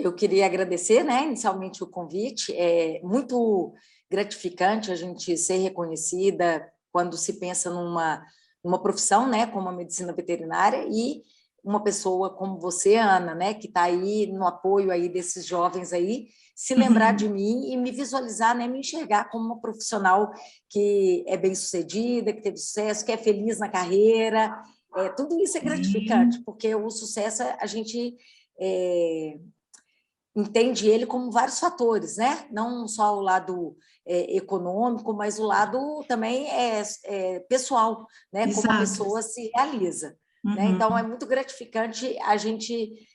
Eu queria agradecer, né, inicialmente o convite. É muito gratificante a gente ser reconhecida quando se pensa numa profissão, né, como a medicina veterinária, e uma pessoa como você, Ana, né, que está aí no apoio aí desses jovens aí, se lembrar de mim e me visualizar, né, me enxergar como uma profissional que é bem-sucedida, que teve sucesso, que é feliz na carreira. Tudo isso é gratificante, porque o sucesso a gente entende ele como vários fatores, né? Não só o lado econômico, mas o lado também pessoal, né? Como a Exato. pessoa se realiza. Né? Uhum. Então, é muito gratificante a gente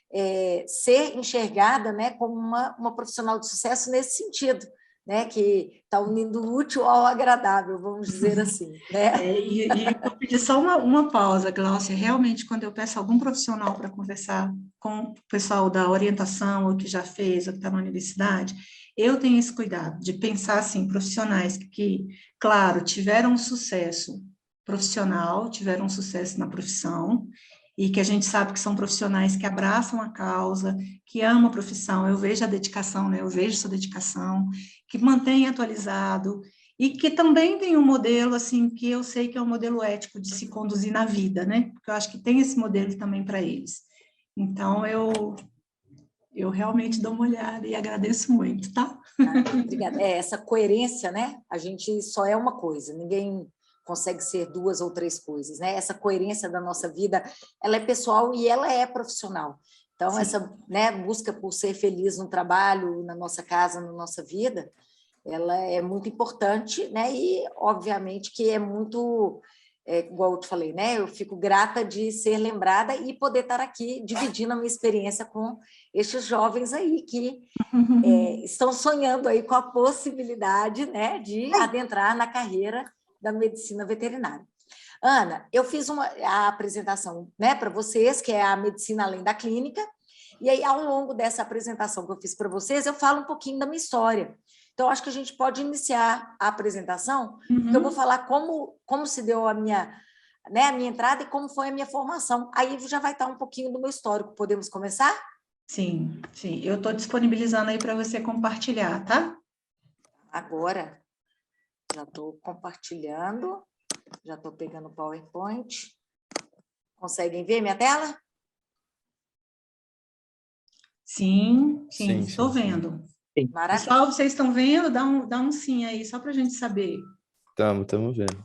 ser enxergada, né, como uma profissional de sucesso nesse sentido, né, que está unindo o útil ao agradável, vamos dizer assim. Né? E eu vou pedir só uma pausa, Gláucia. Realmente, quando eu peço algum profissional para conversar com o pessoal da orientação, ou que já fez, ou que está na universidade, eu tenho esse cuidado de pensar, assim, profissionais que, claro, tiveram um sucesso profissional, tiveram um sucesso na profissão, e que a gente sabe que são profissionais que abraçam a causa, que amam a profissão, eu vejo a dedicação, né? Eu vejo sua dedicação, que mantém atualizado, e que também tem um modelo, assim, que eu sei que é um modelo ético de se conduzir na vida, né? Porque eu acho que tem esse modelo também para eles. Então, eu realmente dou uma olhada e agradeço muito, tá? Obrigada. Essa coerência, né? A gente só é uma coisa, ninguém consegue ser duas ou três coisas, né? Essa coerência da nossa vida, ela é pessoal e ela é profissional. Então, Sim. essa, né, busca por ser feliz no trabalho, na nossa casa, na nossa vida, ela é muito importante, né? E, obviamente, que é muito, igual eu te falei, né? Eu fico grata de ser lembrada e poder estar aqui dividindo a minha experiência com estes jovens aí que estão sonhando aí com a possibilidade, né, de adentrar na carreira da medicina veterinária. Ana, eu fiz a apresentação, né, para vocês, que é a medicina além da clínica, e aí, ao longo dessa apresentação que eu fiz para vocês, eu falo um pouquinho da minha história. Então, acho que a gente pode iniciar a apresentação, porque eu vou falar como se deu a minha entrada e como foi a minha formação. Aí já vai estar um pouquinho do meu histórico. Podemos começar? Sim, sim. Eu estou disponibilizando aí para você compartilhar, tá? Agora, já estou compartilhando, já estou pegando o PowerPoint. Conseguem ver minha tela? Sim, Sim, estou sim, sim. vendo. Maravilha. Pessoal, vocês estão vendo? Dá um sim aí, só para a gente saber. Estamos vendo.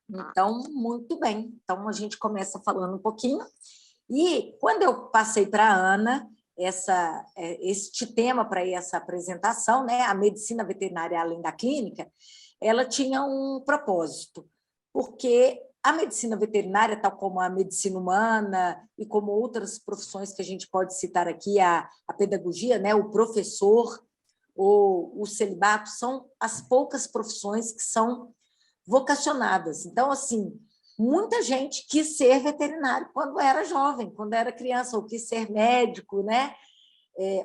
Então, muito bem. Então, a gente começa falando um pouquinho. E quando eu passei para a Ana este tema para essa apresentação, né, a medicina veterinária além da clínica, ela tinha um propósito, porque a medicina veterinária, tal como a medicina humana e como outras profissões que a gente pode citar aqui, a pedagogia, né, o professor ou o celibato, são as poucas profissões que são vocacionadas. Então, assim, muita gente quis ser veterinário quando era jovem, quando era criança, ou quis ser médico, né?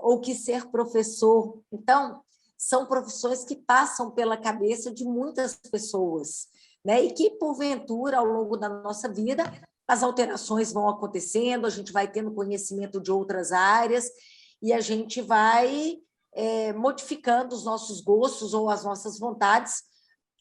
Ou quis ser professor. Então, são profissões que passam pela cabeça de muitas pessoas, né? E que, porventura, ao longo da nossa vida, as alterações vão acontecendo, a gente vai tendo conhecimento de outras áreas e a gente vai modificando os nossos gostos ou as nossas vontades,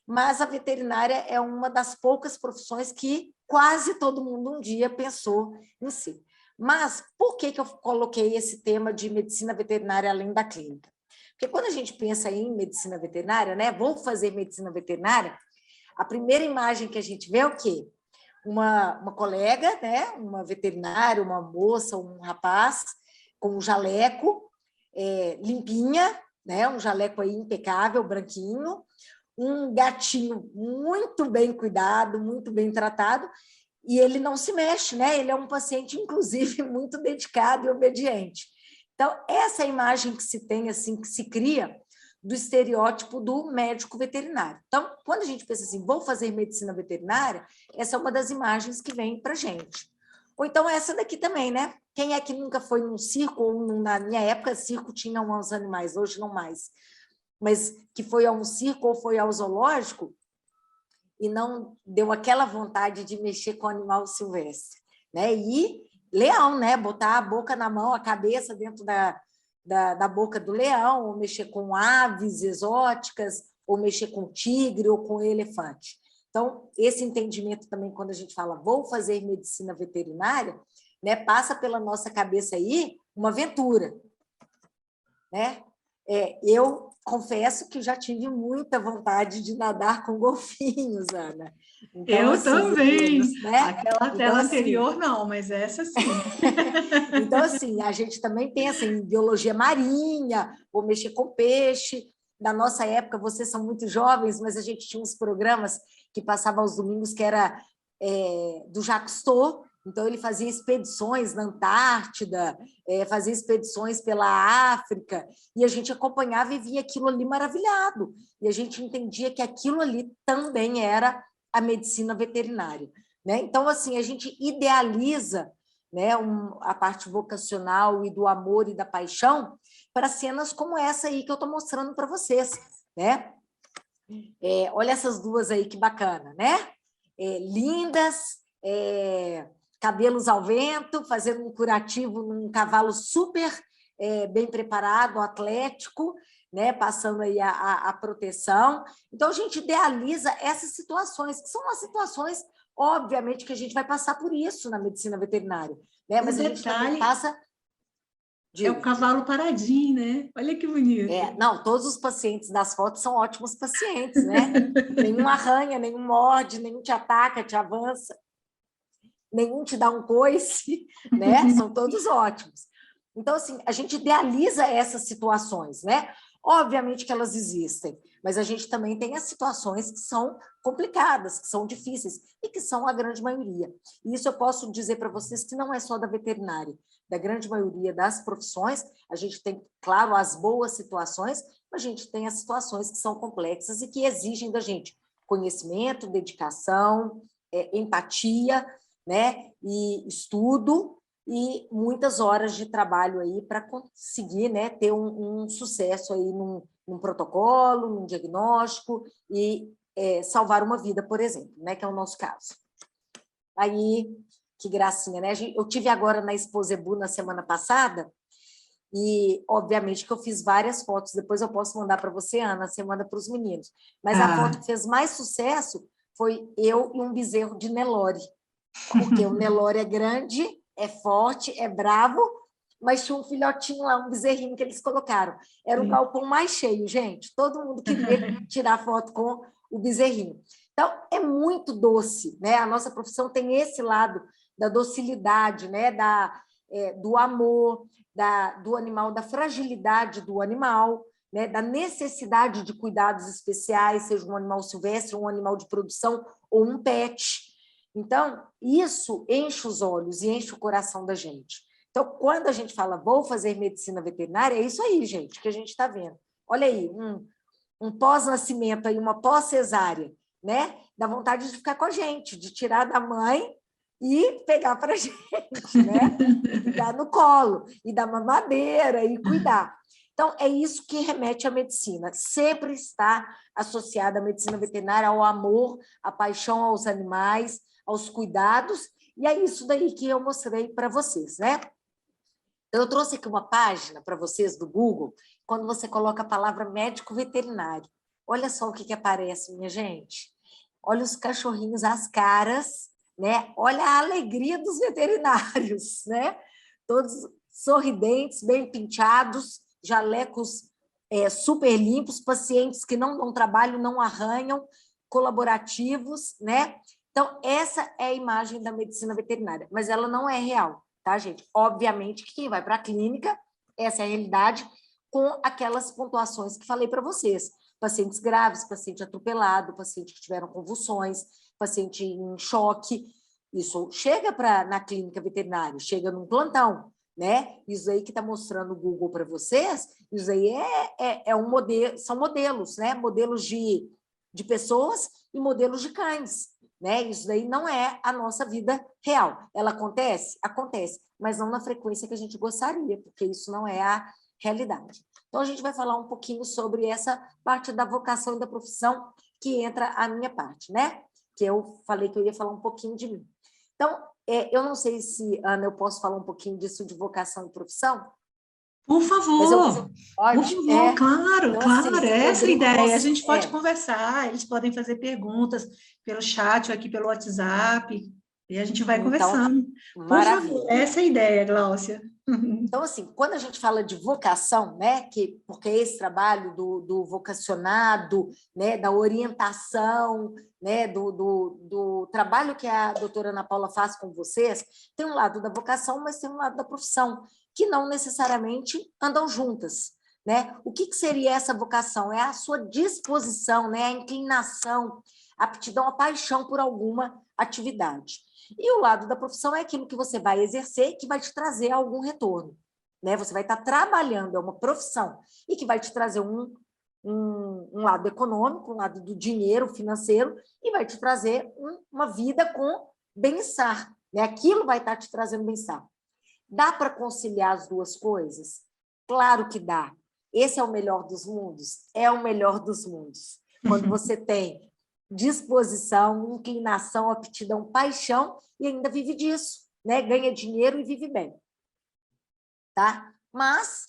mas a veterinária é uma das poucas profissões que quase todo mundo um dia pensou em si. Mas por que eu coloquei esse tema de medicina veterinária além da clínica? Porque quando a gente pensa em medicina veterinária, né, vou fazer medicina veterinária, a primeira imagem que a gente vê é o quê? Uma colega, né, uma veterinária, uma moça, um rapaz com um jaleco limpinha, né, um jaleco aí impecável, branquinho, um gatinho muito bem cuidado, muito bem tratado, e ele não se mexe, né? Ele é um paciente, inclusive, muito dedicado e obediente. Então, essa é a imagem que se tem, assim, que se cria do estereótipo do médico veterinário. Então, quando a gente pensa assim, vou fazer medicina veterinária, essa é uma das imagens que vem para a gente. Ou então essa daqui também, né? Quem é que nunca foi num circo, ou na minha época, circo tinha uns animais, hoje não mais, mas que foi a um circo ou foi ao zoológico e não deu aquela vontade de mexer com o animal silvestre, né? E leão, né? Botar a boca na mão, a cabeça dentro da boca do leão, ou mexer com aves exóticas, ou mexer com tigre ou com elefante. Então, esse entendimento também, quando a gente fala vou fazer medicina veterinária, né, passa pela nossa cabeça aí uma aventura, né? Eu confesso que já tive muita vontade de nadar com golfinhos, Ana. Então, Eu assim, também. né? Aquela Então, tela assim, anterior, não, mas essa sim. então, assim, a gente também pensa em biologia marinha, ou mexer com peixe. Na nossa época, vocês são muito jovens, mas a gente tinha uns programas que passavam aos domingos, que era do Jacques Cousteau. Então, ele fazia expedições na Antártida, fazia expedições pela África, e a gente acompanhava e via aquilo ali maravilhado. E a gente entendia que aquilo ali também era a medicina veterinária, né? Então, assim, a gente idealiza, né, a parte vocacional e do amor e da paixão para cenas como essa aí que eu estou mostrando para vocês, né? Olha essas duas aí, que bacana, né? Lindas, cabelos ao vento, fazendo um curativo num cavalo super bem preparado, atlético, né? Passando aí a proteção. Então, a gente idealiza essas situações, que são as situações, obviamente, que a gente vai passar por isso na medicina veterinária, né? Mas a gente também passa... É o cavalo paradinho, né? Olha que bonito. Não, todos os pacientes das fotos são ótimos pacientes, né? Nenhum arranha, nenhum morde, nenhum te ataca, te avança, nenhum te dá um coice, né? São todos ótimos. Então, assim, a gente idealiza essas situações, né? Obviamente que elas existem, mas a gente também tem as situações que são complicadas, que são difíceis, e que são a grande maioria. E isso eu posso dizer para vocês que não é só da veterinária, da grande maioria das profissões. A gente tem, claro, as boas situações, mas a gente tem as situações que são complexas e que exigem da gente conhecimento, dedicação, empatia, né? E estudo, e muitas horas de trabalho aí para conseguir, né, ter um sucesso aí num protocolo, num diagnóstico e salvar uma vida, por exemplo, né, que é o nosso caso. Aí, que gracinha, né? Eu tive agora na Exposebu na semana passada e, obviamente, que eu fiz várias fotos, depois eu posso mandar para você, Ana, você manda para os meninos. Mas a foto que fez mais sucesso foi eu e um bezerro de Nelore, porque o Nelore é grande, é forte, é bravo, mas tinha um filhotinho lá, um bezerrinho que eles colocaram. Era o galpão mais cheio, gente. Todo mundo queria tirar foto com o bezerrinho. Então, é muito doce, né? A nossa profissão tem esse lado da docilidade, né? Do amor, do animal, da fragilidade do animal, né? Da necessidade de cuidados especiais, seja um animal silvestre, um animal de produção ou um pet. Então, isso enche os olhos e enche o coração da gente. Então, quando a gente fala, vou fazer medicina veterinária, é isso aí, gente, que a gente está vendo. Olha aí, um pós-nascimento, aí, uma pós-cesárea, né? Dá vontade de ficar com a gente, de tirar da mãe e pegar para a gente, né? E ficar no colo, e dar mamadeira, e cuidar. Então, é isso que remete à medicina. Sempre está associada à medicina veterinária ao amor, à paixão aos animais, aos cuidados, e é isso daí que eu mostrei para vocês, né? Então, eu trouxe aqui uma página para vocês do Google, quando você coloca a palavra médico veterinário. Olha só o que aparece, minha gente. Olha os cachorrinhos, as caras, né? Olha a alegria dos veterinários, né? Todos sorridentes, bem penteados, jalecos super limpos, pacientes que não dão trabalho, não arranham, colaborativos, né? Então, essa é a imagem da medicina veterinária, mas ela não é real, tá, gente? Obviamente que quem vai para a clínica, essa é a realidade, com aquelas pontuações que falei para vocês. Pacientes graves, paciente atropelado, paciente que tiveram convulsões, paciente em choque. Isso chega na clínica veterinária, chega num plantão, né? Isso aí que está mostrando o Google para vocês, isso aí um modelo, são modelos, né? Modelos de pessoas e modelos de cães, né? Isso daí não é a nossa vida real. Ela acontece? Acontece, mas não na frequência que a gente gostaria, porque isso não é a realidade. Então, a gente vai falar um pouquinho sobre essa parte da vocação e da profissão, que entra a minha parte, né? Que eu falei que eu ia falar um pouquinho de mim. Então, Eu não sei se, Ana, eu posso falar um pouquinho disso de vocação e profissão? Por favor, Pode? claro, Então, claro, assim, é essa a Rodrigo, ideia. A gente pode conversar, eles podem fazer perguntas pelo chat ou aqui pelo WhatsApp, e a gente vai então, conversando. Por favor, maravilha. essa é a ideia, Gláucia. Então, assim, quando a gente fala de vocação, né, porque esse trabalho do vocacionado, né, da orientação, né, do trabalho que a doutora Ana Paula faz com vocês, tem um lado da vocação, mas tem um lado da profissão, que não necessariamente andam juntas. Né? O que seria essa vocação? É a sua disposição, né, a inclinação, a aptidão, a paixão por alguma atividade. E o lado da profissão é aquilo que você vai exercer que vai te trazer algum retorno. Né? Você vai estar trabalhando, é uma profissão, e que vai te trazer um lado econômico, um lado do dinheiro financeiro, e vai te trazer uma vida com bem-estar. Né? Aquilo vai estar te trazendo bem-estar. Dá para conciliar as duas coisas? Claro que dá. Esse é o melhor dos mundos? É o melhor dos mundos. Quando você tem disposição, inclinação, aptidão, paixão e ainda vive disso, né? Ganha dinheiro e vive bem. Tá? Mas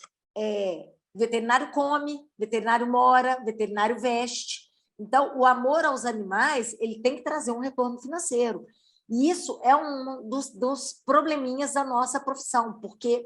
veterinário come, veterinário mora, veterinário veste. Então, o amor aos animais, ele tem que trazer um retorno financeiro. E isso é um dos probleminhas da nossa profissão, porque,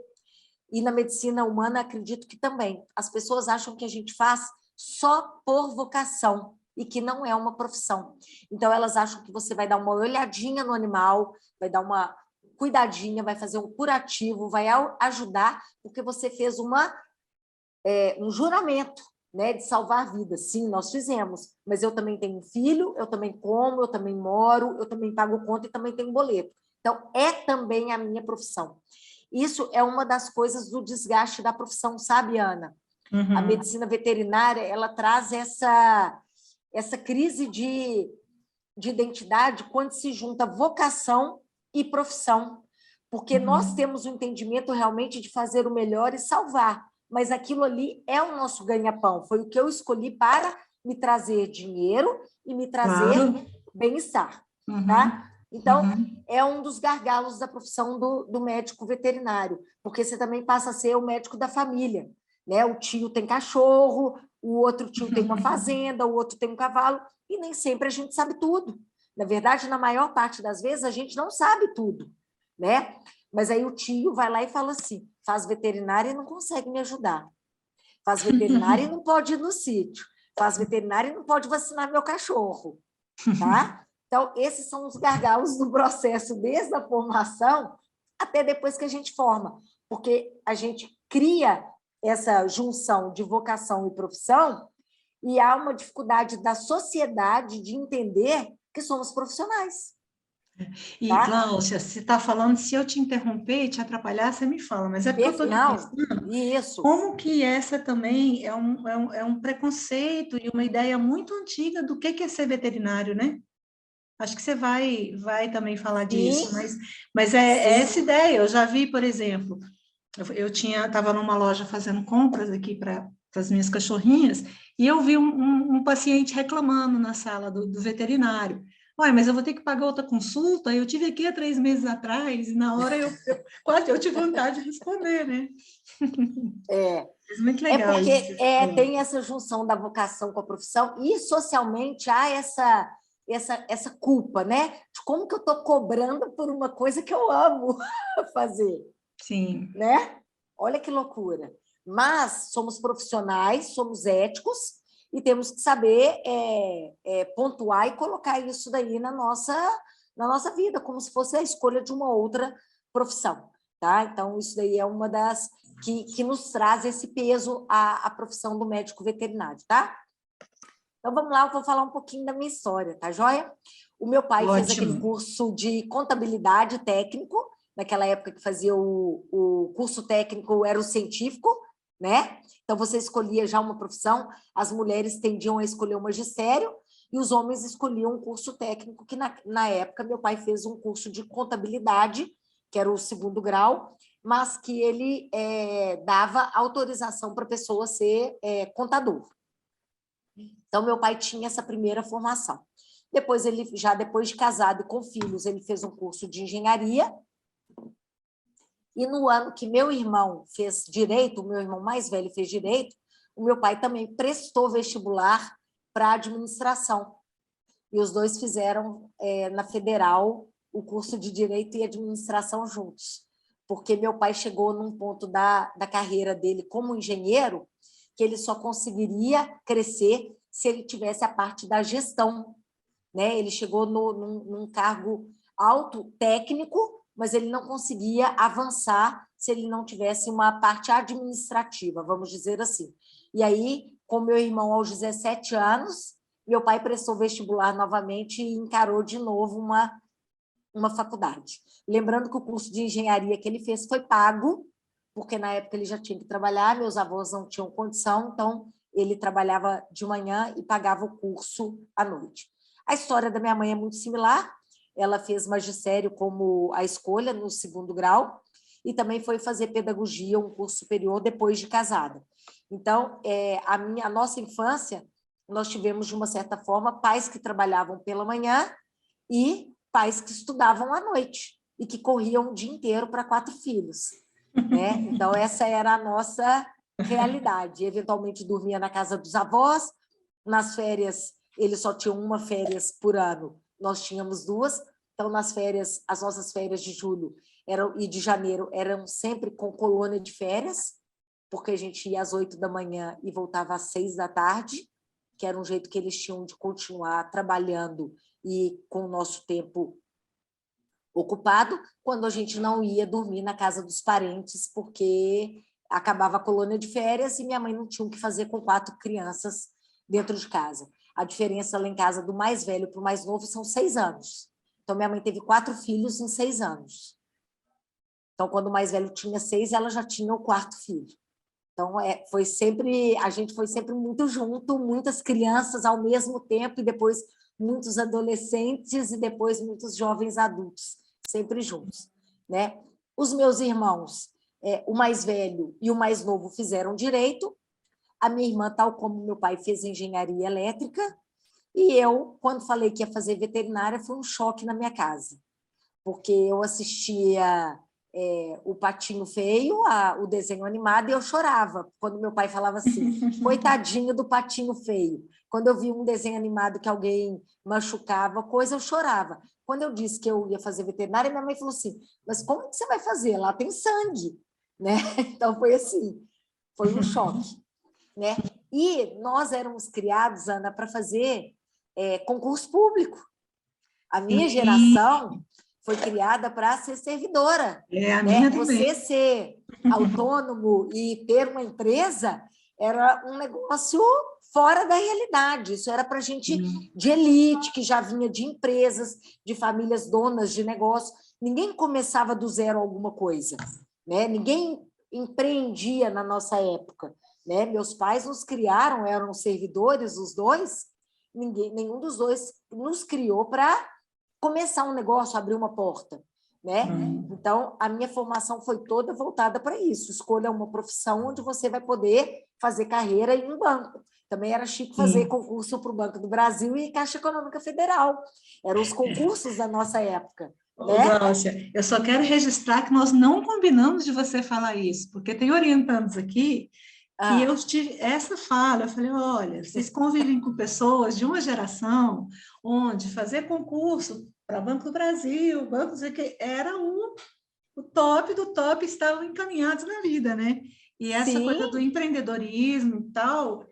e na medicina humana, acredito que também, as pessoas acham que a gente faz só por vocação, e que não é uma profissão. Então, elas acham que você vai dar uma olhadinha no animal, vai dar uma cuidadinha, vai fazer um curativo, vai ajudar, porque você fez um juramento, né, de salvar vidas. Sim, nós fizemos, mas eu também tenho filho, eu também como, eu também moro, eu também pago conta e também tenho boleto. Então, é também a minha profissão. Isso é uma das coisas do desgaste da profissão, sabe, Ana? Uhum. A medicina veterinária, ela traz essa crise de identidade quando se junta vocação e profissão, porque nós temos o entendimento realmente de fazer o melhor e salvar, mas aquilo ali é o nosso ganha-pão, foi o que eu escolhi para me trazer dinheiro e me trazer bem-estar, tá? Então, é um dos gargalos da profissão do médico veterinário, porque você também passa a ser o médico da família, né? O tio tem cachorro, o outro tio tem uma fazenda, o outro tem um cavalo, e nem sempre a gente sabe tudo. Na verdade, na maior parte das vezes, a gente não sabe tudo, né? Mas aí o tio vai lá e fala assim, faz veterinária e não consegue me ajudar. Faz veterinária e não pode ir no sítio. Faz veterinária e não pode vacinar meu cachorro, tá? Então, esses são os gargalos do processo, desde a formação até depois que a gente forma, porque a gente cria essa junção de vocação e profissão e há uma dificuldade da sociedade de entender que somos profissionais. E, tá? Gláucia, você está falando, se eu te interromper e te atrapalhar, você me fala, mas é porque eu estou aqui pensando isso. como que essa também é um preconceito e uma ideia muito antiga do que é ser veterinário, né? Acho que você vai também falar disso, mas é essa ideia. Eu já vi, por exemplo, eu estava numa loja fazendo compras aqui para as minhas cachorrinhas, e eu vi um paciente reclamando na sala do veterinário. Ué, mas eu vou ter que pagar outra consulta? Eu tive aqui há 3 meses atrás, e na hora quase eu tive vontade de responder, né? É muito legal porque isso. Tem essa junção da vocação com a profissão, e socialmente há essa culpa, né? De como que eu estou cobrando por uma coisa que eu amo fazer. Sim. Né? Olha que loucura. Mas somos profissionais, somos éticos, e temos que saber pontuar e colocar isso daí na nossa vida, como se fosse a escolha de uma outra profissão. Tá? Então, isso daí é uma das que nos traz esse peso à profissão do médico veterinário. Tá? Então, vamos lá, eu vou falar um pouquinho da minha história, tá joia? O meu pai fez aquele curso de contabilidade técnico, naquela época que fazia o curso técnico, era o científico, né? Então, você escolhia já uma profissão, as mulheres tendiam a escolher o magistério e os homens escolhiam um curso técnico, que na época meu pai fez um curso de contabilidade, que era o 2º grau, mas que ele dava autorização para a pessoa ser contador. Então, meu pai tinha essa primeira formação. Depois, já depois de casado e com filhos, ele fez um curso de engenharia. E no ano que meu irmão fez direito, o meu irmão mais velho fez direito, o meu pai também prestou vestibular para administração. E os dois fizeram, na Federal, o curso de Direito e Administração juntos. Porque meu pai chegou num ponto da carreira dele como engenheiro que ele só conseguiria crescer se ele tivesse a parte da gestão, né? Ele chegou num cargo alto técnico, mas ele não conseguia avançar se ele não tivesse uma parte administrativa, vamos dizer assim. E aí, com meu irmão aos 17 anos, meu pai prestou vestibular novamente e encarou de novo uma faculdade. Lembrando que o curso de engenharia que ele fez foi pago, porque na época ele já tinha que trabalhar, meus avós não tinham condição, então ele trabalhava de manhã e pagava o curso à noite. A história da minha mãe é muito similar, ela fez magistério como a escolha no 2º grau e também foi fazer pedagogia, um curso superior, depois de casada. Então, a nossa infância, nós tivemos, de uma certa forma, pais que trabalhavam pela manhã e pais que estudavam à noite e que corriam o dia inteiro para 4 filhos. Né? Então, essa era a nossa realidade. Eventualmente, dormia na casa dos avós, nas férias, eles só tinham uma férias por ano, nós tínhamos 2, então, nas férias, as nossas férias de julho e de janeiro eram sempre com colônia de férias, porque a gente ia às 8 da manhã e voltava às 6 da tarde, que era um jeito que eles tinham de continuar trabalhando e com o nosso tempo ocupado, quando a gente não ia dormir na casa dos parentes, porque acabava a colônia de férias e minha mãe não tinha o que fazer com 4 crianças dentro de casa. A diferença lá em casa do mais velho para o mais novo são 6 anos. Então, minha mãe teve 4 filhos em 6 anos. Então, quando o mais velho tinha 6, ela já tinha o 4º filho. Então, a gente foi sempre muito junto, muitas crianças ao mesmo tempo, e depois muitos adolescentes, e depois muitos jovens adultos, sempre juntos. Né? Os meus irmãos, o mais velho e o mais novo, fizeram direito. A minha irmã, tal como meu pai, fez engenharia elétrica. E eu, quando falei que ia fazer veterinária, foi um choque na minha casa. Porque eu assistia o Patinho Feio, o desenho animado, e eu chorava quando meu pai falava assim, coitadinho do Patinho Feio. Quando eu vi um desenho animado que alguém machucava, coisa, eu chorava. Quando eu disse que eu ia fazer veterinária, minha mãe falou assim, mas como que você vai fazer? Lá tem sangue. Né? Então, foi assim, foi um choque. Né? E nós éramos criados, Ana, para fazer concurso público. A minha geração foi criada para ser servidora. A minha Você ser autônomo e ter uma empresa era um negócio fora da realidade. Isso era para gente de elite, que já vinha de empresas, de famílias donas de negócio. Ninguém começava do zero alguma coisa. Né? Ninguém empreendia na nossa época. Né? Meus pais nos criaram, eram servidores, os dois. Nenhum dos dois nos criou para começar um negócio, abrir uma porta. Né? Então, a minha formação foi toda voltada para isso. Escolha uma profissão onde você vai poder fazer carreira em um banco. Também era chique fazer concurso para o Banco do Brasil e Caixa Econômica Federal. Eram os concursos da nossa época. Né? Gláucia, eu só quero registrar que nós não combinamos de você falar isso, porque tem orientandos aqui que eu tive essa fala, eu falei, olha, vocês convivem com pessoas de uma geração onde fazer concurso para Banco do Brasil, bancos que era o top do top, estavam encaminhados na vida, né? E essa coisa do empreendedorismo e tal,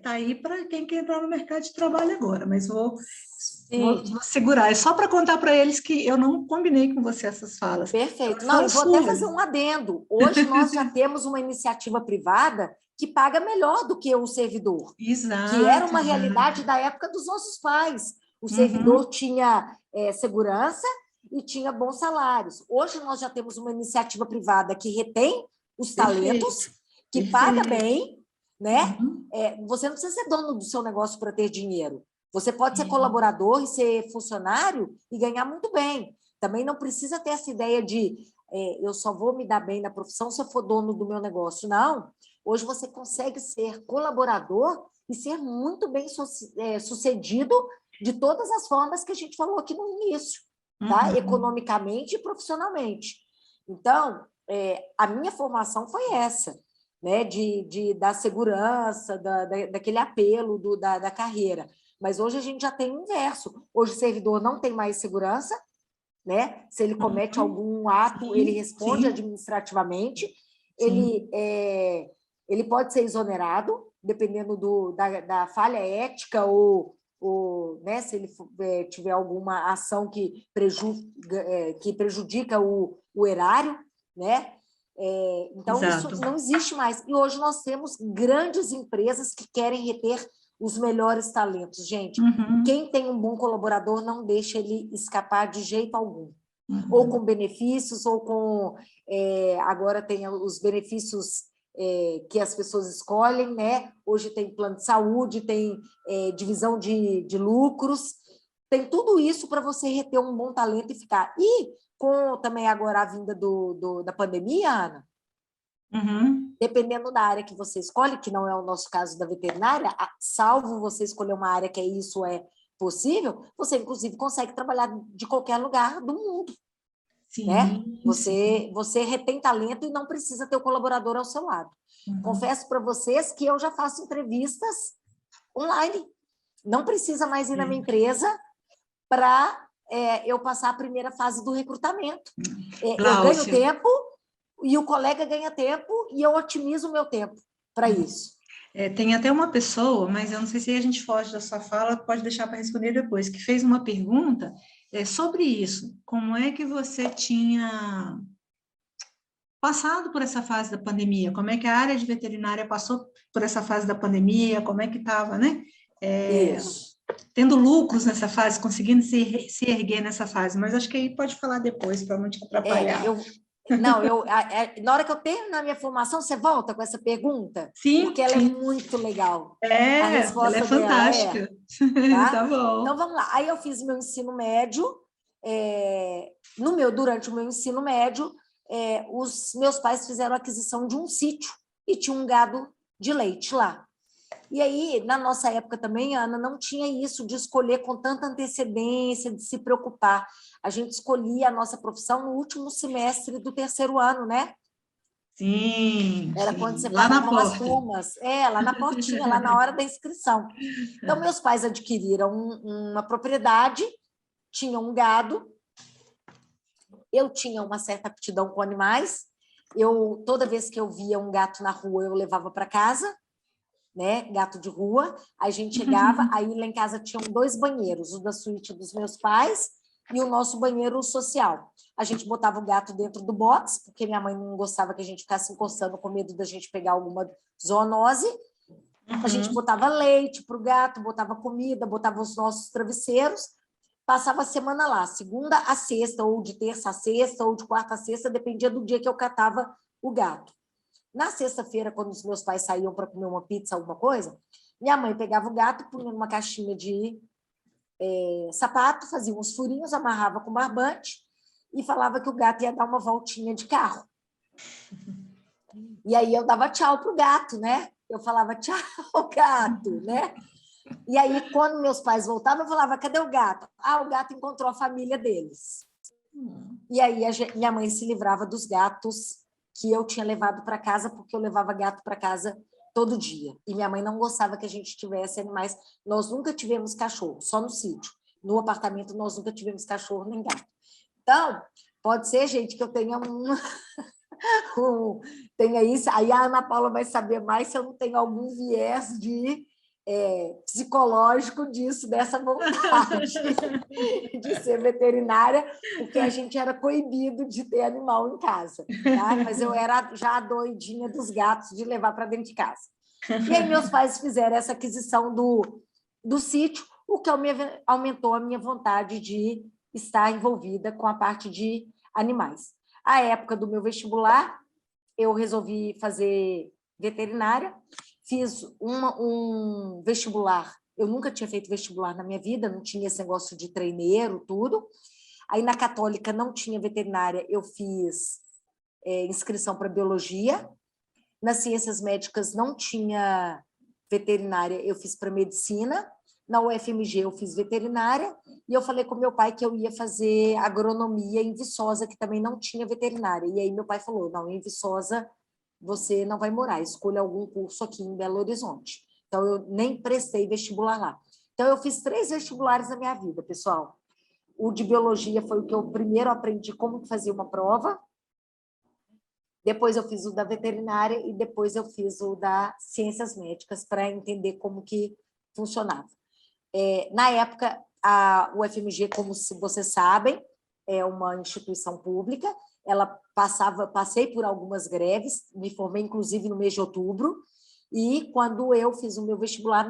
tá aí para quem quer entrar no mercado de trabalho agora, mas vou segurar. É só para contar para eles que eu não combinei com você essas falas. Perfeito. Não, eu vou até fazer um adendo. Hoje nós já temos uma iniciativa privada que paga melhor do que o servidor. Exato. Que era uma realidade da época dos nossos pais. O servidor tinha segurança e tinha bons salários. Hoje nós já temos uma iniciativa privada que retém os talentos, que paga bem, né? Você não precisa ser dono do seu negócio para ter dinheiro. Você pode ser colaborador e ser funcionário e ganhar muito bem. Também não precisa ter essa ideia de eu só vou me dar bem na profissão se eu for dono do meu negócio. Não. Hoje você consegue ser colaborador e ser muito bem sucedido de todas as formas que a gente falou aqui no início, tá? Economicamente e profissionalmente. Então, a minha formação foi essa, né? Da segurança, daquele apelo da carreira. Mas hoje a gente já tem o inverso. Hoje o servidor não tem mais segurança, né? Se ele comete algum ato, ele responde administrativamente, ele pode ser exonerado, dependendo da falha ética ou né, se ele tiver alguma ação que prejudica o erário, né? Então, Exato. isso não existe mais. E hoje nós temos grandes empresas que querem reter os melhores talentos. Gente, quem tem um bom colaborador não deixa ele escapar de jeito algum. Ou com benefícios, ou com... agora tem os benefícios que as pessoas escolhem, né? Hoje tem plano de saúde, tem divisão de lucros, tem tudo isso para você reter um bom talento e ficar. E com também agora a vinda da pandemia, Ana, dependendo da área que você escolhe, que não é o nosso caso da veterinária, salvo você escolher uma área que isso é possível, você, inclusive, consegue trabalhar de qualquer lugar do mundo. Sim, né? Você retém talento e não precisa ter o colaborador ao seu lado. Confesso para vocês que eu já faço entrevistas online. Não precisa mais ir na minha empresa para eu passar a primeira fase do recrutamento. Eu ganho tempo e o colega ganha tempo e eu otimizo o meu tempo para isso. Tem até uma pessoa, mas eu não sei se a gente foge da sua fala, pode deixar para responder depois, que fez uma pergunta sobre isso. Como é que você tinha passado por essa fase da pandemia? Como é que a área de veterinária passou por essa fase da pandemia? Como é que estava, né? Isso. Tendo lucros nessa fase, conseguindo se erguer nessa fase. Mas acho que aí pode falar depois, para não te atrapalhar. Na hora que eu terminar a minha formação, você volta com essa pergunta? Sim. Porque ela é muito legal. A resposta ela é fantástica. Tá? Tá bom. Então, vamos lá. Aí eu fiz meu ensino médio. Durante o meu ensino médio, os meus pais fizeram a aquisição de um sítio e tinha um gado de leite lá. E aí, na nossa época também, Ana, não tinha isso de escolher com tanta antecedência, de se preocupar. A gente escolhia a nossa profissão no último semestre do 3º ano, né? Sim. Era quando você lá pagavam as turmas. Lá na portinha, lá na hora da inscrição. Então, meus pais adquiriram uma propriedade, tinham um gado, eu tinha uma certa aptidão com animais, toda vez que eu via um gato na rua, eu levava para casa, né? Gato de rua, a gente chegava, aí lá em casa tinham 2 banheiros, o da suíte dos meus pais e o nosso banheiro social. A gente botava o gato dentro do box, porque minha mãe não gostava que a gente ficasse encostando com medo da gente pegar alguma zoonose. A gente botava leite para o gato, botava comida, botava os nossos travesseiros, passava a semana lá, segunda a sexta, ou de terça a sexta, ou de quarta a sexta, dependia do dia que eu catava o gato. Na sexta-feira, quando os meus pais saíam para comer uma pizza, alguma coisa, minha mãe pegava o gato, punha numa caixinha de sapato, fazia uns furinhos, amarrava com barbante e falava que o gato ia dar uma voltinha de carro. E aí eu dava tchau pro gato, né? Eu falava tchau, gato, né? E aí, quando meus pais voltavam, eu falava, cadê o gato? O gato encontrou a família deles. E aí minha mãe se livrava dos gatos que eu tinha levado para casa, porque eu levava gato para casa todo dia. E minha mãe não gostava que a gente tivesse animais. Nós nunca tivemos cachorro, só no sítio. No apartamento, nós nunca tivemos cachorro nem gato. Então, pode ser, gente, que eu tenha tenha isso. Aí a Ana Paula vai saber mais se eu não tenho algum viés psicológico dessa vontade de ser veterinária, porque a gente era coibido de ter animal em casa, tá? Mas eu era já a doidinha dos gatos de levar para dentro de casa. E aí meus pais fizeram essa aquisição do sítio, o que aumentou a minha vontade de estar envolvida com a parte de animais. À época do meu vestibular, eu resolvi fazer veterinária, fiz um vestibular. Eu nunca tinha feito vestibular na minha vida, não tinha esse negócio de treineiro, tudo. Aí, na Católica, não tinha veterinária, eu fiz inscrição para biologia. Nas ciências médicas, não tinha veterinária, eu fiz para medicina. Na UFMG eu fiz veterinária e eu falei com meu pai que eu ia fazer agronomia em Viçosa, que também não tinha veterinária. E aí meu pai falou, não, em Viçosa você não vai morar, escolha algum curso aqui em Belo Horizonte. Então, eu nem prestei vestibular lá. Então, eu fiz 3 vestibulares na minha vida, pessoal. O de biologia foi o que eu primeiro aprendi como que fazia uma prova. Depois eu fiz o da veterinária e depois eu fiz o da ciências médicas para entender como que funcionava. Na época, a UFMG, como vocês sabem, é uma instituição pública. Passei por algumas greves, me formei inclusive no mês de outubro, e quando eu fiz o meu vestibular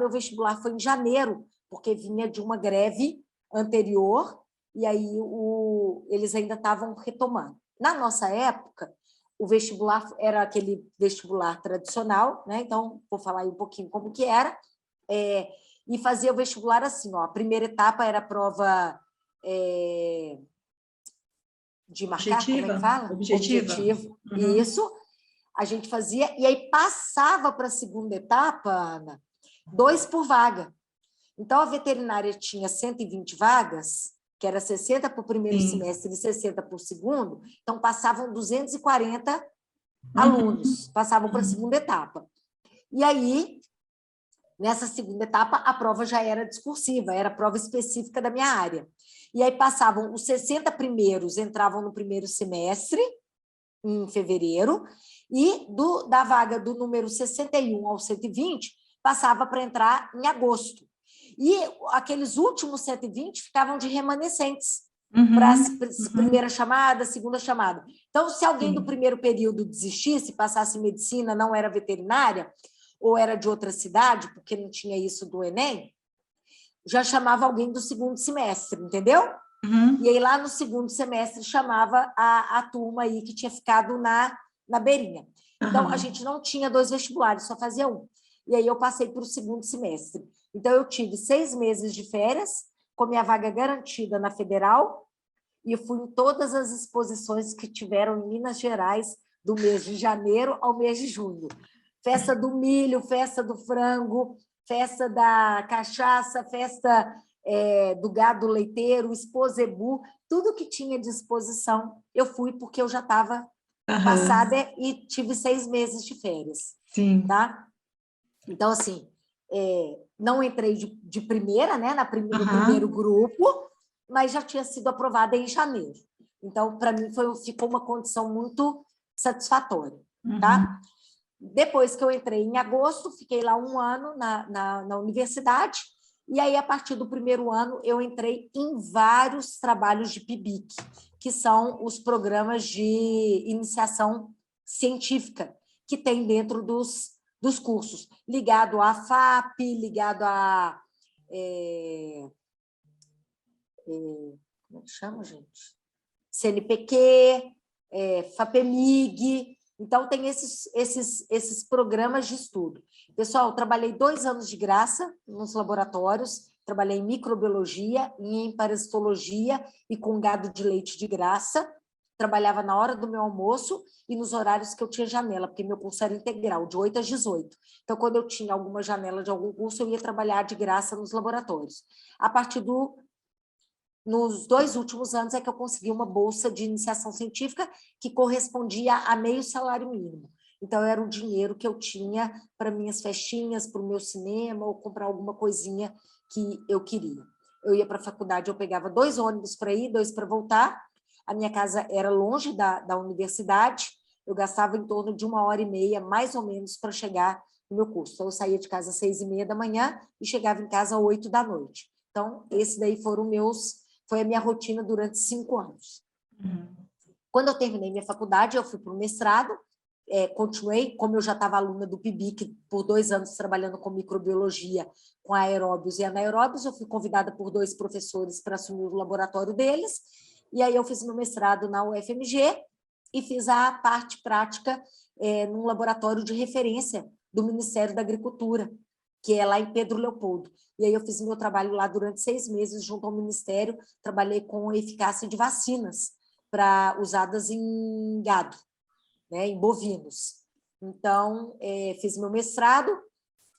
foi em janeiro, porque vinha de uma greve anterior, e aí eles ainda estavam retomando. Na nossa época, o vestibular era aquele vestibular tradicional, né? Então, vou falar aí um pouquinho como que era, e fazia o vestibular assim, ó, a primeira etapa era a prova de marcar, como é que fala? Objetivo. Uhum. Isso, a gente fazia, e aí passava para a segunda etapa, Ana, 2 por vaga. Então, a veterinária tinha 120 vagas, que era 60 para o primeiro semestre e 60 para o segundo, então passavam 240 alunos, passavam para a segunda etapa. E aí, nessa segunda etapa, a prova já era discursiva, era prova específica da minha área. E aí passavam os 60 primeiros, entravam no primeiro semestre, em fevereiro, e da vaga do número 61 ao 120, passava para entrar em agosto. E aqueles últimos 120 ficavam de remanescentes, para a primeira chamada, segunda chamada. Então, se alguém do primeiro período desistisse, passasse medicina, não era veterinária, ou era de outra cidade, porque não tinha isso do Enem, já chamava alguém do segundo semestre, entendeu? E aí, lá no segundo semestre, chamava a turma aí que tinha ficado na beirinha. Então, a gente não tinha 2 vestibulares, só fazia um. E aí, eu passei para o segundo semestre. Então, eu tive 6 meses de férias, com minha vaga garantida na Federal, e eu fui em todas as exposições que tiveram em Minas Gerais, do mês de janeiro ao mês de junho. Festa do milho, festa do frango, festa da cachaça, festa do gado leiteiro, Exposebu, tudo que tinha de exposição, eu fui porque eu já estava passada e tive 6 meses de férias. Sim. Tá? Então, assim, não entrei de primeira, né, no primeiro grupo, mas já tinha sido aprovada em janeiro. Então, para mim, ficou uma condição muito satisfatória. Tá? Depois que eu entrei em agosto, fiquei lá 1 ano na universidade, e aí, a partir do primeiro ano, eu entrei em vários trabalhos de PIBIC, que são os programas de iniciação científica que tem dentro dos cursos, ligado à FAP, ligado a... como é que chama, gente? CNPq, FAPEMIG. Então, tem esses programas de estudo. Pessoal, trabalhei 2 anos de graça nos laboratórios, trabalhei em microbiologia e em parasitologia e com gado de leite de graça. Trabalhava na hora do meu almoço e nos horários que eu tinha janela, porque meu curso era integral, de 8 às 18. Então, quando eu tinha alguma janela de algum curso, eu ia trabalhar de graça nos laboratórios. A partir nos 2 últimos anos é que eu consegui uma bolsa de iniciação científica que correspondia a meio salário mínimo. Então, era o dinheiro que eu tinha para minhas festinhas, para o meu cinema, ou comprar alguma coisinha que eu queria. Eu ia para a faculdade, eu pegava 2 ônibus para ir, 2 para voltar. A minha casa era longe da universidade, eu gastava em torno de 1h30, mais ou menos, para chegar no meu curso. Então, eu saía de casa às 6h30 da manhã e chegava em casa às 8 da noite. Então, esse daí foi a minha rotina durante 5 anos. Quando eu terminei minha faculdade, eu fui para o mestrado, continuei, como eu já estava aluna do PIBIC, por 2 anos trabalhando com microbiologia, com aeróbios e anaeróbios, eu fui convidada por 2 professores para assumir o laboratório deles, e aí eu fiz meu mestrado na UFMG e fiz a parte prática num laboratório de referência do Ministério da Agricultura, que é lá em Pedro Leopoldo. E aí eu fiz meu trabalho lá durante 6 meses, junto ao Ministério, trabalhei com eficácia de vacinas usadas em gado, né, em bovinos. Então, fiz meu mestrado,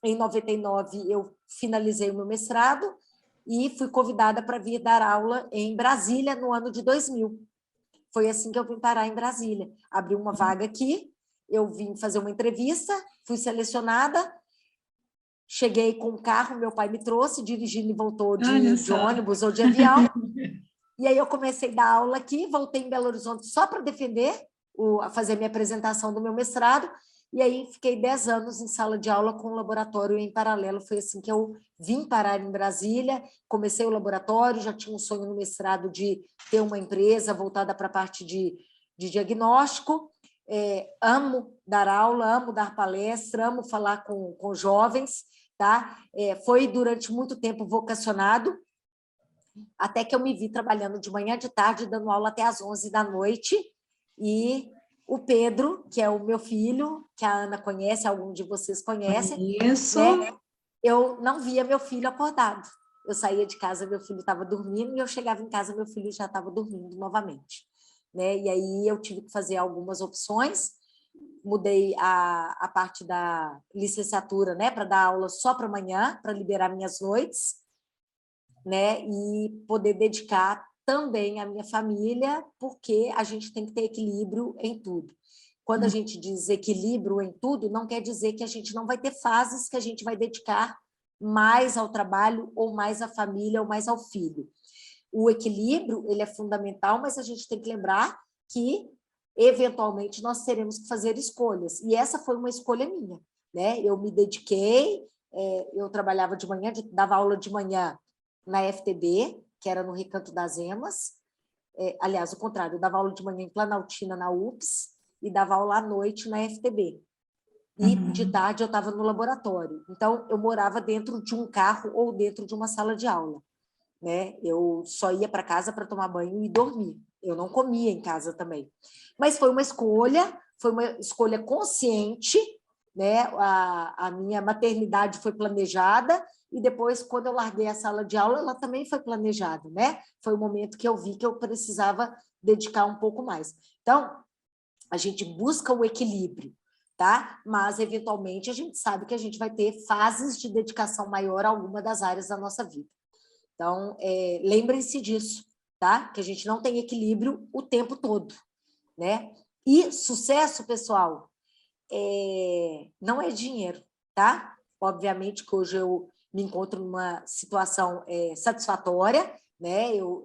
Em 99, eu finalizei o meu mestrado e fui convidada para vir dar aula em Brasília no ano de 2000. Foi assim que eu vim parar em Brasília. Abri uma vaga aqui, eu vim fazer uma entrevista, fui selecionada, cheguei com o carro, meu pai me trouxe, dirigindo e voltou de ônibus ou de avião. E aí eu comecei a dar aula aqui, voltei em Belo Horizonte só para defender, a fazer minha apresentação do meu mestrado, e aí fiquei 10 anos em sala de aula com o laboratório em paralelo. Foi assim que eu vim parar em Brasília, comecei o laboratório, já tinha um sonho no mestrado de ter uma empresa voltada para a parte de diagnóstico. Amo dar aula, amo dar palestra, amo falar com jovens, tá? Foi durante muito tempo vocacionado, até que eu me vi trabalhando de manhã, de tarde, dando aula até às 11 da noite, e o Pedro, que é o meu filho, que a Ana conhece, algum de vocês conhecem, Isso. né? Eu não via meu filho acordado. Eu saía de casa, meu filho estava dormindo, e eu chegava em casa, meu filho já estava dormindo novamente, né? E aí eu tive que fazer algumas opções, mudei a parte da licenciatura, né, para dar aula só para amanhã, para liberar minhas noites, né, e poder dedicar também à minha família, porque a gente tem que ter equilíbrio em tudo. Quando a gente diz equilíbrio em tudo, não quer dizer que a gente não vai ter fases que a gente vai dedicar mais ao trabalho, ou mais à família, ou mais ao filho. O equilíbrio, ele é fundamental, mas a gente tem que lembrar que, eventualmente, nós teremos que fazer escolhas. E essa foi uma escolha minha, né? Eu me dediquei, eu trabalhava de manhã, dava aula de manhã na FTB, que era no Recanto das Emas. Aliás, o contrário, eu dava aula de manhã em Planaltina, na UPS, e dava aula à noite na FTB. E de tarde eu estava no laboratório. Então, eu morava dentro de um carro ou dentro de uma sala de aula, né? Eu só ia para casa para tomar banho e dormir. Eu não comia em casa também. Mas foi uma escolha consciente, né? A minha maternidade foi planejada, e depois, quando eu larguei a sala de aula, ela também foi planejada, né? Foi o momento que eu vi que eu precisava dedicar um pouco mais. Então, a gente busca o equilíbrio, tá? Mas, eventualmente, a gente sabe que a gente vai ter fases de dedicação maior a alguma das áreas da nossa vida. Então, lembrem-se disso, tá? Que a gente não tem equilíbrio o tempo todo, né? E sucesso, pessoal, não é dinheiro, tá? Obviamente que hoje eu me encontro numa situação satisfatória, né? Eu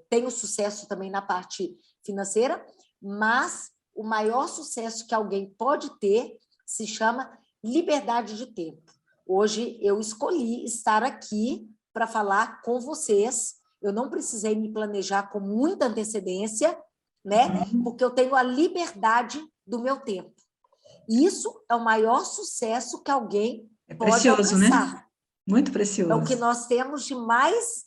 tenho sucesso também na parte financeira, mas o maior sucesso que alguém pode ter se chama liberdade de tempo. Hoje eu escolhi estar aqui para falar com vocês. Eu não precisei me planejar com muita antecedência, né? Porque eu tenho a liberdade do meu tempo. Isso é o maior sucesso que alguém pode precioso, alcançar. Né? Muito precioso. É o que nós temos de mais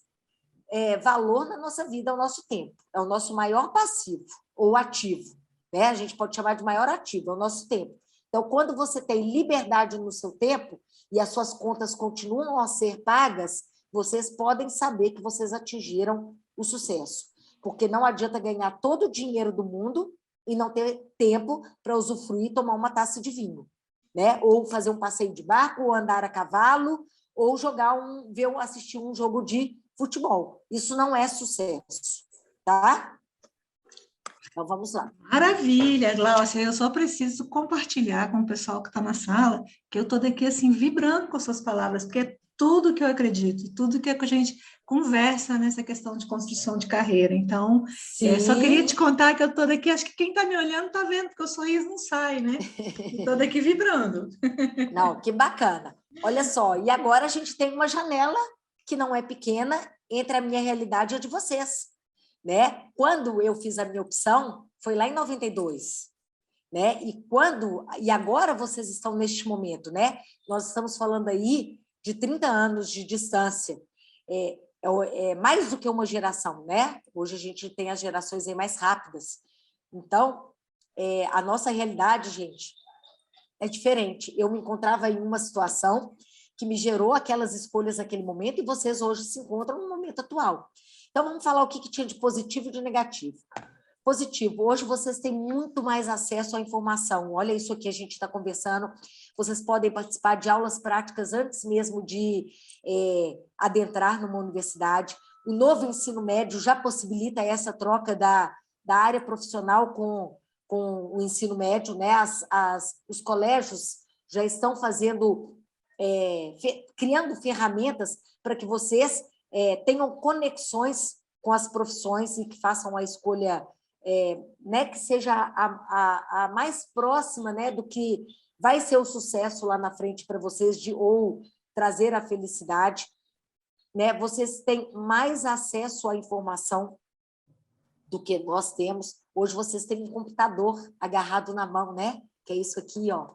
valor na nossa vida, é o nosso tempo. É o nosso maior passivo ou ativo, né? A gente pode chamar de maior ativo, é o nosso tempo. Então, quando você tem liberdade no seu tempo e as suas contas continuam a ser pagas, vocês podem saber que vocês atingiram o sucesso. Porque não adianta ganhar todo o dinheiro do mundo e não ter tempo para usufruir e tomar uma taça de vinho, né? Ou fazer um passeio de barco, ou andar a cavalo, ou assistir um jogo de futebol. Isso não é sucesso, tá? Então, vamos lá. Maravilha, Gláucia, eu só preciso compartilhar com o pessoal que está na sala, que eu estou daqui, assim, vibrando com suas palavras, porque é tudo que eu acredito, tudo que a gente conversa nessa questão de construção de carreira. Então, só queria te contar que eu estou daqui, acho que quem está me olhando está vendo, porque o sorriso não sai, né? Estou daqui vibrando. Não, que bacana. Olha só, e agora a gente tem uma janela que não é pequena entre a minha realidade e a de vocês, né? Quando eu fiz a minha opção, foi lá em 92, né? E agora vocês estão neste momento, né? Nós estamos falando aí de 30 anos de distância. É mais do que uma geração, né? Hoje a gente tem as gerações aí mais rápidas. Então, a nossa realidade, gente, é diferente. Eu me encontrava em uma situação que me gerou aquelas escolhas naquele momento, e vocês hoje se encontram no momento atual. Então, vamos falar o que tinha de positivo e de negativo. positivo. Hoje vocês têm muito mais acesso à informação. Olha isso aqui, a gente está conversando. Vocês podem participar de aulas práticas antes mesmo de adentrar numa universidade. O novo ensino médio já possibilita essa troca da área profissional com o ensino médio, né? Os colégios já estão criando ferramentas para que vocês tenham conexões com as profissões e que façam a escolha, né, que seja a mais próxima, né, do que vai ser o sucesso lá na frente para vocês, ou trazer a felicidade. Né? Vocês têm mais acesso à informação do que nós temos. Hoje vocês têm um computador agarrado na mão, né? Que é isso aqui, ó.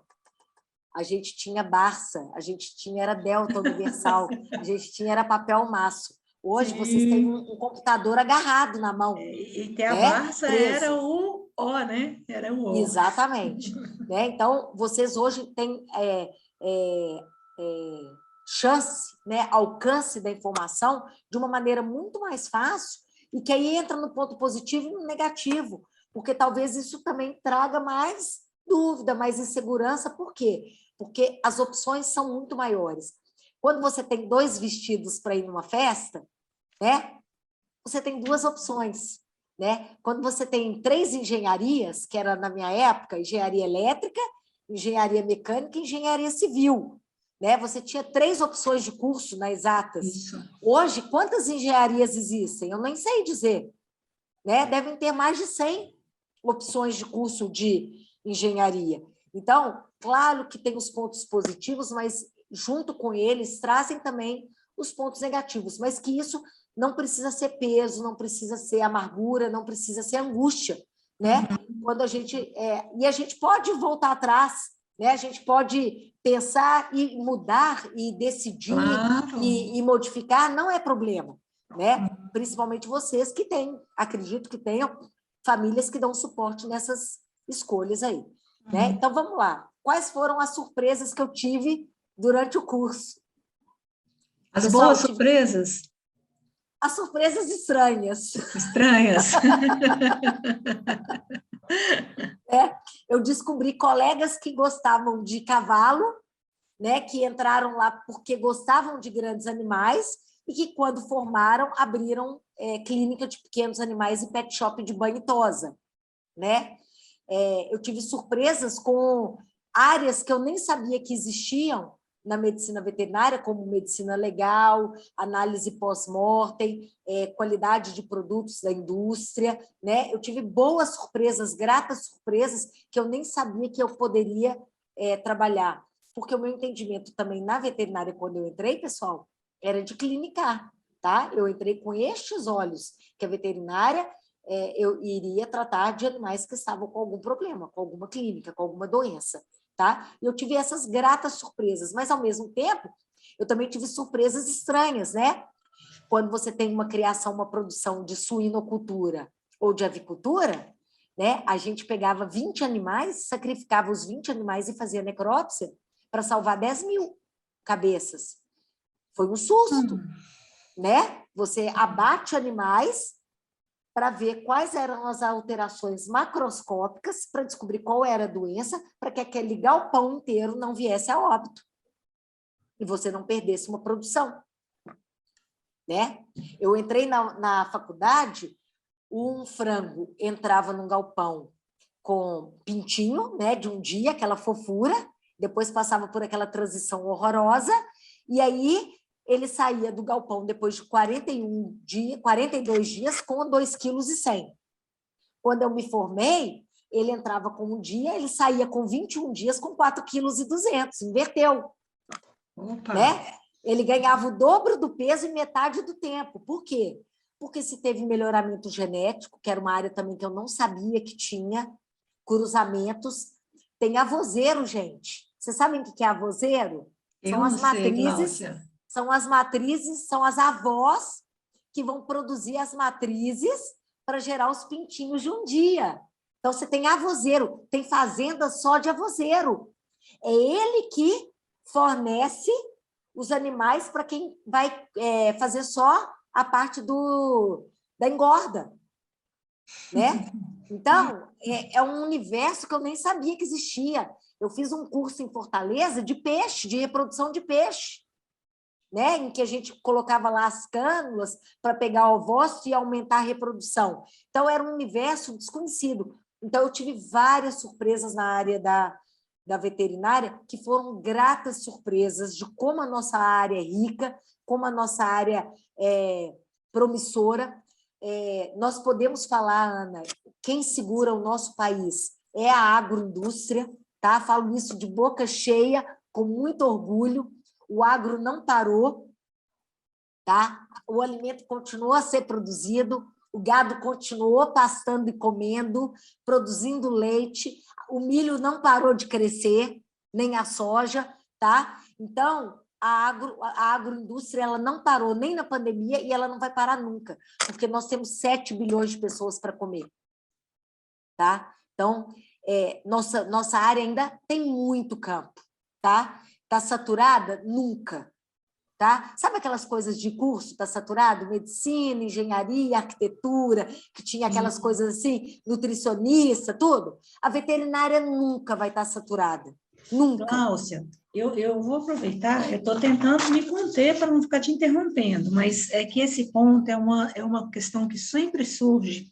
A gente tinha Barça, a gente era Delta Universal, a gente era papel maço. Hoje Sim. vocês têm um computador agarrado na mão. E que a Barça era o O, né? Era o O. Exatamente. Né? Então, vocês hoje têm chance, né, alcance da informação de uma maneira muito mais fácil, e que aí entra no ponto positivo e no negativo, porque talvez isso também traga mais dúvida, mais insegurança. Por quê? Porque as opções são muito maiores. Quando você tem 2 vestidos para ir numa festa, né, você tem 2 opções. Né? Quando você tem 3 engenharias, que era na minha época, engenharia elétrica, engenharia mecânica e engenharia civil. Né? Você tinha 3 opções de curso na Exatas. Isso. Hoje, quantas engenharias existem? Eu nem sei dizer. Né? Devem ter mais de 100 opções de curso de engenharia. Então, claro que tem os pontos positivos, mas junto com eles trazem também os pontos negativos, mas que isso não precisa ser peso, não precisa ser amargura, não precisa ser angústia. Né? Quando a gente e a gente pode voltar atrás, né? A gente pode pensar e mudar e decidir, claro, e modificar, não é problema, né? Principalmente vocês que têm, acredito que tenham famílias que dão suporte nessas escolhas aí, né? Então vamos lá. Quais foram as surpresas que eu tive durante o curso? As boas surpresas? As surpresas estranhas. Estranhas. Eu descobri colegas que gostavam de cavalo, né, que entraram lá porque gostavam de grandes animais e que, quando formaram, abriram clínica de pequenos animais e pet shop de banho e tosa. Né? Eu tive surpresas com áreas que eu nem sabia que existiam na medicina veterinária, como medicina legal, análise pós-mortem, qualidade de produtos da indústria. Né? Eu tive boas surpresas, gratas surpresas, que eu nem sabia que eu poderia trabalhar. Porque o meu entendimento também na veterinária, quando eu entrei, pessoal, era de clinicar. Tá? Eu entrei com estes olhos, que a veterinária eu iria tratar de animais que estavam com algum problema, com alguma clínica, com alguma doença. Tá? Eu tive essas gratas surpresas, mas, ao mesmo tempo, eu também tive surpresas estranhas, né? Quando você tem uma criação, uma produção de suinocultura ou de avicultura, né? A gente pegava 20 animais, sacrificava os 20 animais e fazia necrópsia para salvar 10.000 cabeças. Foi um susto, né? Você abate animais para ver quais eram as alterações macroscópicas, para descobrir qual era a doença, para que aquele galpão inteiro não viesse a óbito e você não perdesse uma produção. Né? Eu entrei na faculdade, um frango entrava num galpão com pintinho, né, de um dia, aquela fofura, depois passava por aquela transição horrorosa, e aí ele saía do galpão depois de 42 dias com 2,1 kg. Quando eu me formei, ele entrava com um dia, ele saía com 21 dias com 4,2 kg, inverteu. Opa. Né? Ele ganhava o dobro do peso em metade do tempo. Por quê? Porque se teve melhoramento genético, que era uma área também que eu não sabia que tinha, cruzamentos. Tem avozeiro, gente. Vocês sabem o que é avozeiro? São as matrizes. São as matrizes, são as avós que vão produzir as matrizes para gerar os pintinhos de um dia. Então, você tem avozeiro, tem fazenda só de avozeiro. É ele que fornece os animais para quem vai fazer só a parte da engorda. Né? Então, é um universo que eu nem sabia que existia. Eu fiz um curso em Fortaleza de peixe, de reprodução de peixe, né? Em que a gente colocava lá as cânulas para pegar o ovócito e aumentar a reprodução. Então, era um universo desconhecido. Então, eu tive várias surpresas na área da veterinária, que foram gratas surpresas de como a nossa área é rica, como a nossa área é promissora. Nós podemos falar, Ana, quem segura o nosso país é a agroindústria, tá? Falo isso de boca cheia, com muito orgulho. O agro não parou, tá? O alimento continuou a ser produzido, o gado continuou pastando e comendo, produzindo leite, o milho não parou de crescer, nem a soja, tá? Então, a agroindústria ela não parou nem na pandemia e ela não vai parar nunca, porque nós temos 7 bilhões de pessoas para comer, tá? Então, nossa área ainda tem muito campo, tá? Está saturada? Nunca. Tá? Sabe aquelas coisas de curso, está saturado? Medicina, engenharia, arquitetura, que tinha aquelas coisas assim, nutricionista, tudo? A veterinária nunca vai estar saturada. Nunca. Cláudia, eu vou aproveitar, eu estou tentando me conter para não ficar te interrompendo, mas é que esse ponto é uma questão que sempre surge,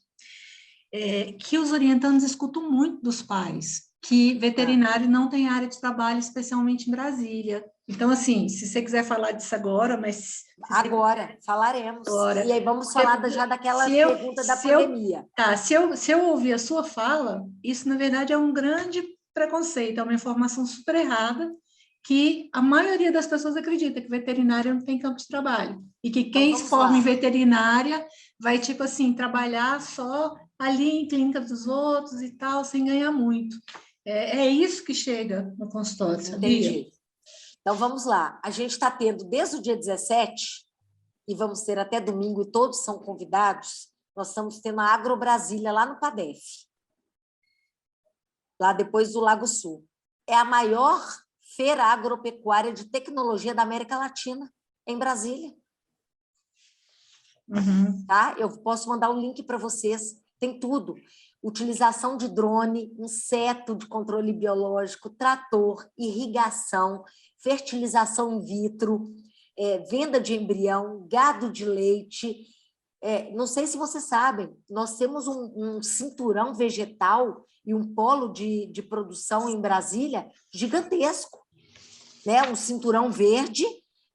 que os orientandos escutam muito dos pais, que veterinário não tem área de trabalho, especialmente em Brasília. Então, assim, se você quiser falar disso agora, mas... Agora, falaremos. Agora, e aí vamos falar já daquela pergunta da pandemia. Se eu ouvir a sua fala, isso, na verdade, é um grande preconceito, é uma informação super errada, que a maioria das pessoas acredita que veterinária não tem campo de trabalho, e que quem se forma em veterinária vai, tipo assim, trabalhar só ali em clínica dos outros e tal, sem ganhar muito. É isso que chega no consultório, sabia? Entendi. Então, vamos lá. A gente está tendo, desde o dia 17, e vamos ter até domingo, e todos são convidados, nós estamos tendo a Agrobrasília lá no PADEF, lá depois do Lago Sul. É a maior feira agropecuária de tecnologia da América Latina, em Brasília. Tá? Eu posso mandar um link para vocês, tem tudo. Utilização de drone, inseto de controle biológico, trator, irrigação, fertilização in vitro, venda de embrião, gado de leite. Não sei se vocês sabem, nós temos um cinturão vegetal e um polo de produção em Brasília gigantesco, né? Um cinturão verde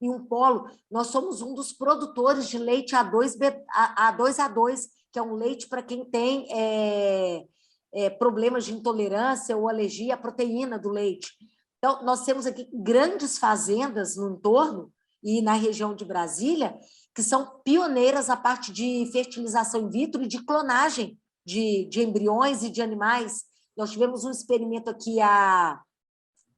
e um polo. Nós somos um dos produtores de leite A2A2, que é um leite para quem tem problemas de intolerância ou alergia à proteína do leite. Então, nós temos aqui grandes fazendas no entorno e na região de Brasília que são pioneiras a parte de fertilização in vitro e de clonagem de embriões e de animais. Nós tivemos um experimento aqui há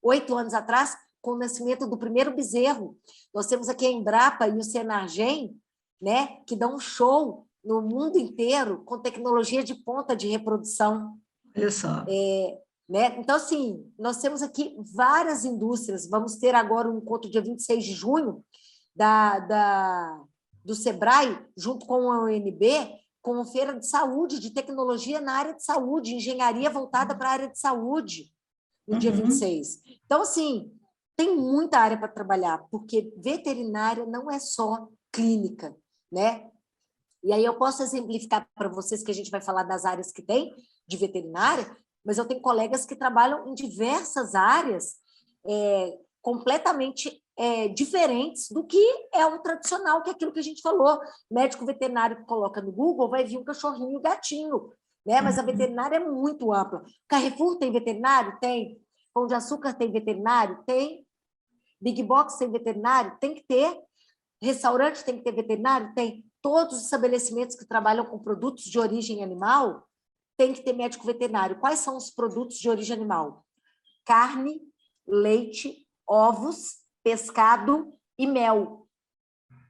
8 anos atrás, com o nascimento do primeiro bezerro. Nós temos aqui a Embrapa e o Senargem, né, que dão um show no mundo inteiro com tecnologia de ponta de reprodução. Olha só. Né? Então, assim, nós temos aqui várias indústrias. Vamos ter agora um encontro dia 26 de junho do SEBRAE, junto com a UNB, com feira de saúde, de tecnologia na área de saúde, engenharia voltada para a área de saúde, no dia 26. Então, assim, tem muita área para trabalhar, porque veterinária não é só clínica, né? E aí eu posso exemplificar para vocês que a gente vai falar das áreas que tem de veterinária, mas eu tenho colegas que trabalham em diversas áreas completamente diferentes do que é o tradicional, que é aquilo que a gente falou. Médico veterinário que coloca no Google vai vir um cachorrinho e um gatinho, né? Mas a veterinária é muito ampla. Carrefour tem veterinário? Tem. Pão de Açúcar tem veterinário? Tem. Big Box tem veterinário? Tem que ter. Restaurante tem que ter veterinário? Tem. Todos os estabelecimentos que trabalham com produtos de origem animal tem que ter médico veterinário. Quais são os produtos de origem animal? Carne, leite, ovos, pescado e mel.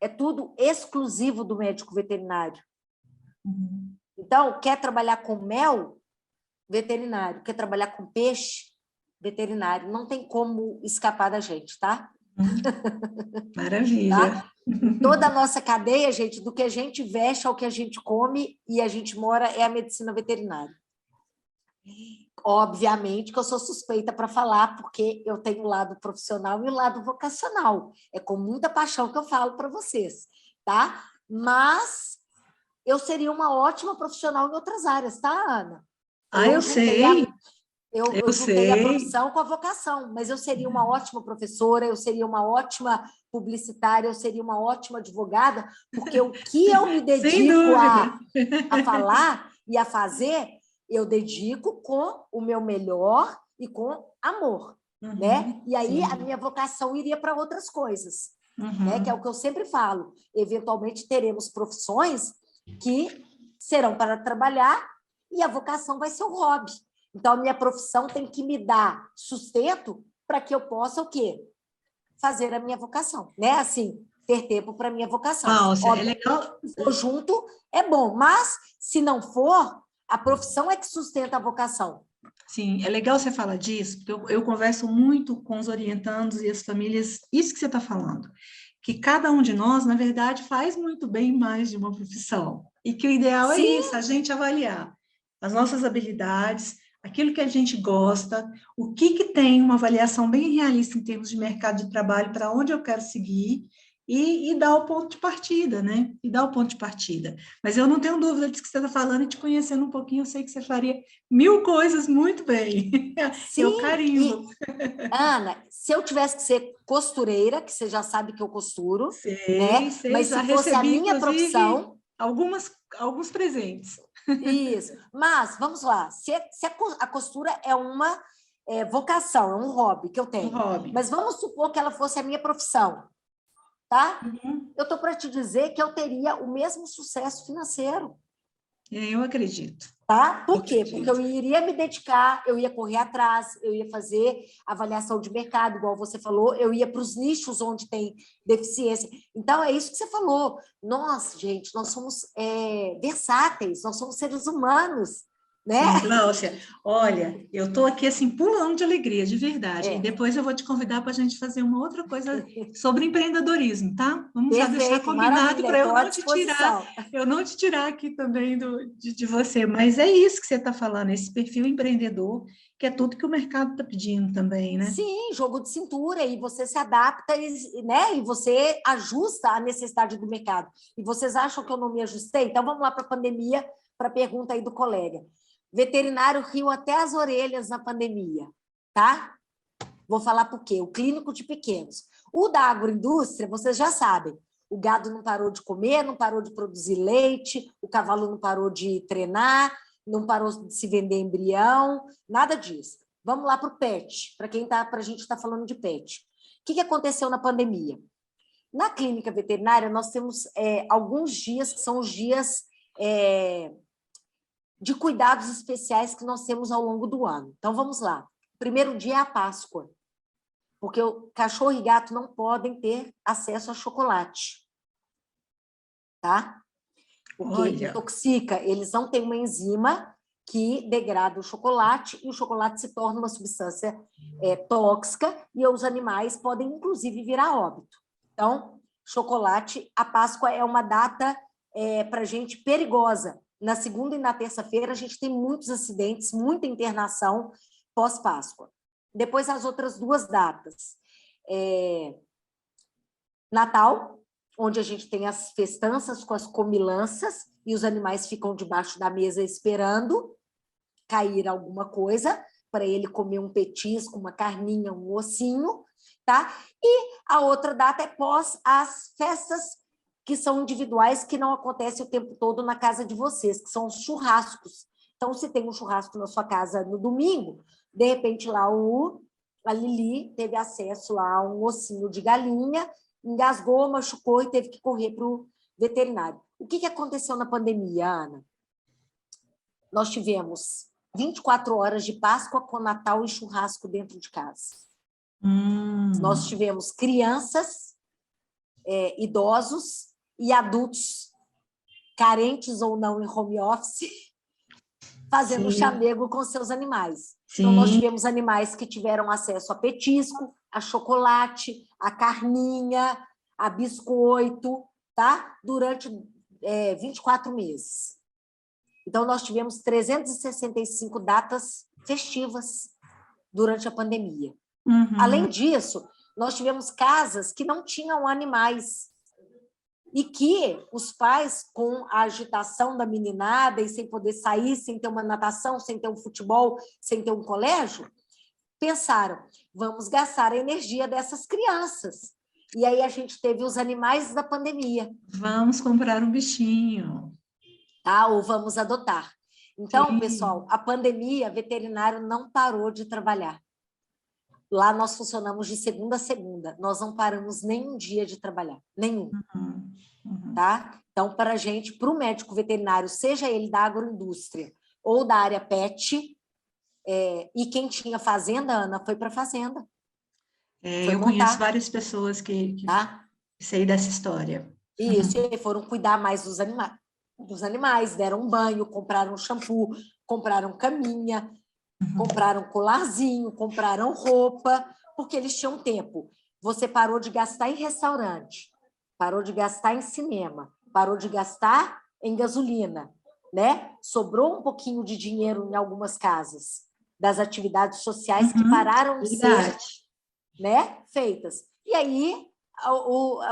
É tudo exclusivo do médico veterinário. Então, quer trabalhar com mel? Veterinário. Quer trabalhar com peixe? Veterinário. Não tem como escapar da gente, tá? Maravilha. Tá? Toda a nossa cadeia, gente, do que a gente veste ao que a gente come e a gente mora, é a medicina veterinária. Obviamente que eu sou suspeita para falar, porque eu tenho o lado profissional e o lado vocacional. É com muita paixão que eu falo para vocês, tá? Mas eu seria uma ótima profissional em outras áreas, tá, Ana? Eu sei, Eu eu juntei a sei. profissão com a vocação, mas eu seria uma ótima professora, eu seria uma ótima publicitária, eu seria uma ótima advogada, porque o que eu me Sem dedico dúvida. a falar e a fazer, eu dedico com o meu melhor e com amor, né? E aí a Sim. minha vocação iria para outras coisas, né? Que é o Uhum. que eu sempre falo. Eventualmente teremos profissões que serão para trabalhar e a vocação vai ser o hobby. Então, a minha profissão tem que me dar sustento para que eu possa o quê? Fazer a minha vocação, né? Assim, ter tempo para a minha vocação. Cláudia, é Óbvio, legal. se for junto, é bom, mas se não for, a profissão é que sustenta a vocação. Sim, é legal você falar disso, porque eu converso muito com os orientandos e as famílias, isso que você está falando, que cada um de nós, na verdade, faz muito bem mais de uma profissão, e que o ideal é Sim, isso, a gente avaliar as nossas habilidades, aquilo que a gente gosta, o que que tem uma avaliação bem realista em termos de mercado de trabalho, para onde eu quero seguir, e dar o ponto de partida, né? E dar o ponto de partida. Mas eu não tenho dúvida disso que você está falando, e te conhecendo um pouquinho, eu sei que você faria mil coisas muito bem. Eu sim. carimbo. E, Ana, se eu tivesse que ser costureira, que você já sabe que eu costuro, Sei, né? sei, Mas já se fosse a recebi, minha inclusive, profissão, alguns presentes. isso. Mas, vamos lá, se a costura é uma vocação, é um hobby que eu Um tenho, hobby. mas vamos supor que ela fosse a minha profissão, tá? Uhum. Eu estou para te dizer que eu teria o mesmo sucesso financeiro. Eu acredito. Tá? Eu Por quê? Porque eu acredito. iria me dedicar, eu ia correr atrás, eu ia fazer avaliação de mercado, igual você falou, eu ia para os nichos onde tem deficiência. Então, é isso que você falou. Nós, gente, nós somos versáteis, nós somos seres humanos, né? Sim, Gláucia, olha, eu estou aqui assim pulando de alegria, de verdade. E É, depois eu vou te convidar para a gente fazer uma outra coisa sobre empreendedorismo, tá? Vamos já deixar perfeito, combinado maravilha, para estou à disposição. eu não te tirar aqui também de você. Mas é isso que você está falando, esse perfil empreendedor, que é tudo que o mercado está pedindo também, né? Sim, jogo de cintura, e você se adapta, né? E você ajusta a necessidade do mercado. E vocês acham que eu não me ajustei? Então, vamos lá para a pandemia, para a pergunta aí do colega. Veterinário riu até as orelhas na pandemia, tá? Vou falar por quê? O clínico de pequenos. O da agroindústria, vocês já sabem. O gado não parou de comer, não parou de produzir leite, o cavalo não parou de treinar, não parou de se vender embrião, nada disso. Vamos lá para o pet, para a gente estar falando de pet. O que aconteceu na pandemia? Na clínica veterinária, nós temos alguns dias que são os dias de cuidados especiais que nós temos ao longo do ano. Então, vamos lá. O primeiro dia é a Páscoa, porque o cachorro e gato não podem ter acesso a chocolate, tá? Porque Olha, intoxica, eles não têm uma enzima que degrada o chocolate e o chocolate se torna uma substância tóxica e os animais podem, inclusive, virar óbito. Então, chocolate, a Páscoa é uma data para a gente perigosa. Na segunda e na terça-feira, a gente tem muitos acidentes, muita internação pós-Páscoa. Depois, as outras duas datas. Natal, onde a gente tem as festanças com as comilanças e os animais ficam debaixo da mesa esperando cair alguma coisa para ele comer um petisco, uma carninha, um ossinho, tá? E a outra data é pós as festas que são individuais, que não acontecem o tempo todo na casa de vocês, que são os churrascos. Então, se tem um churrasco na sua casa no domingo, de repente lá a Lili teve acesso lá a um ossinho de galinha, engasgou, machucou e teve que correr para o veterinário. O que aconteceu na pandemia, Ana? Nós tivemos 24 horas de Páscoa com Natal e churrasco dentro de casa. Nós tivemos crianças, idosos e adultos, carentes ou não em home office, fazendo sim, chamego com seus animais. Então, nós sim. tivemos animais que tiveram acesso a petisco, a chocolate, a carninha, a biscoito, tá? Durante 24 meses. Então, nós tivemos 365 datas festivas durante a pandemia. Além disso, nós tivemos casas que não tinham animais e que os pais, com a agitação da meninada e sem poder sair, sem ter uma natação, sem ter um futebol, sem ter um colégio, pensaram, vamos gastar a energia dessas crianças. E aí a gente teve os animais da pandemia. Vamos comprar um bichinho. Tá? Ou vamos adotar. Então, Sim. pessoal, a pandemia, veterinário não parou de trabalhar. Lá nós funcionamos de segunda a segunda. Nós não paramos nem um dia de trabalhar. Nenhum. Tá? Então, para a gente, para o médico veterinário, seja ele da agroindústria ou da área pet, e quem tinha fazenda, Ana, foi para a fazenda. Eu conheço várias pessoas que sei dessa história. Isso, e foram cuidar mais dos animais, deram um banho, compraram shampoo, compraram caminha, compraram colarzinho, compraram roupa, porque eles tinham tempo. Você parou de gastar em restaurante, parou de gastar em cinema, parou de gastar em gasolina, né? Sobrou um pouquinho de dinheiro em algumas casas, das atividades sociais que pararam de ser, né, feitas. E aí,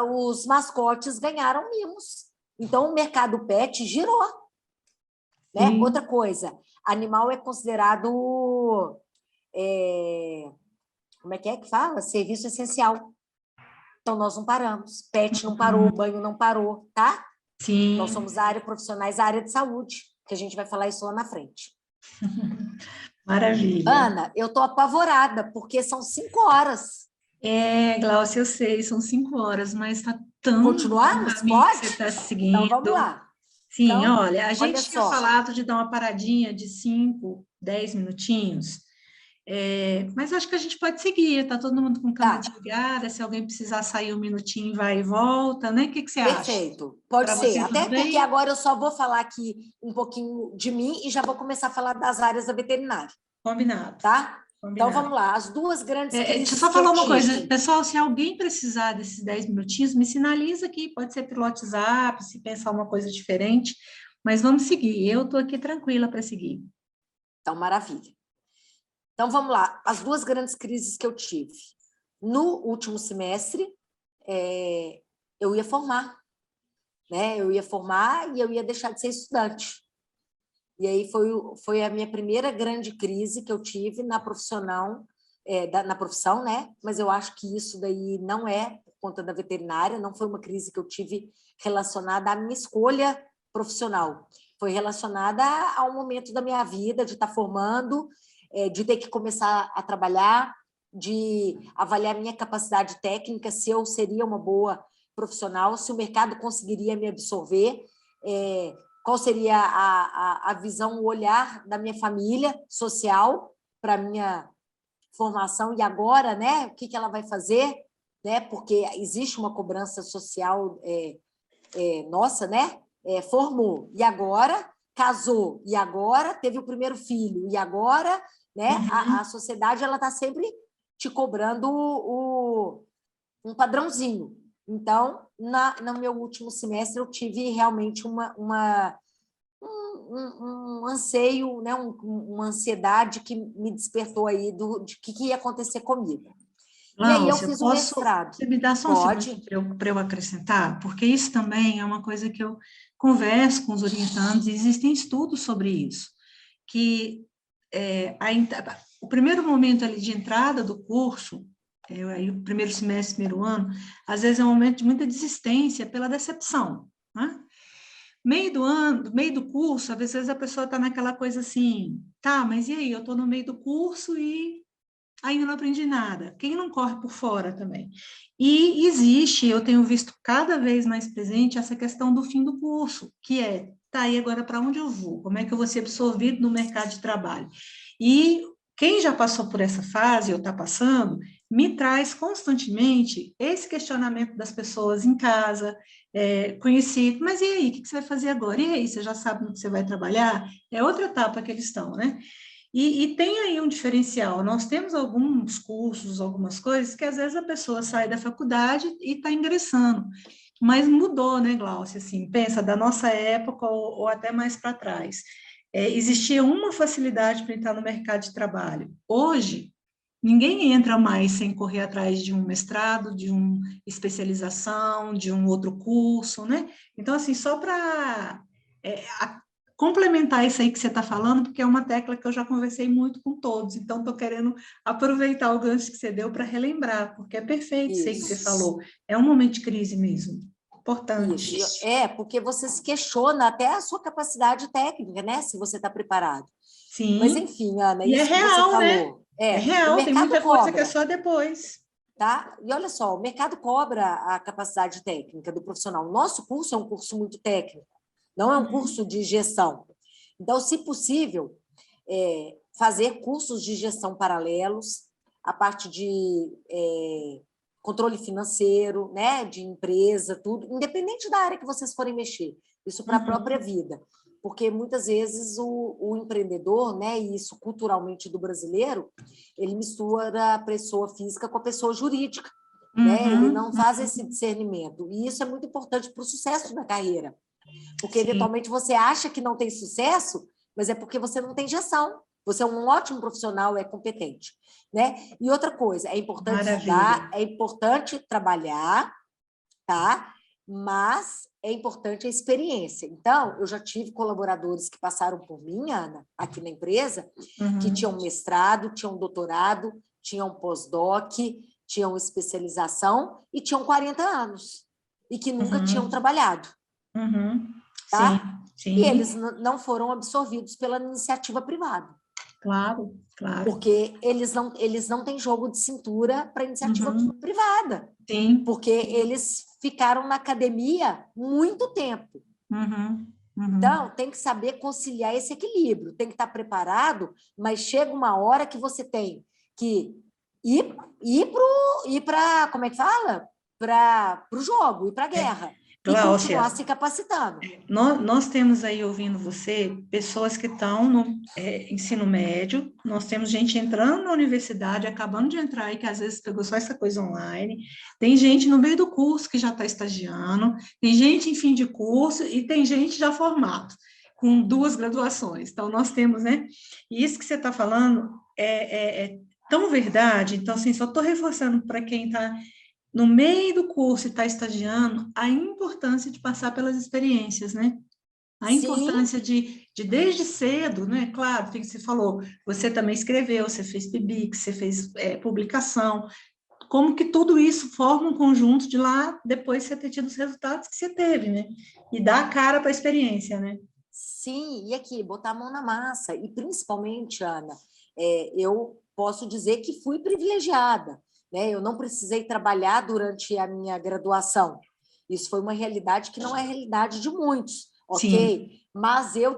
os mascotes ganharam mimos. Então, o mercado pet girou. Né? Outra coisa, animal é considerado... como é que fala? Serviço essencial. Então, nós não paramos. Pet não parou, banho não parou, tá? Sim. Nós somos a área profissionais, a área de saúde, que a gente vai falar isso lá na frente. Maravilha. Ana, eu estou apavorada, porque são 5 horas. Glaucia, eu sei, são 5 horas, mas está tão... Continuarmos? Pode? Você está seguindo. Então, vamos lá. Sim, então, olha, a gente tinha falado de dar uma paradinha de 5, 10 minutinhos, mas acho que a gente pode seguir, está todo mundo com câmera desligada, se alguém precisar sair um minutinho, vai e volta, né? O que você acha? Perfeito, pode ser, até porque agora eu só vou falar aqui um pouquinho de mim e já vou começar a falar das áreas da veterinária. Combinado. Tá? Combinado. Então, vamos lá, as duas grandes crises. Deixa eu só falar uma coisa, pessoal, se alguém precisar desses 10 minutinhos, me sinaliza aqui, pode ser pelo WhatsApp, se pensar uma coisa diferente, mas vamos seguir, eu estou aqui tranquila para seguir. Então, maravilha. Então, vamos lá, as duas grandes crises que eu tive. No último semestre, eu ia formar, né? Eu ia formar e eu ia deixar de ser estudante. E aí foi a minha primeira grande crise que eu tive na profissão, né? Mas eu acho que isso daí não é por conta da veterinária, não foi uma crise que eu tive relacionada à minha escolha profissional. Foi relacionada ao momento da minha vida, de estar formando, de ter que começar a trabalhar, de avaliar minha capacidade técnica, se eu seria uma boa profissional, se o mercado conseguiria me absorver, qual seria a visão, o olhar da minha família social para a minha formação, e agora, né, o que ela vai fazer, né, porque existe uma cobrança social nossa, né, formou, e agora casou, e agora teve o primeiro filho, e agora, né, a sociedade está sempre te cobrando um padrãozinho. Então, no meu último semestre, eu tive realmente um anseio, né? uma ansiedade que me despertou aí de que ia acontecer comigo. Glaucia, e aí eu fiz o mestrado. Você me dá só um segundo para eu acrescentar? Porque isso também é uma coisa que eu converso com os orientandos, e existem estudos sobre isso, que o primeiro momento ali de entrada do curso, o primeiro semestre, primeiro ano, às vezes é um momento de muita desistência pela decepção, né? Meio do curso, às vezes a pessoa está naquela coisa assim, tá, mas e aí, eu estou no meio do curso e ainda não aprendi nada. Quem não corre por fora também? E existe, eu tenho visto cada vez mais presente essa questão do fim do curso, que tá, e agora para onde eu vou? Como é que eu vou ser absorvido no mercado de trabalho? E quem já passou por essa fase, ou está passando, me traz constantemente esse questionamento das pessoas em casa, conhecido, mas e aí, o que você vai fazer agora? E aí, você já sabe no que você vai trabalhar? É outra etapa que eles estão, né? E tem aí um diferencial, nós temos alguns cursos, algumas coisas, que às vezes a pessoa sai da faculdade e está ingressando, mas mudou, né, Glaucia, assim, pensa, da nossa época ou até mais para trás. existia uma facilidade para entrar no mercado de trabalho. Hoje, ninguém entra mais sem correr atrás de um mestrado, de uma especialização, de um outro curso, né? Então, assim, só para complementar isso aí que você está falando, porque é uma tecla que eu já conversei muito com todos, então estou querendo aproveitar o gancho que você deu para relembrar, porque é perfeito isso aí que você falou, é um momento de crise mesmo, importante. Isso. Porque você se questiona até a sua capacidade técnica, né? Se você está preparado. Sim. Mas, enfim, Ana, e isso é que você real, falou. né? É real, tem muita coisa que é só depois. Tá? E olha só, o mercado cobra a capacidade técnica do profissional. O nosso curso é um curso muito técnico, não é um curso de gestão. Então, se possível, fazer cursos de gestão paralelos, a parte de controle financeiro, né, de empresa, tudo, independente da área que vocês forem mexer, isso para a própria vida. Porque muitas vezes o empreendedor, né, e isso culturalmente do brasileiro, ele mistura a pessoa física com a pessoa jurídica. Né? Ele não faz esse discernimento. E isso é muito importante para o sucesso da carreira. Porque, eventualmente, você acha que não tem sucesso, mas é porque você não tem gestão. Você é um ótimo profissional, é competente. Né? E outra coisa, é importante estudar, é importante trabalhar, tá? Mas é importante a experiência. Então, eu já tive colaboradores que passaram por mim, Ana, aqui na empresa, que tinham mestrado, tinham doutorado, tinham pós-doc, tinham especialização e tinham 40 anos e que nunca tinham trabalhado. Tá? Sim. E eles não foram absorvidos pela iniciativa privada. Claro. Porque eles não têm jogo de cintura para iniciativa privada. Sim. Porque eles ficaram na academia muito tempo. Então, tem que saber conciliar esse equilíbrio, tem que estar preparado, mas chega uma hora que você tem que ir para, como é que fala? Para o jogo, ir para a guerra. Cláudia, e continuar se capacitando. Nós temos aí, ouvindo você, pessoas que estão no ensino médio, nós temos gente entrando na universidade, acabando de entrar e que às vezes pegou só essa coisa online, tem gente no meio do curso que já está estagiando, tem gente em fim de curso e tem gente já formado, com 2 graduações. Então, nós temos, né? E isso que você está falando é tão verdade, então, assim, só estou reforçando para quem está no meio do curso e está estagiando, a importância de passar pelas experiências, né? A importância de desde cedo, né? Claro, tem que você falou, você também escreveu, você fez PIBIC, você fez publicação, como que tudo isso forma um conjunto de lá, depois você ter tido os resultados que você teve, né? E dar a cara para a experiência, né? Sim, e aqui, botar a mão na massa, e principalmente, Ana, eu posso dizer que fui privilegiada, né? Eu não precisei trabalhar durante a minha graduação. Isso foi uma realidade que não é a realidade de muitos, ok? Sim. Mas eu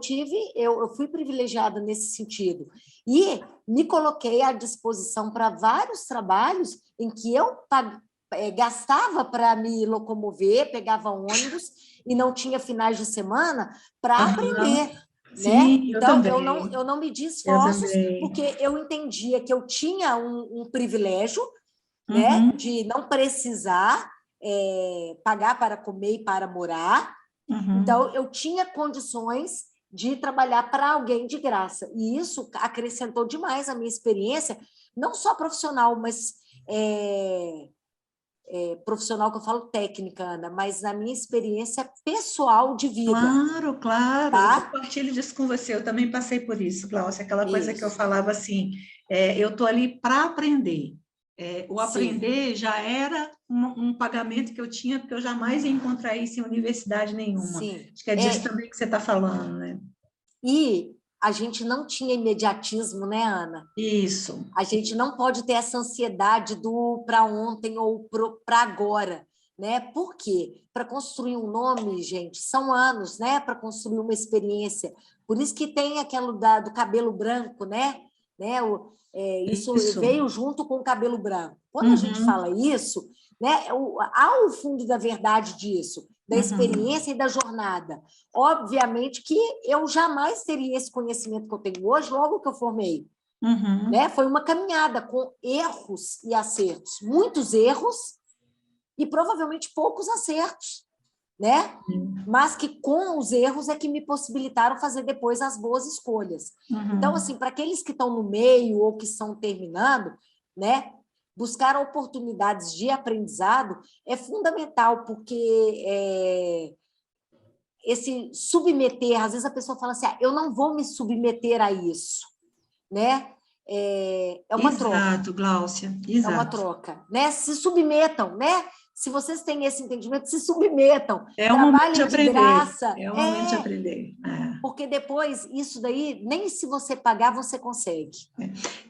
fui privilegiada nesse sentido. E me coloquei à disposição para vários trabalhos em que eu gastava para me locomover, pegava ônibus e não tinha finais de semana para aprender. Sim, né? Então, eu não medi esforços, porque eu entendia que eu tinha um privilégio, né, de não precisar pagar para comer e para morar. Então, eu tinha condições de trabalhar para alguém de graça. E isso acrescentou demais a minha experiência, não só profissional, mas profissional que eu falo técnica, Ana, mas na minha experiência pessoal de vida. Claro. Tá? Eu compartilho disso com você. Eu também passei por isso, Cláudia. Aquela coisa que eu falava assim, eu estou ali para aprender. O aprender já era um pagamento que eu tinha, porque eu jamais ia encontrar isso em universidade nenhuma. Sim. Acho que é disso também que você está falando, né? E a gente não tinha imediatismo, né, Ana? Isso. A gente não pode ter essa ansiedade do para ontem ou para agora, né? Por quê? Para construir um nome, gente, são anos, né? Para construir uma experiência. Por isso que tem aquilo do cabelo branco, né? Isso veio junto com o cabelo branco. Quando a gente fala isso, né? Há o fundo da verdade disso, da experiência e da jornada. Obviamente que eu jamais teria esse conhecimento que eu tenho hoje, logo que eu formei. Né? Foi uma caminhada com erros e acertos. Muitos erros e provavelmente poucos acertos. né? Mas que com os erros é que me possibilitaram fazer depois as boas escolhas. Então, assim, para aqueles que estão no meio ou que estão terminando, né? Buscar oportunidades de aprendizado é fundamental, porque esse submeter, às vezes a pessoa fala assim, eu não vou me submeter a isso, né? É uma troca. Exato, Gláucia, exato. É uma troca, né? Se submetam, né? Se vocês têm esse entendimento, se submetam. É um momento de Trabalhem de aprender. graça. É um momento de aprender. Porque depois, isso daí, nem se você pagar, você consegue.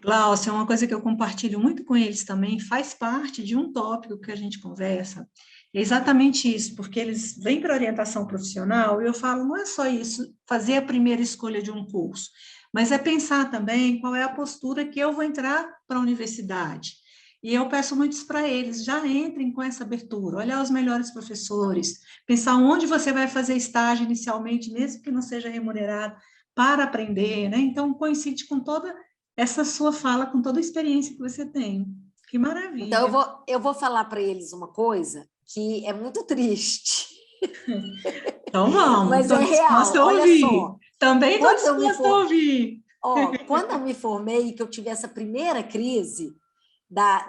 Gláucia, uma coisa que eu compartilho muito com eles também, faz parte de um tópico que a gente conversa, é exatamente isso, porque eles vêm para orientação profissional e eu falo, não é só isso, fazer a primeira escolha de um curso, mas é pensar também qual é a postura que eu vou entrar para a universidade. E eu peço muito isso para eles, já entrem com essa abertura, olhar os melhores professores, pensar onde você vai fazer estágio inicialmente, mesmo que não seja remunerado, para aprender, né? Então, coincide com toda essa sua fala, com toda a experiência que você tem. Que maravilha. Então, eu vou falar para eles uma coisa que é muito triste. Então, vamos. Mas é real, olha só. Também estou disposta a ouvir. Quando eu me formei, que eu tive essa primeira crise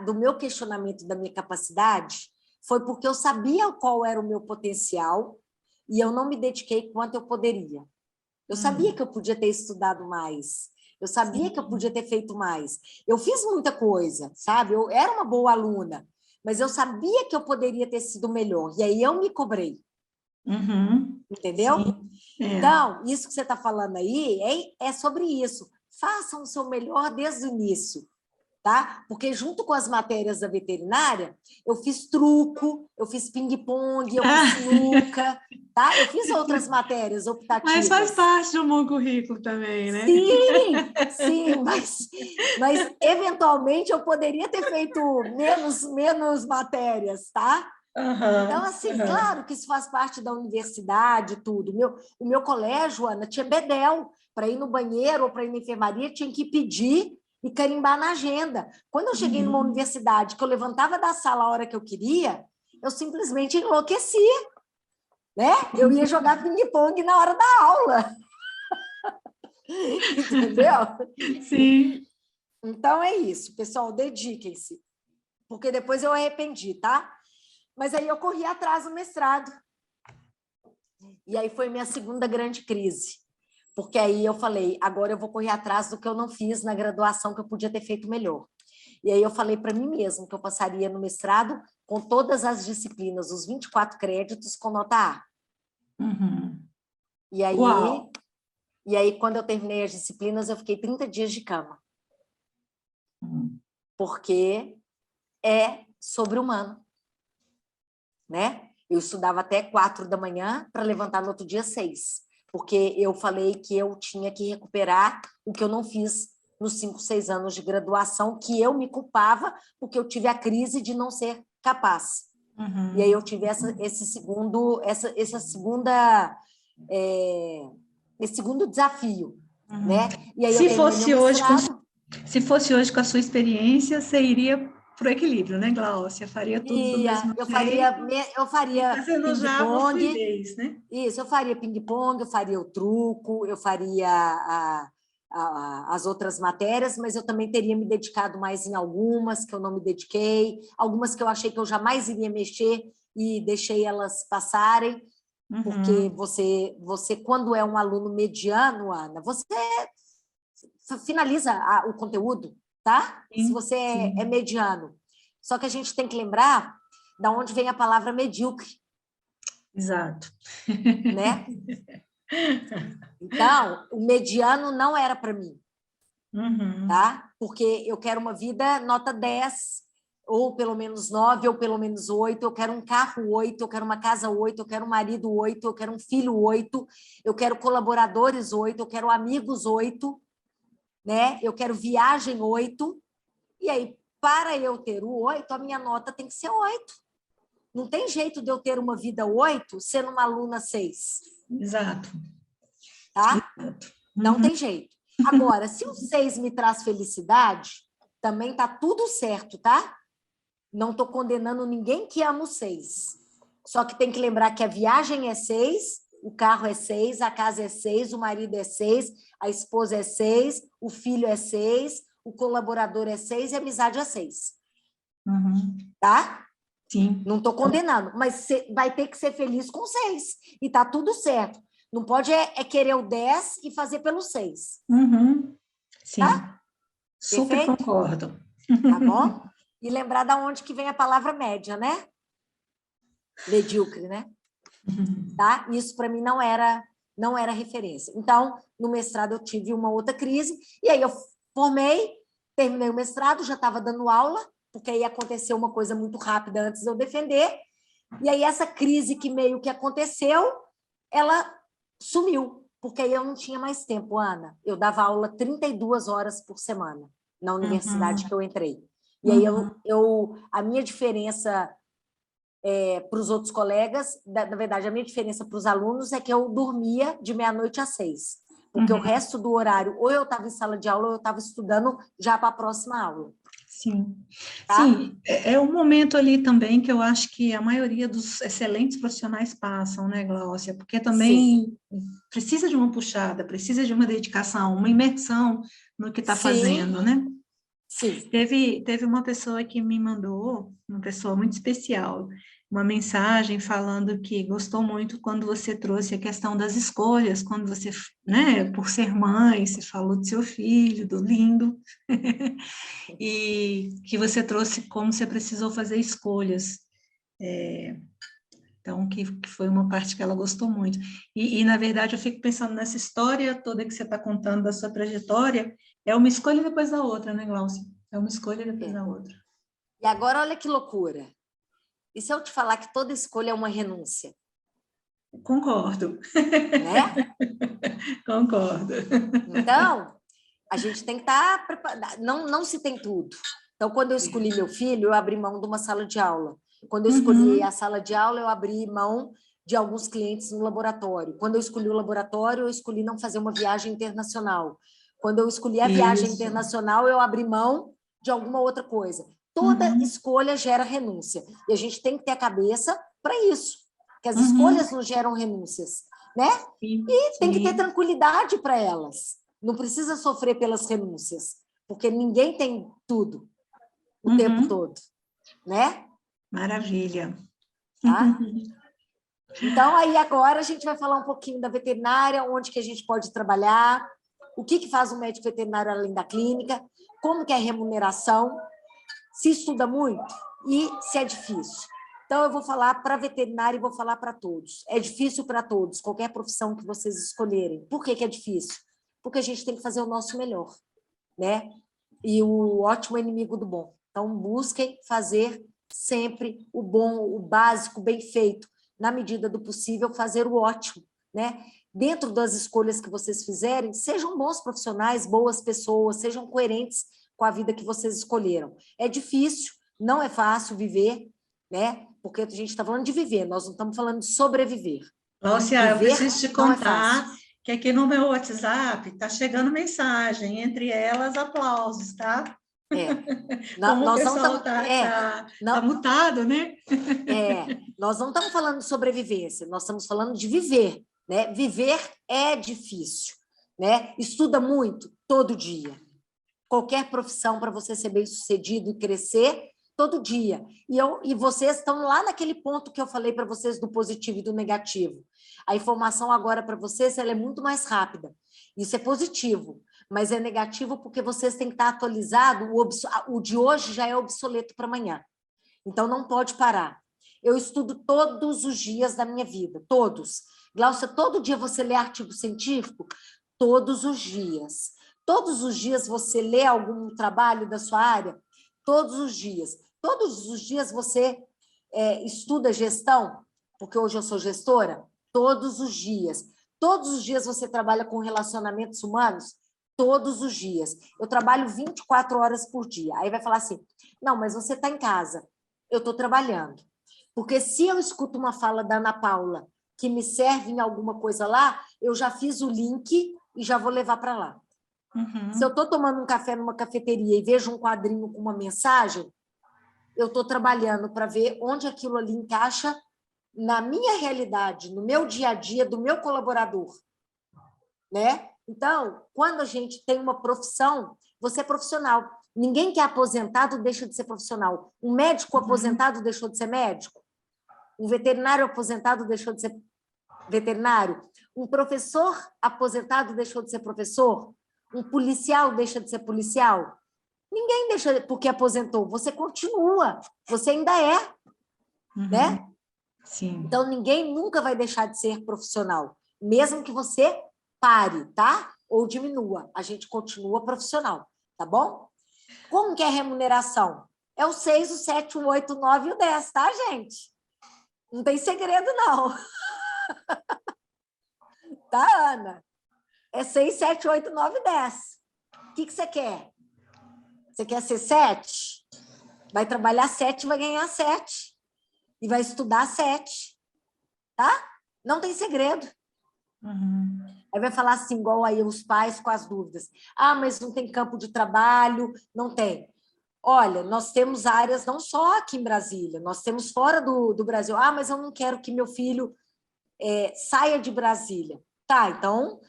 do meu questionamento da minha capacidade, foi porque eu sabia qual era o meu potencial e eu não me dediquei quanto eu poderia. Eu sabia que eu podia ter estudado mais, eu sabia que eu podia ter feito mais. Eu fiz muita coisa, sabe? Eu era uma boa aluna, mas eu sabia que eu poderia ter sido melhor, e aí eu me cobrei. Entendeu? Então, isso que você está falando aí é sobre isso. Façam o seu melhor desde o início. Tá? Porque junto com as matérias da veterinária, eu fiz truco, eu fiz ping-pong, eu fiz sinuca, tá? Eu fiz outras matérias optativas. Mas faz parte do meu currículo também, né? Sim, mas eventualmente eu poderia ter feito menos matérias, tá? Então, assim, claro que isso faz parte da universidade, tudo. O meu colégio, Ana, tinha bedel. Para ir no banheiro ou para ir na enfermaria, tinha que pedir e carimbar na agenda. Quando eu cheguei numa universidade que eu levantava da sala a hora que eu queria, eu simplesmente enlouquecia, né? Eu ia jogar ping-pong na hora da aula. Entendeu? Sim. Então é isso, pessoal, dediquem-se. Porque depois eu arrependi, tá? Mas aí eu corri atrás do mestrado. E aí foi minha segunda grande crise. Porque aí eu falei, agora eu vou correr atrás do que eu não fiz na graduação, que eu podia ter feito melhor. E aí eu falei para mim mesma que eu passaria no mestrado com todas as disciplinas, os 24 créditos com nota A. E aí, quando eu terminei as disciplinas, eu fiquei 30 dias de cama. Porque é sobre-humano. Né? Eu estudava até 4 da manhã para levantar no outro dia 6. Porque eu falei que eu tinha que recuperar o que eu não fiz nos 5, 6 anos de graduação, que eu me culpava porque eu tive a crise de não ser capaz. E aí eu tive esse segundo desafio. Né? E aí se fosse hoje com a sua experiência, você iria para o equilíbrio, né, Gláucia? Faria tudo do mesmo jeito. Eu faria ping-pong. Né? Isso, eu faria ping-pong, eu faria o truco, eu faria as outras matérias, mas eu também teria me dedicado mais em algumas que eu não me dediquei, algumas que eu achei que eu jamais iria mexer e deixei elas passarem, porque você, quando é um aluno mediano, Ana, você finaliza o conteúdo, tá? Se você é mediano. Só que a gente tem que lembrar de onde vem a palavra medíocre. Exato. Né? Então, o mediano não era para mim. Tá? Porque eu quero uma vida nota 10, ou pelo menos 9, ou pelo menos 8, eu quero um carro 8, eu quero uma casa 8, eu quero um marido 8, eu quero um filho 8, eu quero colaboradores 8, eu quero amigos 8, né? Eu quero viagem 8, e aí, para eu ter o 8, a minha nota tem que ser 8. Não tem jeito de eu ter uma vida 8 sendo uma aluna 6. Exato. Tá? Não tem jeito. Agora, se o 6 me traz felicidade, também tá tudo certo, tá? Não estou condenando ninguém que ama o 6. Só que tem que lembrar que a viagem é 6, o carro é 6, a casa é 6, o marido é 6, a esposa é 6, o filho é 6, o colaborador é 6 e a amizade é 6. Uhum. Tá? Sim. Não estou condenando, mas você vai ter que ser feliz com 6. E tá tudo certo. Não pode querer o 10 e fazer pelo 6. Uhum. Sim. Tá? Super Perfeito? concordo. Tá bom? E lembrar da onde que vem a palavra média, né? Medíocre, né? Tá? Isso para mim não era referência. Então, no mestrado eu tive uma outra crise, e aí eu formei, terminei o mestrado, já estava dando aula, porque aí aconteceu uma coisa muito rápida antes de eu defender, e aí essa crise que meio que aconteceu, ela sumiu, porque aí eu não tinha mais tempo, Ana. Eu dava aula 32 horas por semana na universidade que eu entrei. E aí a minha diferença para os outros colegas, na verdade, a minha diferença para os alunos é que eu dormia de meia-noite às 6, porque o resto do horário, ou eu estava em sala de aula, ou eu estava estudando já para a próxima aula. Sim. Tá? Sim, é um momento ali também que eu acho que a maioria dos excelentes profissionais passam, né, Gláucia? Porque também precisa de uma puxada, precisa de uma dedicação, uma imersão no que está fazendo, né? Sim. Teve uma pessoa que me mandou, uma pessoa muito especial, uma mensagem falando que gostou muito quando você trouxe a questão das escolhas, quando você, né, por ser mãe, você falou do seu filho, do lindo, e que você trouxe como você precisou fazer escolhas. Então, que foi uma parte que ela gostou muito. Na verdade, eu fico pensando nessa história toda que você está contando da sua trajetória, é uma escolha depois da outra, né, Gláucia? É uma escolha depois da outra. E agora, olha que loucura. E se eu te falar que toda escolha é uma renúncia? Concordo. Né? Concordo. Então, a gente tem que estar preparado. Não se tem tudo. Então, quando eu escolhi meu filho, eu abri mão de uma sala de aula. Quando eu escolhi a sala de aula, eu abri mão de alguns clientes no laboratório. Quando eu escolhi o laboratório, eu escolhi não fazer uma viagem internacional. Quando eu escolhi a viagem internacional, eu abri mão de alguma outra coisa. Toda escolha gera renúncia. E a gente tem que ter a cabeça para isso, que as escolhas não geram renúncias, né? E tem que ter tranquilidade para elas. Não precisa sofrer pelas renúncias, porque ninguém tem tudo o tempo todo, né? Maravilha. Tá? Então, aí agora a gente vai falar um pouquinho da veterinária, onde que a gente pode trabalhar, o que faz um médico veterinário além da clínica, como que é a remuneração, se estuda muito e se é difícil. Então, eu vou falar para veterinária e vou falar para todos. É difícil para todos, qualquer profissão que vocês escolherem. Por que é difícil? Porque a gente tem que fazer o nosso melhor, né? E o ótimo é inimigo do bom. Então, busquem fazer sempre o bom, o básico, bem feito, na medida do possível, fazer o ótimo, né? Dentro das escolhas que vocês fizerem, sejam bons profissionais, boas pessoas, sejam coerentes com a vida que vocês escolheram. É difícil, não é fácil viver, né? Porque a gente está falando de viver, nós não estamos falando de sobreviver. Lúcia, eu preciso te contar que aqui no meu WhatsApp está chegando mensagem, entre elas aplausos, tá? Como o pessoal está mutado, né? Nós não estamos falando de sobrevivência, nós estamos falando de viver, né? Viver é difícil, né? Estuda muito todo dia. Qualquer profissão para você ser bem-sucedido e crescer, todo dia. E vocês estão lá naquele ponto que eu falei para vocês do positivo e do negativo. A informação agora para vocês ela é muito mais rápida. Isso é positivo, mas é negativo porque vocês têm que estar atualizado. O de hoje já é obsoleto para amanhã. Então, não pode parar. Eu estudo todos os dias da minha vida, todos. Gláucia, todo dia você lê artigo científico? Todos os dias. Todos os dias você lê algum trabalho da sua área? Todos os dias. Todos os dias você estuda gestão? Porque hoje eu sou gestora? Todos os dias. Todos os dias você trabalha com relacionamentos humanos? Todos os dias. Eu trabalho 24 horas por dia. Aí vai falar assim, não, mas você está em casa. Eu estou trabalhando. Porque se eu escuto uma fala da Ana Paula que me serve em alguma coisa lá, eu já fiz o link e já vou levar para lá. Se eu estou tomando um café numa cafeteria e vejo um quadrinho com uma mensagem, eu estou trabalhando para ver onde aquilo ali encaixa na minha realidade, no meu dia a dia, do meu colaborador, né? Então, quando a gente tem uma profissão, você é profissional. Ninguém que é aposentado deixa de ser profissional. Um médico aposentado deixou de ser médico? Um veterinário aposentado deixou de ser veterinário? Um professor aposentado deixou de ser professor? Um policial deixa de ser policial? Ninguém deixa porque aposentou. Você continua. Você ainda é, né? Sim. Então, ninguém nunca vai deixar de ser profissional, mesmo que você pare, tá? Ou diminua. A gente continua profissional, tá bom? Como que é a remuneração? É o 6, o 7, o 8, o 9 e o 10, tá, gente? Não tem segredo, não. Tá, Ana? É 6, 7, 8, 9 e 10. O que você quer? Você quer ser 7? Vai trabalhar 7 e vai ganhar 7. E vai estudar 7. Tá? Não tem segredo. Aí vai falar assim, igual aí os pais com as dúvidas. Ah, mas não tem campo de trabalho? Não tem. Olha, nós temos áreas, não só aqui em Brasília, nós temos fora do Brasil. Ah, mas eu não quero que meu filho saia de Brasília. Tá, então,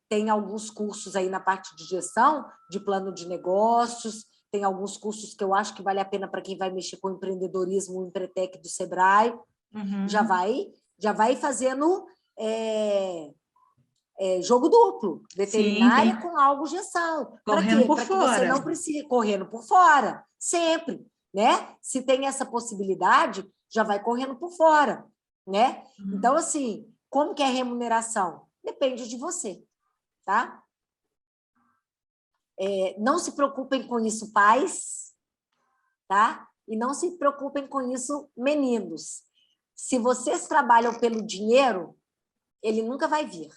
tem alguns cursos aí na parte de gestão, de plano de negócios, tem alguns cursos que eu acho que vale a pena para quem vai mexer com empreendedorismo, o Empretec do Sebrae, já vai fazendo jogo duplo, veterinária Sim, com algo gestão. correndo quê? por Para que você fora. não precise correndo por fora, sempre, né? Se tem essa possibilidade, já vai correndo por fora, né? Então, assim, como que é a remuneração? Depende de você, tá? Não se preocupem com isso, pais, tá? E não se preocupem com isso, meninos. Se vocês trabalham pelo dinheiro, ele nunca vai vir.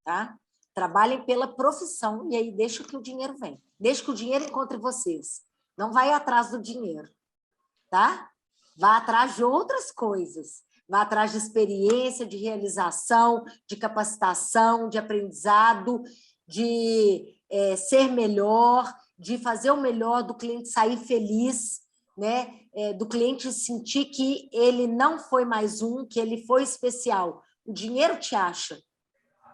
Tá? Trabalhem pela profissão e aí deixa que o dinheiro vem. Deixa que o dinheiro encontre vocês. Não vai atrás do dinheiro, tá? Vá atrás de outras coisas. Vá atrás de experiência, de realização, de capacitação, de aprendizado, de ser melhor, de fazer o melhor, do cliente sair feliz, né? Do cliente sentir que ele não foi mais um, que ele foi especial. O dinheiro te acha.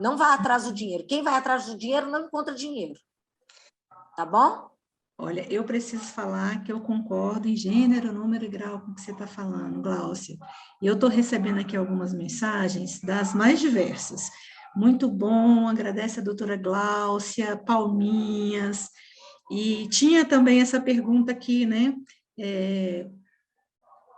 Não vá atrás do dinheiro. Quem vai atrás do dinheiro não encontra dinheiro. Tá bom? Olha, eu preciso falar que eu concordo em gênero, número e grau com o que você está falando, Gláucia. E eu estou recebendo aqui algumas mensagens das mais diversas. Muito bom, agradece a doutora Gláucia, palminhas. E tinha também essa pergunta aqui, né?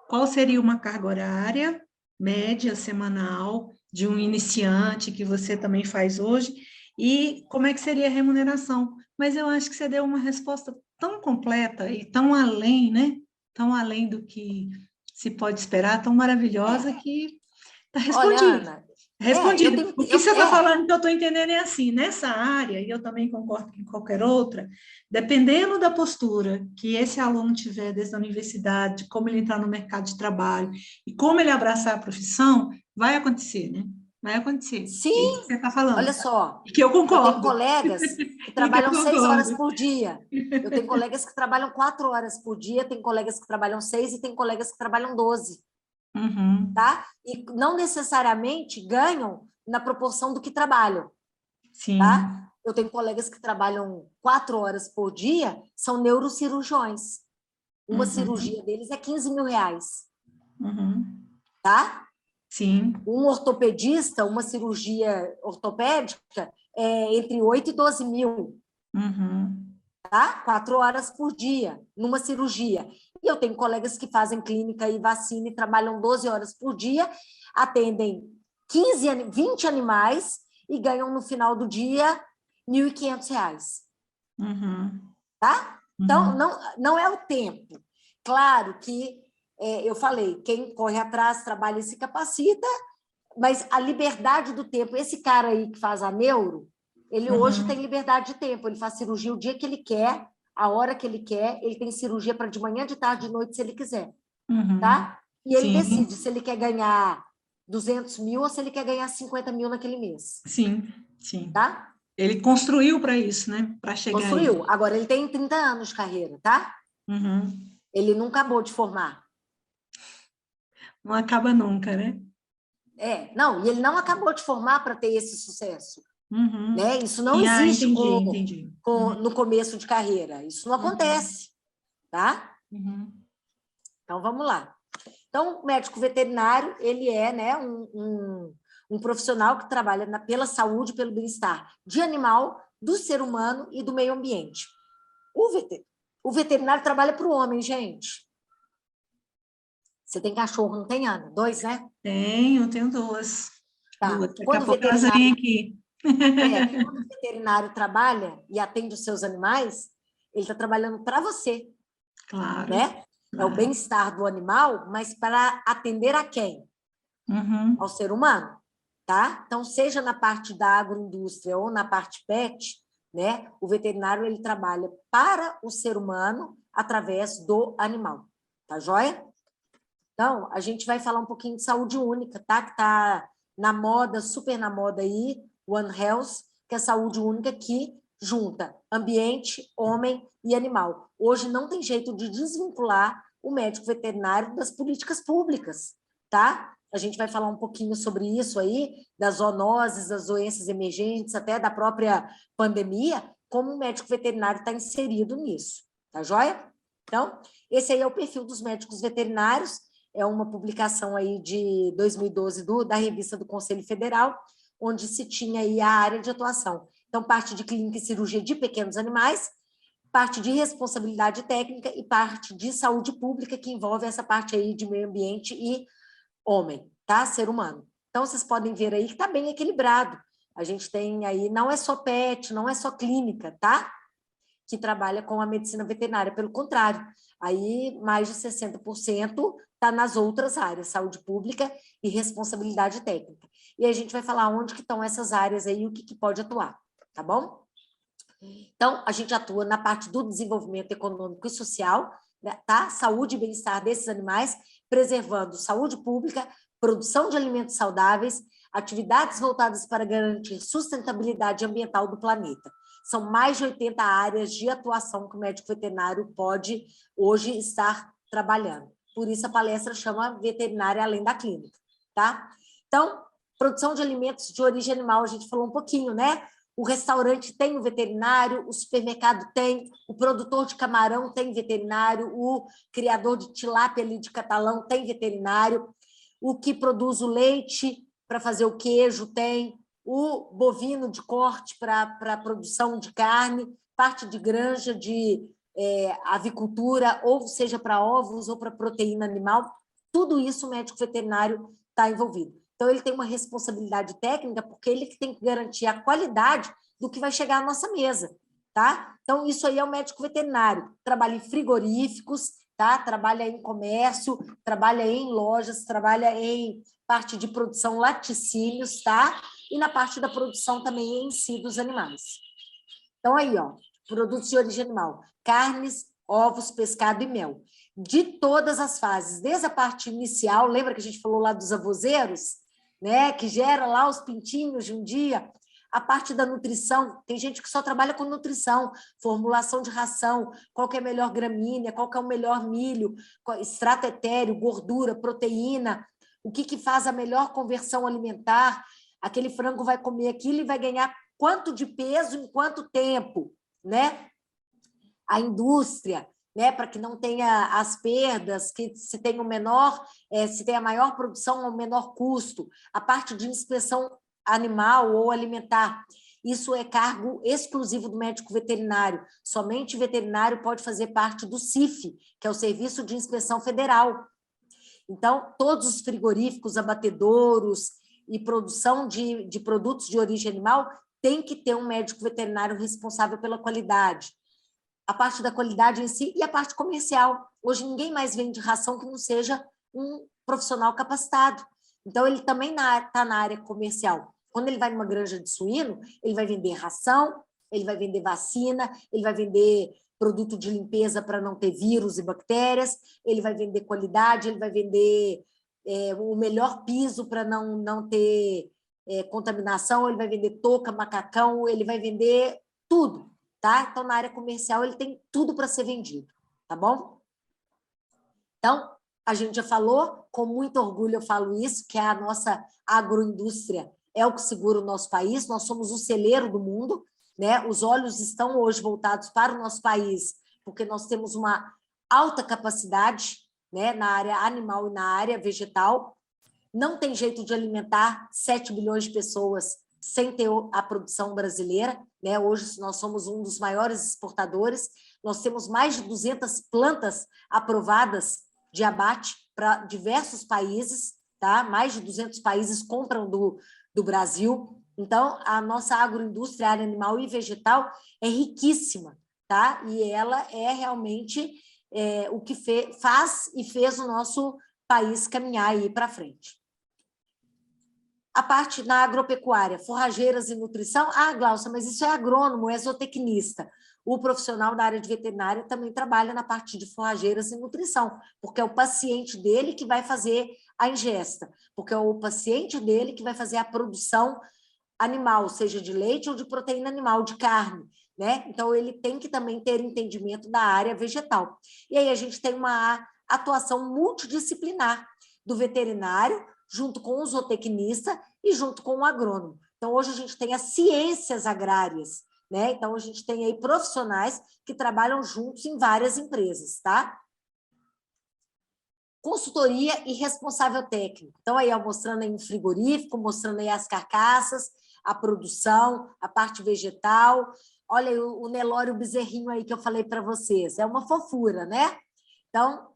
Qual seria uma carga horária média semanal de um iniciante que você também faz hoje? E como é que seria a remuneração? Mas eu acho que você deu uma resposta tão completa e tão além, né? Tão além do que se pode esperar, tão maravilhosa que está respondido. Olha, Ana, Respondido. O que você está falando que eu estou entendendo é assim, nessa área, e eu também concordo que em qualquer outra, dependendo da postura que esse aluno tiver desde a universidade, como ele entrar no mercado de trabalho e como ele abraçar a profissão, vai acontecer, né? Vai acontecer. sim, É isso que você está falando. olha só. E que eu concordo. Eu tenho colegas que trabalham 6 horas por dia. Eu tenho colegas que trabalham 4 horas por dia, tem colegas que trabalham 6 e tem colegas que trabalham 12. Tá? E não necessariamente ganham na proporção do que trabalham. Sim. Tá? Eu tenho colegas que trabalham 4 horas por dia, são neurocirurgiões. Uma cirurgia deles é 15 mil reais. Tá? Sim. Um ortopedista, uma cirurgia ortopédica, é entre 8 e 12 mil. Tá? 4 horas por dia, numa cirurgia. E eu tenho colegas que fazem clínica e vacina e trabalham 12 horas por dia, atendem 20 animais e ganham no final do dia R$ 1.500. Tá? Então, não é o tempo. Claro que, eu falei, quem corre atrás, trabalha e se capacita, mas a liberdade do tempo, esse cara aí que faz a neuro, ele hoje tem liberdade de tempo, ele faz cirurgia o dia que ele quer, a hora que ele quer, ele tem cirurgia para de manhã, de tarde, de noite, se ele quiser. Tá? E ele decide se ele quer ganhar 200 mil ou se ele quer ganhar 50 mil naquele mês. Sim, sim. Tá? Ele construiu para isso, né? Para chegar Construiu. aí. Agora, ele tem 30 anos de carreira, tá? Ele não acabou de formar. Não acaba nunca, né? Não, e ele não acabou de formar para ter esse sucesso. Uhum. Né? Isso não existe Entendi. no começo de carreira. Isso não acontece. Tá? Então, vamos lá. Então, o médico veterinário, ele é, né, um profissional que trabalha pela saúde, pelo bem-estar de animal, do ser humano e do meio ambiente. O veterinário trabalha para o homem, gente. Você tem cachorro, não tem, Ana? 2, né? Tenho 2. Tá. Daqui Quando a pouco elas vêm aqui. Quando o veterinário trabalha e atende os seus animais, ele está trabalhando para você. Claro. Né? É o bem-estar do animal, mas para atender a quem? Ao ser humano. Tá? Então, seja na parte da agroindústria ou na parte pet, né? O veterinário ele trabalha para o ser humano através do animal. Tá joia? Então, a gente vai falar um pouquinho de saúde única, tá? Que está na moda, super na moda aí, One Health, que é saúde única que junta ambiente, homem e animal. Hoje não tem jeito de desvincular o médico veterinário das políticas públicas, tá? A gente vai falar um pouquinho sobre isso aí, das zoonoses, das doenças emergentes, até da própria pandemia, como o médico veterinário está inserido nisso, tá joia? Então, esse aí é o perfil dos médicos veterinários, é uma publicação aí de 2012 da revista do Conselho Federal, onde se tinha aí a área de atuação. Então, parte de clínica e cirurgia de pequenos animais, parte de responsabilidade técnica e parte de saúde pública, que envolve essa parte aí de meio ambiente e homem, tá? Ser humano. Então, vocês podem ver aí que está bem equilibrado. A gente tem aí, não é só pet, não é só clínica, tá? Que trabalha com a medicina veterinária, pelo contrário, aí mais de 60% está nas outras áreas, saúde pública e responsabilidade técnica. E a gente vai falar onde que estão essas áreas aí, o que pode atuar, tá bom? Então, a gente atua na parte do desenvolvimento econômico e social, né, tá? Saúde e bem-estar desses animais, preservando saúde pública, produção de alimentos saudáveis, atividades voltadas para garantir sustentabilidade ambiental do planeta. São mais de 80 áreas de atuação que o médico veterinário pode hoje estar trabalhando. Por isso a palestra chama Veterinária Além da Clínica, tá? Então, produção de alimentos de origem animal, a gente falou um pouquinho, né? O restaurante tem o veterinário, o supermercado tem, o produtor de camarão tem veterinário, o criador de tilápia ali de catalão tem veterinário, o que produz o leite para fazer o queijo tem, o bovino de corte para a produção de carne, parte de granja de avicultura, ou seja, para ovos ou para proteína animal, tudo isso o médico veterinário está envolvido. Então, ele tem uma responsabilidade técnica, porque ele que tem que garantir a qualidade do que vai chegar à nossa mesa, tá? Então, isso aí é o médico veterinário. Trabalha em frigoríficos, tá? Trabalha em comércio, trabalha em lojas, trabalha em parte de produção laticínios, tá? E na parte da produção também em si dos animais. Então, aí, ó, produtos de origem animal, carnes, ovos, pescado e mel. De todas as fases, desde a parte inicial, lembra que a gente falou lá dos avozeiros, né, que gera lá os pintinhos de um dia, a parte da nutrição, tem gente que só trabalha com nutrição, formulação de ração, qual que é a melhor gramínea, qual que é o melhor milho, extrato etéreo, gordura, proteína, o que faz a melhor conversão alimentar, aquele frango vai comer aquilo e vai ganhar quanto de peso em quanto tempo, né? A indústria, né, para que não tenha as perdas, que se tenha o menor, se tenha a maior produção ao menor custo, a parte de inspeção animal ou alimentar, isso é cargo exclusivo do médico veterinário, somente o veterinário pode fazer parte do CIF, que é o Serviço de Inspeção Federal. Então, todos os frigoríficos, abatedouros e produção de produtos de origem animal tem que ter um médico veterinário responsável pela qualidade. A parte da qualidade em si e a parte comercial. Hoje ninguém mais vende ração que não seja um profissional capacitado. Então, ele também está na área comercial. Quando ele vai numa granja de suíno, ele vai vender ração, ele vai vender vacina, ele vai vender produto de limpeza para não ter vírus e bactérias, ele vai vender qualidade, ele vai vender o melhor piso para não ter contaminação, ele vai vender touca, macacão, ele vai vender tudo. Tá? Então, na área comercial, ele tem tudo para ser vendido, tá bom? Então, a gente já falou, com muito orgulho eu falo isso, que a nossa agroindústria é o que segura o nosso país, nós somos o celeiro do mundo, né? Os olhos estão hoje voltados para o nosso país, porque nós temos uma alta capacidade, né, na área animal e na área vegetal. Não tem jeito de alimentar 7 bilhões de pessoas sem ter a produção brasileira, né? Hoje nós somos um dos maiores exportadores, nós temos mais de 200 plantas aprovadas de abate para diversos países, tá? Mais de 200 países compram do Brasil. Então, a nossa agroindústria, área animal e vegetal, é riquíssima, tá? E ela é realmente o que faz e fez o nosso país caminhar e ir para frente. A parte na agropecuária, forrageiras e nutrição. Ah, Glaucia, mas isso é agrônomo, é zootecnista. O profissional da área de veterinária também trabalha na parte de forrageiras e nutrição, porque é o paciente dele que vai fazer a ingesta, porque é o paciente dele que vai fazer a produção animal, seja de leite ou de proteína animal, de carne, né? Então, ele tem que também ter entendimento da área vegetal. E aí a gente tem uma atuação multidisciplinar do veterinário, junto com o zootecnista e junto com o agrônomo. Então, hoje a gente tem as ciências agrárias, né? Então, a gente tem aí profissionais que trabalham juntos em várias empresas, tá? Consultoria e responsável técnico. Então, aí, mostrando aí um frigorífico, mostrando aí as carcaças, a produção, a parte vegetal. Olha aí o Nelório bezerrinho aí que eu falei para vocês. É uma fofura, né? Então,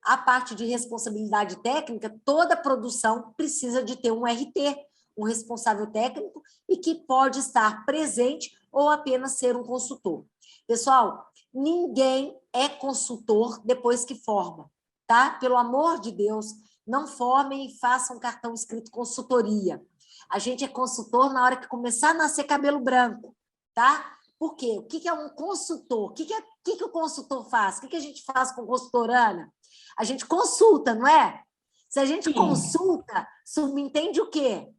a parte de responsabilidade técnica, toda produção precisa de ter um RT, um responsável técnico, e que pode estar presente ou apenas ser um consultor. Pessoal, ninguém é consultor depois que forma, tá? Pelo amor de Deus, não formem e façam cartão escrito consultoria. A gente é consultor na hora que começar a nascer cabelo branco, tá? Por quê? O que é um consultor? O que o consultor faz? O que a gente faz com consultorana? A gente consulta, não é? Se a gente consulta, subentende o quê?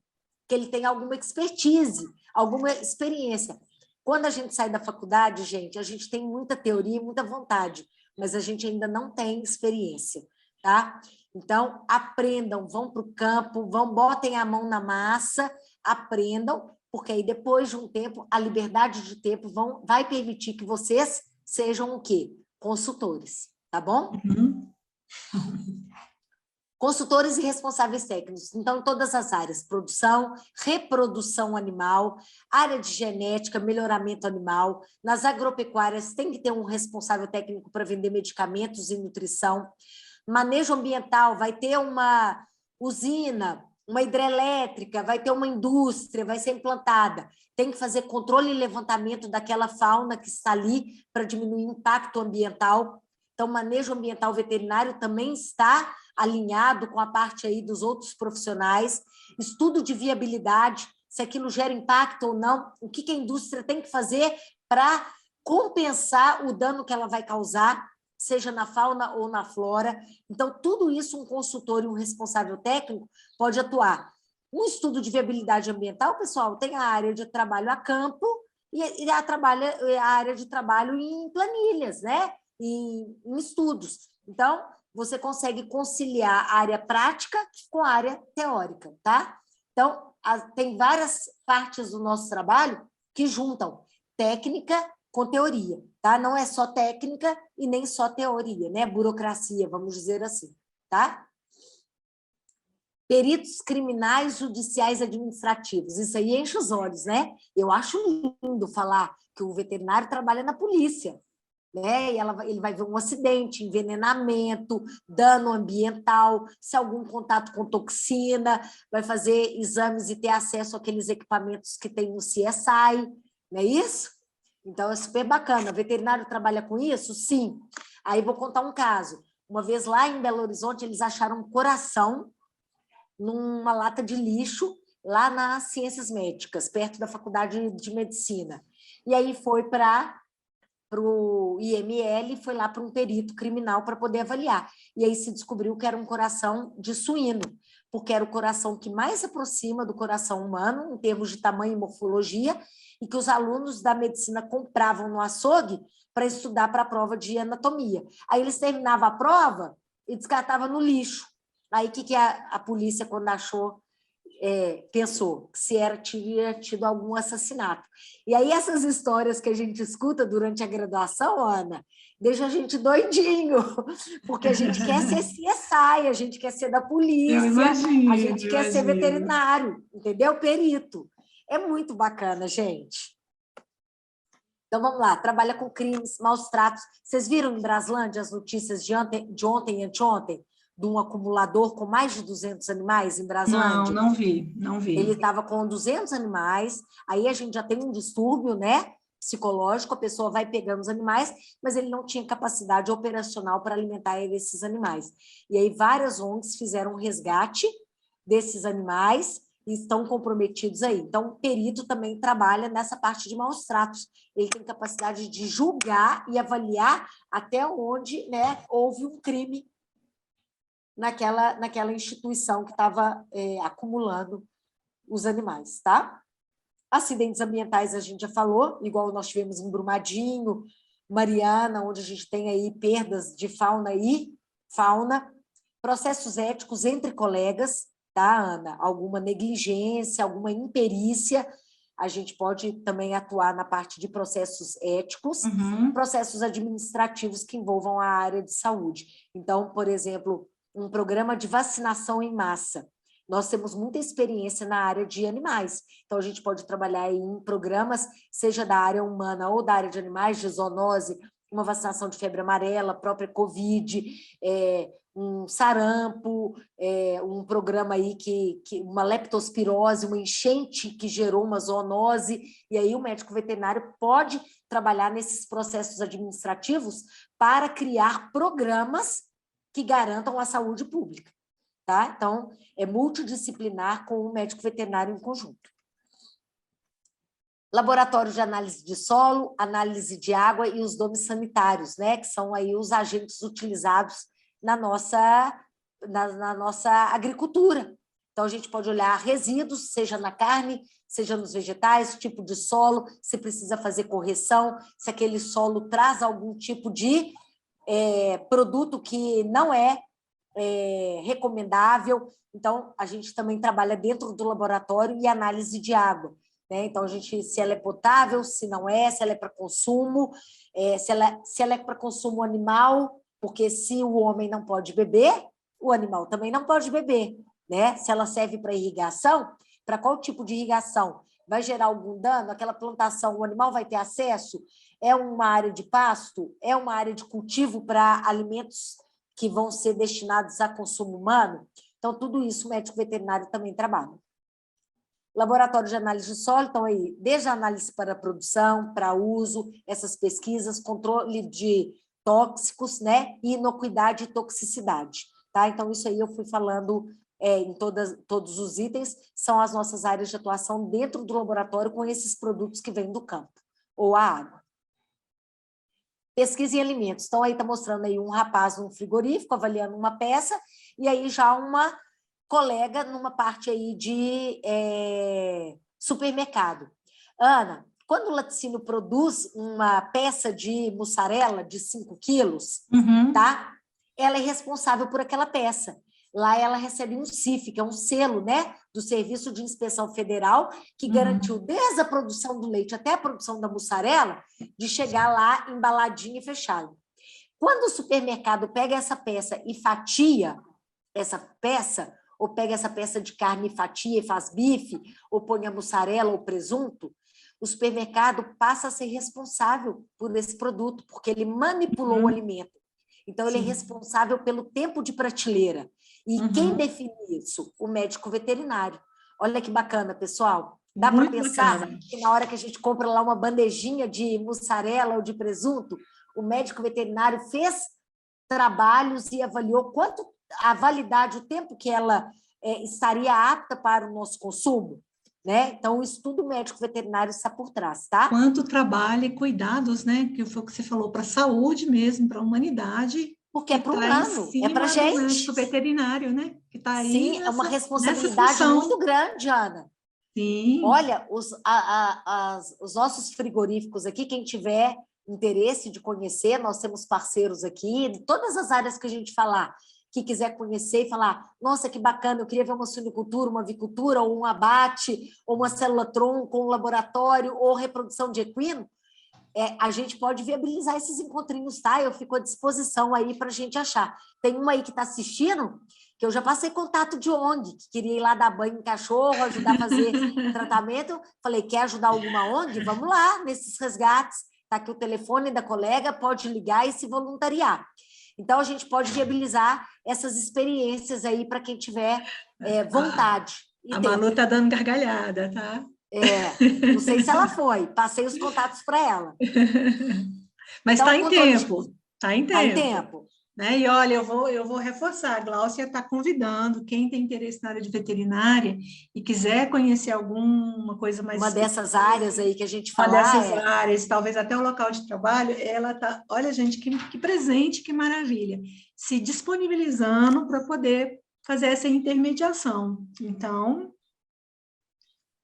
Que ele tem alguma expertise, alguma experiência. Quando a gente sai da faculdade, gente, a gente tem muita teoria e muita vontade, mas a gente ainda não tem experiência, tá? Então, aprendam, vão para o campo, botem a mão na massa, aprendam, porque aí depois de um tempo, a liberdade de tempo vai permitir que vocês sejam o quê? Consultores, tá bom? Uhum. Consultores e responsáveis técnicos, então, em todas as áreas, produção, reprodução animal, área de genética, melhoramento animal, nas agropecuárias tem que ter um responsável técnico para vender medicamentos e nutrição, manejo ambiental, vai ter uma usina, uma hidrelétrica, vai ter uma indústria, vai ser implantada, tem que fazer controle e levantamento daquela fauna que está ali para diminuir o impacto ambiental. Então, manejo ambiental veterinário também está alinhado com a parte aí dos outros profissionais, estudo de viabilidade, se aquilo gera impacto ou não, o que a indústria tem que fazer para compensar o dano que ela vai causar, seja na fauna ou na flora. Então, tudo isso um consultor e um responsável técnico pode atuar. Um estudo de viabilidade ambiental, pessoal, tem a área de trabalho a campo e a área de trabalho em planilhas, né? Em estudos. Então, você consegue conciliar a área prática com a área teórica, tá? Então, tem várias partes do nosso trabalho que juntam técnica com teoria, tá? Não é só técnica e nem só teoria, né? Burocracia, vamos dizer assim, tá? Peritos criminais, judiciais, administrativos. Isso aí enche os olhos, né? Eu acho lindo falar que o veterinário trabalha na polícia, né? E ele vai ver um acidente, envenenamento, dano ambiental, se algum contato com toxina, vai fazer exames e ter acesso àqueles equipamentos que tem no CSI, não é isso? Então, é super bacana. O veterinário trabalha com isso? Sim. Aí vou contar um caso. Uma vez lá em Belo Horizonte, eles acharam um coração numa lata de lixo, lá nas Ciências Médicas, perto da Faculdade de Medicina. E aí foi para o IML, foi lá para um perito criminal para poder avaliar. E aí se descobriu que era um coração de suíno, porque era o coração que mais se aproxima do coração humano, em termos de tamanho e morfologia, e que os alunos da medicina compravam no açougue para estudar para a prova de anatomia. Aí eles terminavam a prova, e descartava no lixo. Aí, o que a polícia, quando achou, pensou? Que se tinha tido algum assassinato. E aí, essas histórias que a gente escuta durante a graduação, Ana, deixa a gente doidinho, porque a gente quer ser CSI, a gente quer ser da polícia, a gente quer ser veterinário, entendeu? Perito. É muito bacana, gente. Então, vamos lá, trabalha com crimes, maus tratos. Vocês viram em Braslândia as notícias de ontem e anteontem, de um acumulador com mais de 200 animais em Braslândia? Não vi. Ele estava com 200 animais, aí a gente já tem um distúrbio, né, psicológico, a pessoa vai pegando os animais, mas ele não tinha capacidade operacional para alimentar esses animais. E aí várias ONGs fizeram um resgate desses animais e estão comprometidos aí. Então, o perito também trabalha nessa parte de maus tratos. Ele tem capacidade de julgar e avaliar até onde, né, houve um crime naquela instituição que estava acumulando os animais, tá? Acidentes ambientais a gente já falou, igual nós tivemos em Brumadinho, Mariana, onde a gente tem aí perdas de fauna e fauna. Processos éticos entre colegas, tá, Ana? Alguma negligência, alguma imperícia, a gente pode também atuar na parte de processos éticos, processos administrativos que envolvam a área de saúde. Então, por exemplo, um programa de vacinação em massa. Nós temos muita experiência na área de animais, então a gente pode trabalhar em programas, seja da área humana ou da área de animais, de zoonose, uma vacinação de febre amarela, própria Covid, um sarampo, um programa aí uma leptospirose, uma enchente que gerou uma zoonose, e aí o médico veterinário pode trabalhar nesses processos administrativos para criar programas que garantam a saúde pública. Tá? Então, é multidisciplinar com o médico veterinário em conjunto. Laboratório de análise de solo, análise de água e os domes sanitários, né? Que são aí os agentes utilizados na nossa agricultura. Então, a gente pode olhar resíduos, seja na carne, seja nos vegetais, tipo de solo, se precisa fazer correção, se aquele solo traz algum tipo de produto que não é recomendável. Então, a gente também trabalha dentro do laboratório e análise de água, né? Então, se ela é potável, se não é, se ela é para consumo, se ela é para consumo animal, porque se o homem não pode beber, o animal também não pode beber, né? Se ela serve para irrigação, para qual tipo de irrigação? Vai gerar algum dano? Aquela plantação, o animal vai ter acesso? É uma área de pasto? É uma área de cultivo para alimentos que vão ser destinados a consumo humano? Então, tudo isso o médico veterinário também trabalha. Laboratório de análise de solo, então aí, desde a análise para produção, para uso, essas pesquisas, controle de tóxicos, né, e inocuidade e toxicidade, tá? Então, isso aí eu fui falando em todos os itens, são as nossas áreas de atuação dentro do laboratório com esses produtos que vêm do campo, ou a água. Pesquisa em alimentos. Então, aí está mostrando aí um rapaz num frigorífico, avaliando uma peça, e aí já uma colega numa parte aí de supermercado. Ana, quando o laticínio produz uma peça de mussarela de 5 quilos, tá? Ela é responsável por aquela peça. Lá ela recebe um CIF, que é um selo, né, do Serviço de Inspeção Federal, que garantiu desde a produção do leite até a produção da mussarela, de chegar lá embaladinha e fechada. Quando o supermercado pega essa peça e fatia essa peça, ou pega essa peça de carne e fatia e faz bife, ou põe a mussarela ou presunto, o supermercado passa a ser responsável por esse produto, porque ele manipulou o alimento. Então, ele é responsável pelo tempo de prateleira. E quem define isso? O médico veterinário. Olha que bacana, pessoal. Dá para pensar que na hora que a gente compra lá uma bandejinha de mussarela ou de presunto, o médico veterinário fez trabalhos e avaliou quanto a validade, o tempo que ela estaria apta para o nosso consumo, né? Então, o estudo médico veterinário está por trás, tá? Quanto trabalho e cuidados, né? Que foi o que você falou, para a saúde mesmo, para a humanidade. Porque é para o humano, é para a gente. O médico veterinário, né? Que está aí. Sim, é uma responsabilidade muito grande, Ana. Sim. Olha, os nossos frigoríficos aqui, quem tiver interesse de conhecer, nós temos parceiros aqui, de todas as áreas que a gente falar, que quiser conhecer e falar, nossa, que bacana, eu queria ver uma suinocultura, uma avicultura, ou um abate, ou uma célula-tronco, ou um laboratório, ou reprodução de equino, a gente pode viabilizar esses encontrinhos, tá? Eu fico à disposição aí para a gente achar. Tem uma aí que está assistindo, que eu já passei contato de ONG, que queria ir lá dar banho em cachorro, ajudar a fazer tratamento. Falei, quer ajudar alguma ONG? Vamos lá, nesses resgates. Está aqui o telefone da colega, pode ligar e se voluntariar. Então, a gente pode viabilizar essas experiências aí para quem tiver vontade. A Manu está dando gargalhada, tá? Não sei se ela foi, passei os contatos para ela. Mas está então, em tempo. Está em tempo. Está em tempo. Né? E olha, eu vou reforçar, a Gláucia está convidando quem tem interesse na área de veterinária e quiser conhecer alguma coisa mais... Uma dessas áreas aí que a gente fala. Uma dessas áreas, talvez até o local de trabalho, ela está... Olha, gente, que presente, que maravilha. Se disponibilizando para poder fazer essa intermediação. Então,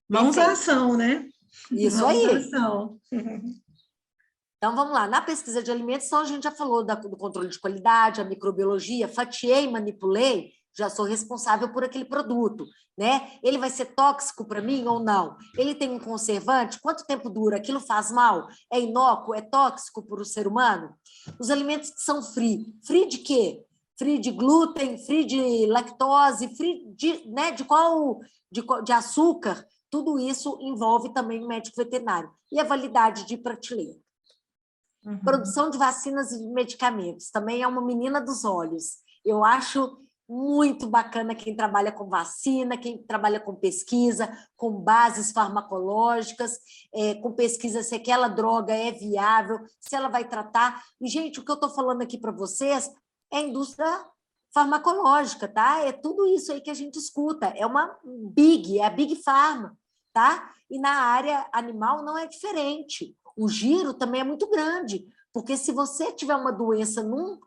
mãos à ação, né? Isso mãos aí. À ação. Então, vamos lá. Na pesquisa de alimentos, então, a gente já falou do controle de qualidade, a microbiologia, fatiei, manipulei, já sou responsável por aquele produto, né? Ele vai ser tóxico para mim ou não? Ele tem um conservante? Quanto tempo dura? Aquilo faz mal? É inócuo? É tóxico para o ser humano? Os alimentos que são free. Free de quê? Free de glúten, free de lactose, free de açúcar. Tudo isso envolve também o médico veterinário. E a validade de prateleira. Produção de vacinas e de medicamentos. Também é uma menina dos olhos. Eu acho muito bacana quem trabalha com vacina, quem trabalha com pesquisa, com bases farmacológicas, com pesquisa se aquela droga é viável, se ela vai tratar. E, gente, o que eu estou falando aqui para vocês é a indústria farmacológica, tá? É tudo isso aí que a gente escuta. É a Big Pharma, tá? E na área animal não é diferente. O giro também é muito grande, porque se você tiver uma doença num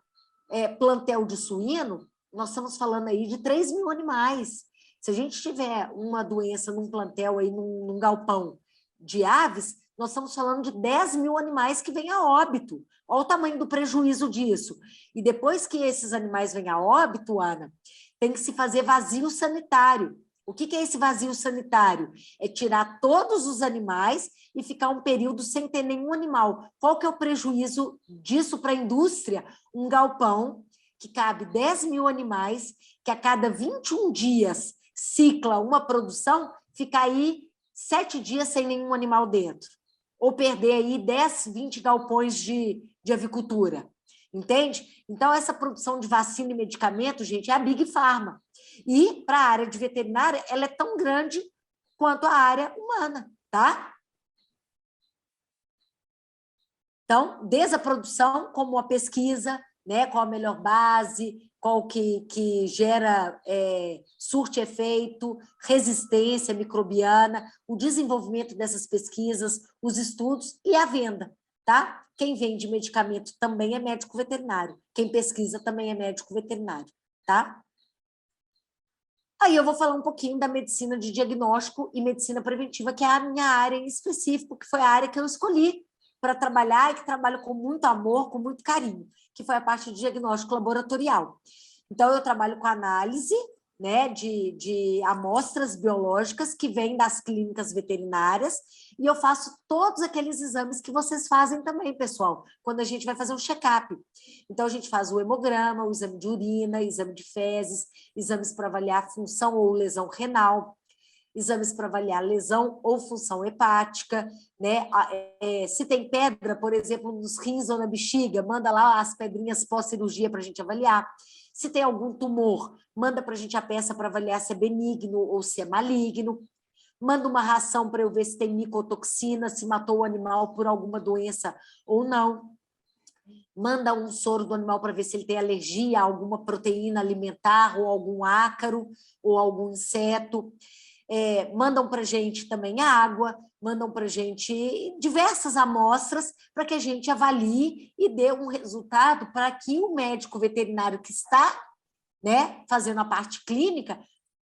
plantel de suíno, nós estamos falando aí de 3 mil animais. Se a gente tiver uma doença num plantel, aí, num galpão de aves, nós estamos falando de 10 mil animais que vêm a óbito. Olha o tamanho do prejuízo disso. E depois que esses animais vêm a óbito, Ana, tem que se fazer vazio sanitário. O que é esse vazio sanitário? É tirar todos os animais e ficar um período sem ter nenhum animal. Qual que é o prejuízo disso para a indústria? Um galpão que cabe 10 mil animais, que a cada 21 dias cicla uma produção, fica aí 7 dias sem nenhum animal dentro. Ou perder aí 10, 20 galpões de avicultura. Entende? Então, essa produção de vacina e medicamento, gente, é a Big Pharma. E, para a área de veterinária, ela é tão grande quanto a área humana, tá? Então, desde a produção, como a pesquisa, né, qual a melhor base, qual que gera surte efeito, resistência microbiana, o desenvolvimento dessas pesquisas, os estudos e a venda, tá? Quem vende medicamento também é médico veterinário, quem pesquisa também é médico veterinário, tá? Aí eu vou falar um pouquinho da medicina de diagnóstico e medicina preventiva, que é a minha área em específico, que foi a área que eu escolhi para trabalhar e que trabalho com muito amor, com muito carinho, que foi a parte de diagnóstico laboratorial. Então, eu trabalho com análise, né, de amostras biológicas que vêm das clínicas veterinárias e eu faço todos aqueles exames que vocês fazem também, pessoal, quando a gente vai fazer um check-up. Então, a gente faz o hemograma, o exame de urina, exame de fezes, exames para avaliar função ou lesão renal, exames para avaliar lesão ou função hepática, né? Se tem pedra, por exemplo, nos rins ou na bexiga, manda lá as pedrinhas pós-cirurgia para a gente avaliar. Se tem algum tumor, manda para a gente a peça para avaliar se é benigno ou se é maligno. Manda uma ração para eu ver se tem micotoxina, se matou o animal por alguma doença ou não. Manda um soro do animal para ver se ele tem alergia a alguma proteína alimentar ou algum ácaro ou algum inseto. Mandam para a gente também água, mandam para a gente diversas amostras para que a gente avalie e dê um resultado para que o médico veterinário que está, né, fazendo a parte clínica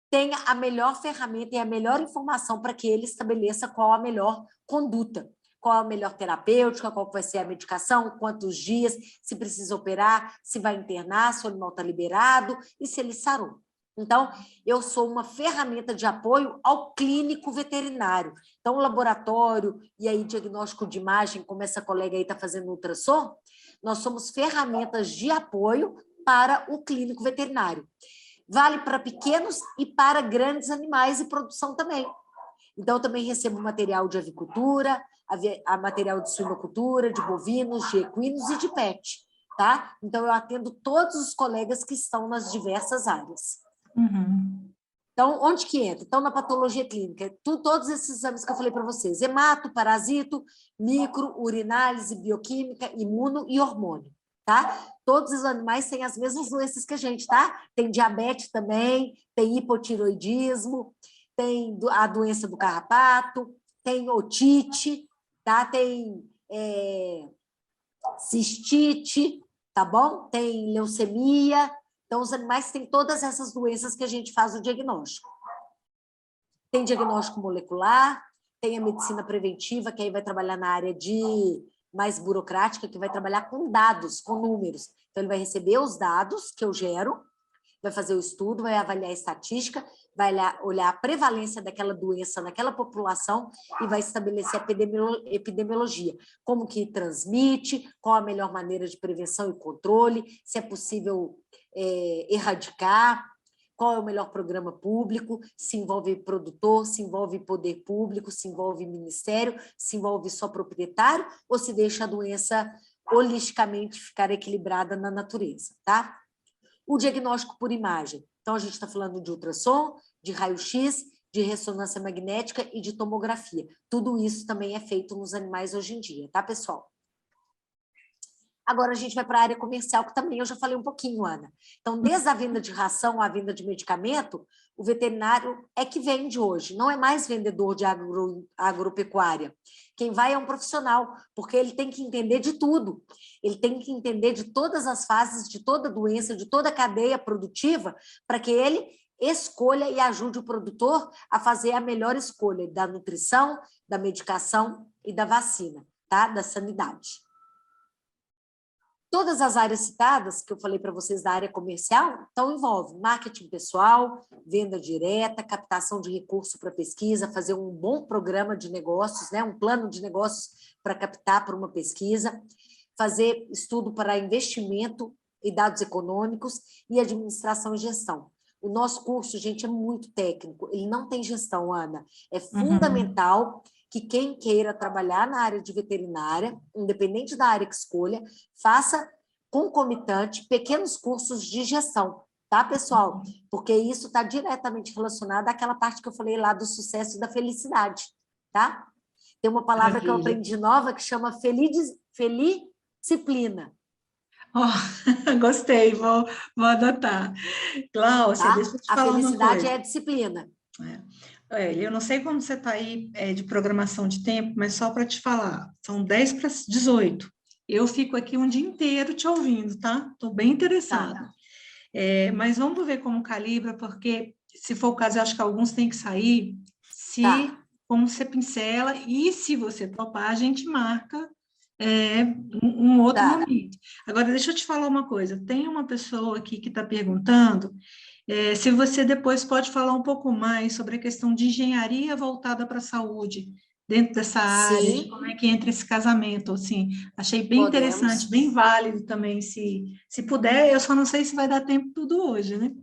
tenha a melhor ferramenta e a melhor informação para que ele estabeleça qual a melhor conduta. qual a melhor terapêutica, qual vai ser a medicação, quantos dias, se precisa operar, se vai internar, se o animal está liberado e se ele sarou. Então, eu sou uma ferramenta de apoio ao clínico veterinário. Então, o laboratório e aí diagnóstico de imagem, como essa colega aí está fazendo ultrassom, nós somos ferramentas de apoio para o clínico veterinário. Vale para pequenos e para grandes animais e produção também. Então, eu também recebo material de avicultura, a material de suinocultura, de bovinos, de equinos e de pet, tá? Então, eu atendo todos os colegas que estão nas diversas áreas. Uhum. Então, onde que entra? Então, na patologia clínica, todos esses exames que eu falei para vocês, hemato, parasito, micro, urinálise, bioquímica, imuno e hormônio, tá? Todos os animais têm as mesmas doenças que a gente, tá? Tem diabetes também, tem hipotiroidismo, tem a doença do carrapato, tem otite, tá? Tem cistite, tá bom? Tem leucemia. Então, os animais têm todas essas doenças que a gente faz o diagnóstico. Tem diagnóstico molecular, tem a medicina preventiva, que aí vai trabalhar na área mais burocrática, que vai trabalhar com dados, com números. Então, ele vai receber os dados que eu gero, vai fazer o estudo, vai avaliar a estatística, vai olhar a prevalência daquela doença naquela população e vai estabelecer a epidemiologia. Como que transmite, qual a melhor maneira de prevenção e controle, se é possível erradicar, qual é o melhor programa público, se envolve produtor, se envolve poder público, se envolve ministério, se envolve só proprietário ou se deixa a doença holisticamente ficar equilibrada na natureza, tá? O diagnóstico por imagem. Então, a gente está falando de ultrassom, de raio-x, de ressonância magnética e de tomografia. Tudo isso também é feito nos animais hoje em dia, tá, pessoal? Agora a gente vai para a área comercial, que também eu já falei um pouquinho, Ana. Então, desde a venda de ração à venda de medicamento, o veterinário é que vende hoje, não é mais vendedor de agropecuária. Quem vai é um profissional, porque ele tem que entender de tudo. Ele tem que entender de todas as fases, de toda doença, de toda a cadeia produtiva, para que ele escolha e ajude o produtor a fazer a melhor escolha da nutrição, da medicação e da vacina, tá? Da sanidade. Todas as áreas citadas, que eu falei para vocês da área comercial, então envolve marketing pessoal, venda direta, captação de recurso para pesquisa, fazer um bom programa de negócios, né? Um plano de negócios para captar para uma pesquisa, fazer estudo para investimento e dados econômicos e administração e gestão. O nosso curso, gente, é muito técnico, ele não tem gestão, Ana. É fundamental que quem queira trabalhar na área de veterinária, independente da área que escolha, faça concomitante pequenos cursos de gestão, tá, pessoal? Porque isso está diretamente relacionado àquela parte que eu falei lá do sucesso e da felicidade, tá? Tem uma palavra que eu aprendi nova que chama felidisciplina. Oh, gostei, vou adotar. Cláudia, Tá? deixa eu te falar uma coisa. A felicidade é a disciplina. Eu não sei como você está aí de programação de tempo, mas só para te falar, são 10 para 18. Eu fico aqui um dia inteiro te ouvindo, tá? Estou bem interessada. Tá. Mas vamos ver como calibra, porque, se for o caso, eu acho que alguns têm que sair, como você pincela, e se você topar, a gente marca um outro momento. Agora, deixa eu te falar uma coisa. Tem uma pessoa aqui que está perguntando se você depois pode falar um pouco mais sobre a questão de engenharia voltada para a saúde, dentro dessa área, de como é que entra esse casamento, assim, achei bem interessante, bem válido também, se puder, eu só não sei se vai dar tempo tudo hoje, né?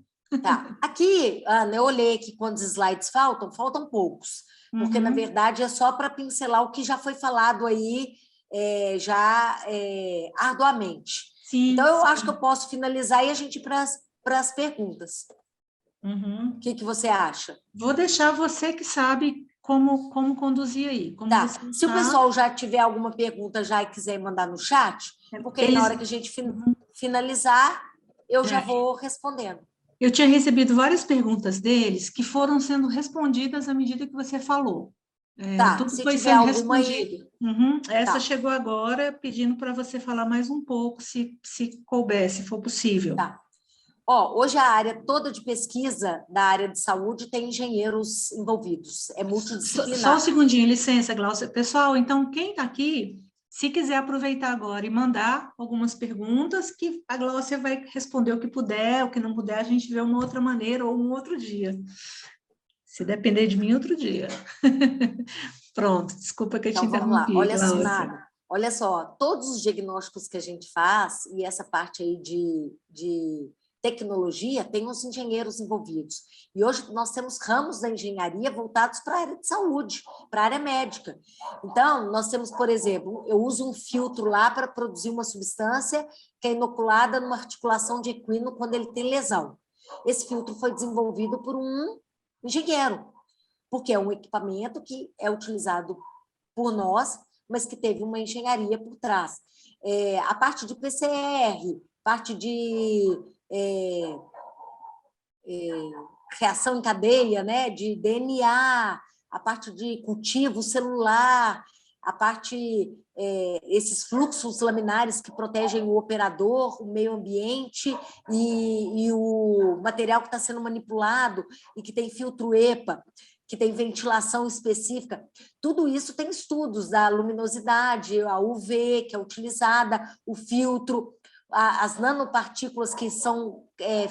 Tá. Aqui, Ana, eu olhei aqui quantos slides faltam poucos, porque, na verdade, é só para pincelar o que já foi falado aí, arduamente. Sim, então, eu acho que eu posso finalizar e a gente ir para as perguntas. O que você acha? Vou deixar você que sabe como conduzir aí. Se o pessoal já tiver alguma pergunta já e quiser mandar no chat, porque na hora que a gente finalizar, eu já vou respondendo. Eu tinha recebido várias perguntas deles que foram sendo respondidas à medida que você falou. Tudo se foi tiver sendo alguma respondido. Essa chegou agora pedindo para você falar mais um pouco, se couber, se for possível. Tá. Hoje a área toda de pesquisa da área de saúde tem engenheiros envolvidos, é multidisciplinar. Só um segundinho, licença, Glaucia. Pessoal, então, quem está aqui, se quiser aproveitar agora e mandar algumas perguntas, que a Glaucia vai responder o que puder, o que não puder, a gente vê uma outra maneira ou um outro dia. Se depender de mim, outro dia. Pronto, desculpa que eu te interrompi, Glaucia. Olha só, todos os diagnósticos que a gente faz, e essa parte aí de tecnologia, tem os engenheiros envolvidos. E hoje nós temos ramos da engenharia voltados para a área de saúde, para a área médica. Então, nós temos, por exemplo, eu uso um filtro lá para produzir uma substância que é inoculada numa articulação de equino quando ele tem lesão. Esse filtro foi desenvolvido por um engenheiro, porque é um equipamento que é utilizado por nós, mas que teve uma engenharia por trás. A parte de PCR, parte de reação em cadeia, né, de DNA, a parte de cultivo celular, a parte, esses fluxos laminares que protegem o operador, o meio ambiente e o material que está sendo manipulado e que tem filtro EPA, que tem ventilação específica, tudo isso tem estudos da luminosidade, a UV, que é utilizada, o filtro, as nanopartículas que são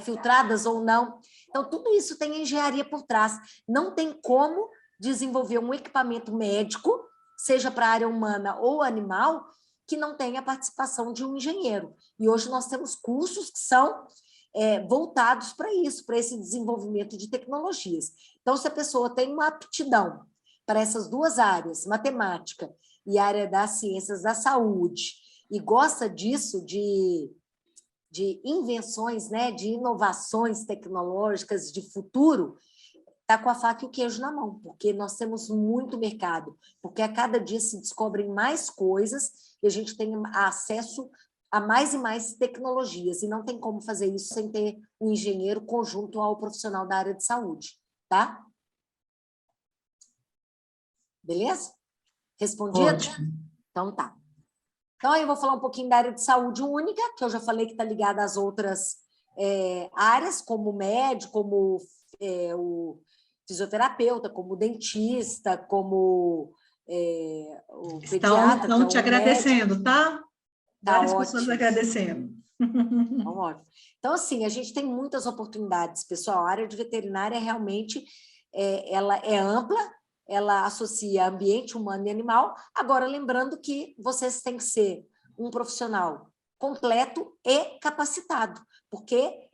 filtradas ou não. Então, tudo isso tem engenharia por trás. Não tem como desenvolver um equipamento médico, seja para a área humana ou animal, que não tenha a participação de um engenheiro. E hoje nós temos cursos que são voltados para isso, para esse desenvolvimento de tecnologias. Então, se a pessoa tem uma aptidão para essas duas áreas, matemática e área das ciências da saúde, e gosta disso, de invenções, né, de inovações tecnológicas de futuro, está com a faca e o queijo na mão, porque nós temos muito mercado, porque a cada dia se descobrem mais coisas e a gente tem acesso a mais e mais tecnologias, e não tem como fazer isso sem ter um engenheiro conjunto ao profissional da área de saúde, tá? Beleza? Respondido? Ótimo. Então tá. Então, eu vou falar um pouquinho da área de saúde única, que eu já falei que está ligada às outras áreas, como o médico, como o fisioterapeuta, como o dentista, como o pediatra. Estão te agradecendo, médico. tá? Várias pessoas Ótimo. agradecendo. Então, ótimo. Então, assim, a gente tem muitas oportunidades, pessoal. A área de veterinária realmente ela é ampla, ela associa ambiente humano e animal. Agora, lembrando que vocês têm que ser um profissional completo e capacitado, porque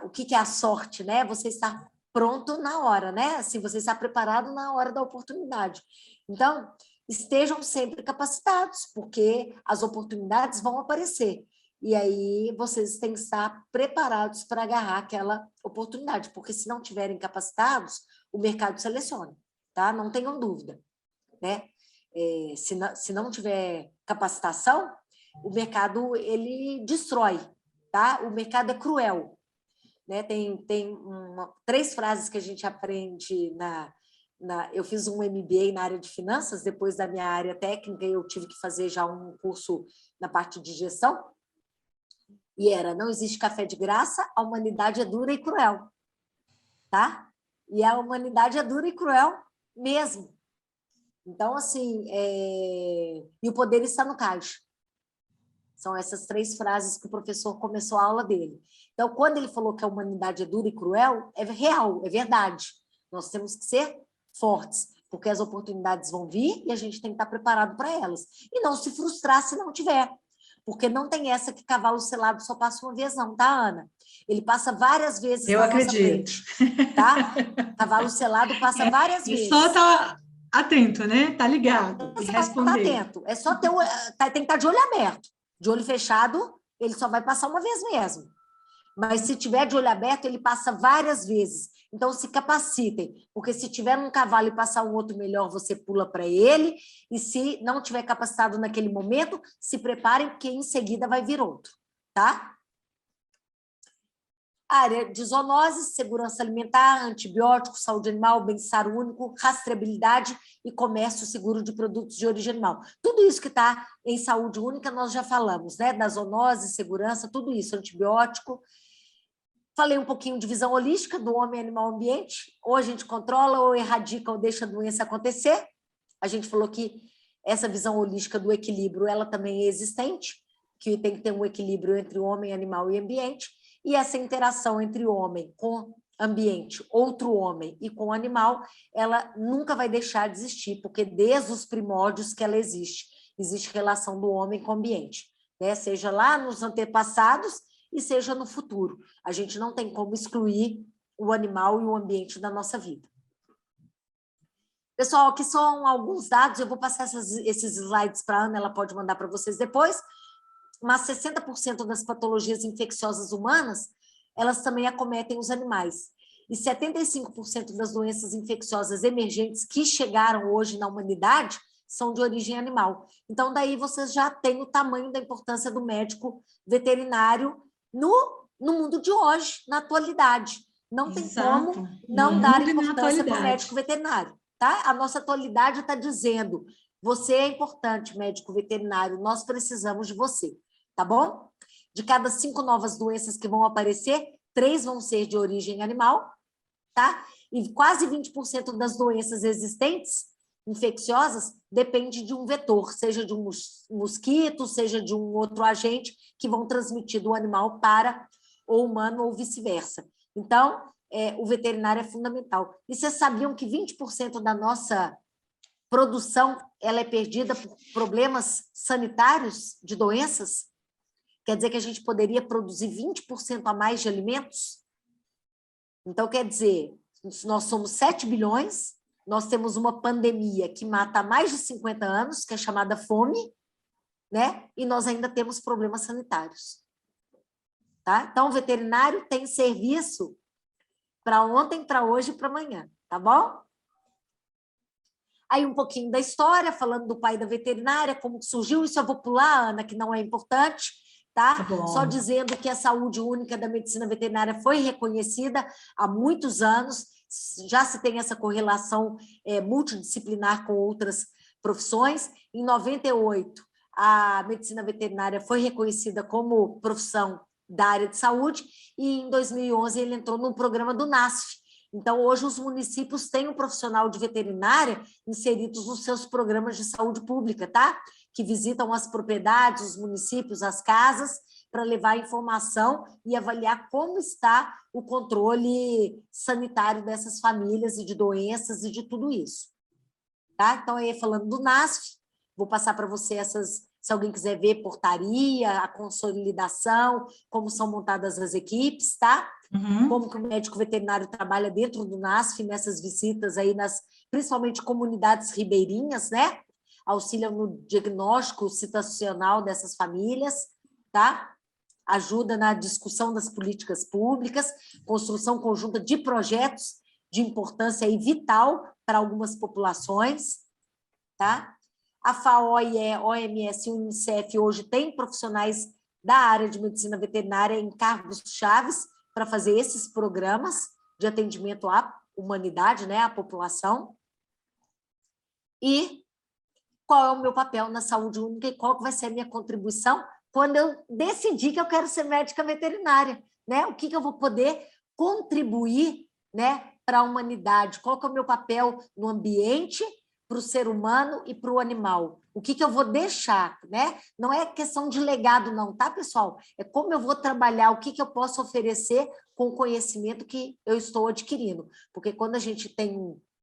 o que é a sorte, né? Você está pronto na hora, né? Assim, você está preparado na hora da oportunidade. Então, estejam sempre capacitados, porque as oportunidades vão aparecer. E aí vocês têm que estar preparados para agarrar aquela oportunidade, porque se não tiverem capacitados, o mercado seleciona, tá? Não tenham dúvida, né? Se não tiver capacitação, o mercado ele destrói, tá? O mercado é cruel, né? Tem 3 frases que a gente aprende eu fiz um MBA na área de finanças, depois da minha área técnica, eu tive que fazer já um curso na parte de gestão, e não existe café de graça, a humanidade é dura e cruel, tá? E a humanidade é dura e cruel mesmo. Então, assim, e o poder está no caixa. São essas 3 frases que o professor começou a aula dele. Então, quando ele falou que a humanidade é dura e cruel, é real, é verdade. Nós temos que ser fortes, porque as oportunidades vão vir e a gente tem que estar preparado para elas. E não se frustrar se não tiver. Porque não tem essa que cavalo selado só passa uma vez, não, tá, Ana? Ele passa várias vezes na nossa frente, tá? Cavalo selado passa várias vezes. E só tá atento, né? Tá ligado. E responder. Tá atento. É só tem que estar de olho aberto. De olho fechado, ele só vai passar uma vez mesmo. Mas se tiver de olho aberto, ele passa várias vezes. Então, se capacitem, porque se tiver um cavalo e passar um outro melhor, você pula para ele, e se não tiver capacitado naquele momento, se preparem, porque em seguida vai vir outro, tá? área de zoonoses, segurança alimentar, antibióticos, saúde animal, bem-estar único, rastreabilidade e comércio seguro de produtos de origem animal. Tudo isso que está em saúde única nós já falamos, né? Da zoonose, segurança, tudo isso, antibiótico. Falei um pouquinho de visão holística do homem, animal, ambiente. Ou a gente controla, ou erradica, ou deixa a doença acontecer. A gente falou que essa visão holística do equilíbrio, ela também é existente, que tem que ter um equilíbrio entre o homem, animal e ambiente. E essa interação entre o homem com ambiente, outro homem e com o animal, ela nunca vai deixar de existir, porque desde os primórdios que ela existe relação do homem com o ambiente, né? Seja lá nos antepassados e seja no futuro. A gente não tem como excluir o animal e o ambiente da nossa vida. Pessoal, aqui são alguns dados, eu vou passar esses slides para a Ana, ela pode mandar para vocês depois, mas 60% das patologias infecciosas humanas, elas também acometem os animais. E 75% das doenças infecciosas emergentes que chegaram hoje na humanidade são de origem animal. Então, daí vocês já têm o tamanho da importância do médico veterinário no mundo de hoje, na atualidade. Não tem como não dar importância para o médico veterinário. Tá? A nossa atualidade está dizendo, você é importante, médico veterinário, nós precisamos de você. Tá bom? De cada 5 novas doenças que vão aparecer, 3 vão ser de origem animal, tá? E quase 20% das doenças existentes, infecciosas, depende de um vetor, seja de um mosquito, seja de um outro agente, que vão transmitir do animal para o humano ou vice-versa. Então, o veterinário é fundamental. E vocês sabiam que 20% da nossa produção ela é perdida por problemas sanitários de doenças? Quer dizer que a gente poderia produzir 20% a mais de alimentos? Então, quer dizer, nós somos 7 bilhões, nós temos uma pandemia que mata há mais de 50 anos, que é chamada fome, né? E nós ainda temos problemas sanitários. Tá? Então, o veterinário tem serviço para ontem, para hoje e para amanhã, tá bom? Aí um pouquinho da história, falando do pai da veterinária, como que surgiu, isso eu vou pular, Ana, que não é importante, tá? Só dizendo que a saúde única da medicina veterinária foi reconhecida há muitos anos, já se tem essa correlação multidisciplinar com outras profissões. Em 98, a medicina veterinária foi reconhecida como profissão da área de saúde, e em 2011 ele entrou no programa do NASF. Então, hoje os municípios têm um profissional de veterinária inseridos nos seus programas de saúde pública, tá? Que visitam as propriedades, os municípios, as casas, para levar informação e avaliar como está o controle sanitário dessas famílias e de doenças e de tudo isso. Tá? Então, aí falando do NASF, vou passar para você se alguém quiser ver portaria, a consolidação, como são montadas as equipes, tá? Como que o médico veterinário trabalha dentro do NASF, nessas visitas aí, principalmente comunidades ribeirinhas, né? Auxilia no diagnóstico situacional dessas famílias, tá? Ajuda na discussão das políticas públicas, construção conjunta de projetos de importância aí vital para algumas populações, tá? A FAO, a OMS e o UNICEF hoje têm profissionais da área de medicina veterinária em cargos chaves para fazer esses programas de atendimento à humanidade, né, à população. E qual é o meu papel na saúde única e qual vai ser a minha contribuição quando eu decidir que eu quero ser médica veterinária, né? O que eu vou poder contribuir, né, para a humanidade? Qual que é o meu papel no ambiente, para o ser humano e para o animal? O que eu vou deixar, né? Não é questão de legado não, tá, pessoal? É como eu vou trabalhar, o que eu posso oferecer com o conhecimento que eu estou adquirindo. Porque quando a gente tem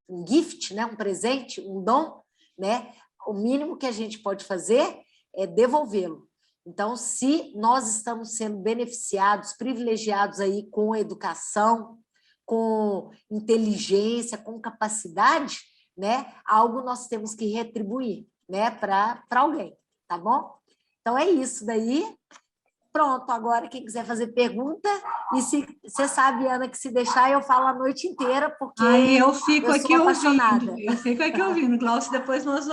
um gift, né, um presente, um dom, né, o mínimo que a gente pode fazer é devolvê-lo. Então, se nós estamos sendo beneficiados, privilegiados aí com educação, com inteligência, com capacidade, né, algo nós temos que retribuir, né, para alguém, tá bom? Então, é isso daí. Pronto, agora quem quiser fazer pergunta, e se você sabe, Ana, que se deixar eu falo a noite inteira, porque eu fico eu aqui sou apaixonada. ouvindo, eu fico aqui ouvindo, Glaucia, depois nós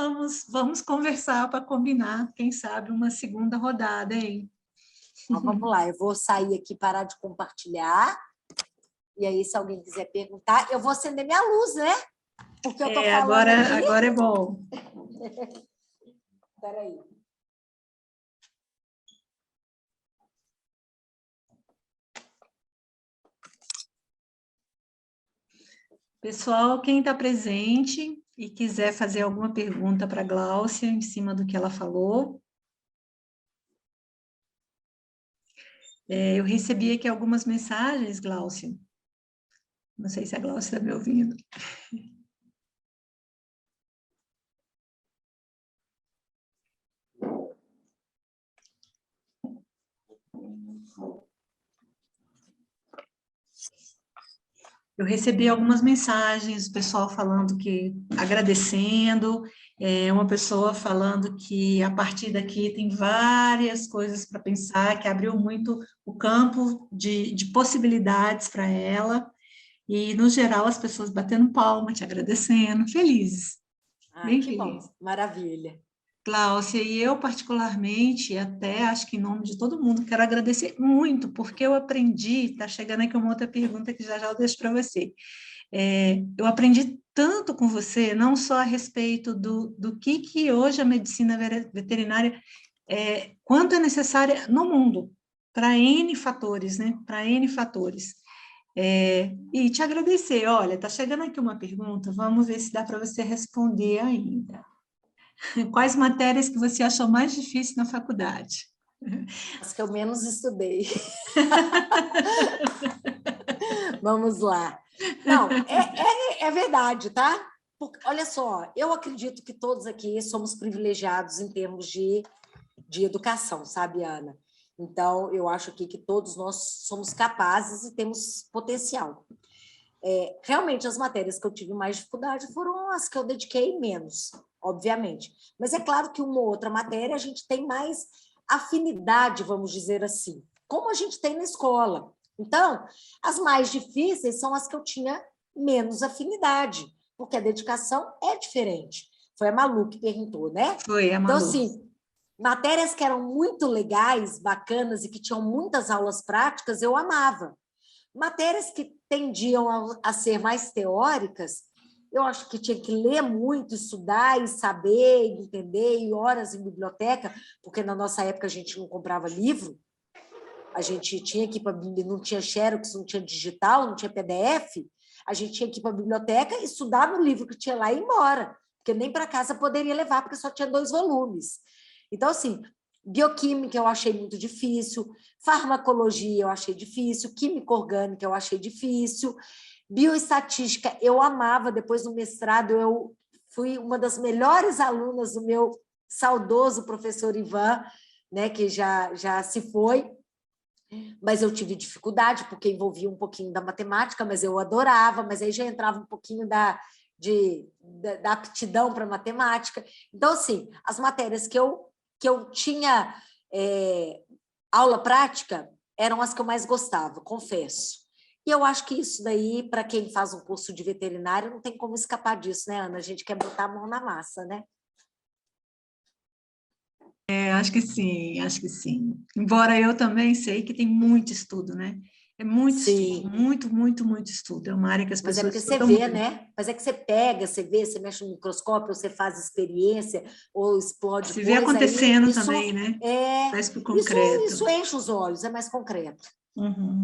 vamos conversar para combinar, quem sabe, uma segunda rodada, hein? Então, vamos lá, eu vou sair aqui, parar de compartilhar. E aí, se alguém quiser perguntar, eu vou acender minha luz, né? Porque eu estou falando aqui. Agora é bom. Espera aí. Pessoal, quem está presente e quiser fazer alguma pergunta para a Gláucia em cima do que ela falou. Eu recebi aqui algumas mensagens, Gláucia. Não sei se a Gláucia está me ouvindo. Eu recebi algumas mensagens, o pessoal falando que, agradecendo, uma pessoa falando que a partir daqui tem várias coisas para pensar, que abriu muito o campo de possibilidades para ela, e, no geral, as pessoas batendo palma, te agradecendo, felizes, bem Que felizes. bom, maravilha. Gláucia, e eu particularmente, até acho que em nome de todo mundo, quero agradecer muito, porque eu aprendi, está chegando aqui uma outra pergunta que já eu deixo para você. Eu aprendi tanto com você, não só a respeito do que hoje a medicina veterinária, quanto é necessária no mundo, para N fatores, né? Para N fatores. E te agradecer, olha, está chegando aqui uma pergunta, vamos ver se dá para você responder ainda. Quais matérias que você achou mais difícil na faculdade? As que eu menos estudei. Vamos lá. Não, é verdade, tá? Porque, olha só, eu acredito que todos aqui somos privilegiados em termos de educação, sabe, Ana? Então, eu acho aqui que todos nós somos capazes e temos potencial. Realmente, as matérias que eu tive mais dificuldade foram as que eu dediquei menos, obviamente. Mas é claro que uma ou outra matéria a gente tem mais afinidade, vamos dizer assim, como a gente tem na escola. Então, as mais difíceis são as que eu tinha menos afinidade, porque a dedicação é diferente. Foi a Malu que perguntou, né? Foi a Malu. Então, assim, matérias que eram muito legais, bacanas e que tinham muitas aulas práticas, eu amava. Matérias que tendiam a ser mais teóricas, eu acho que tinha que ler muito, estudar e saber, entender, e horas em biblioteca, porque na nossa época a gente não comprava livro, a gente tinha que ir para não tinha Xerox, não tinha digital, não tinha PDF, a gente tinha que ir para a biblioteca, estudar no livro que tinha lá e ir embora, porque nem para casa poderia levar, porque só tinha 2 volumes. Então, assim, bioquímica eu achei muito difícil, farmacologia eu achei difícil, química orgânica eu achei difícil, bioestatística eu amava, depois do mestrado eu fui uma das melhores alunas do meu saudoso professor Ivan, né, que já se foi, mas eu tive dificuldade, porque envolvia um pouquinho da matemática, mas eu adorava, mas aí já entrava um pouquinho da aptidão para matemática. Então, assim, as matérias que eu tinha aula prática eram as que eu mais gostava, confesso. E eu acho que isso daí, para quem faz um curso de veterinário, não tem como escapar disso, né, Ana? A gente quer botar a mão na massa, né? Acho que sim, acho que sim. Embora eu também sei que tem muito estudo, né? É muito estudo, muito, muito, muito estudo. É uma área que as pessoas... Mas é porque você vê, né? Mas é que você pega, você vê, você mexe no microscópio, você faz experiência, ou explode se coisa. vê acontecendo aí, isso, também, né? Faz pro concreto. Isso enche os olhos, é mais concreto. Uhum.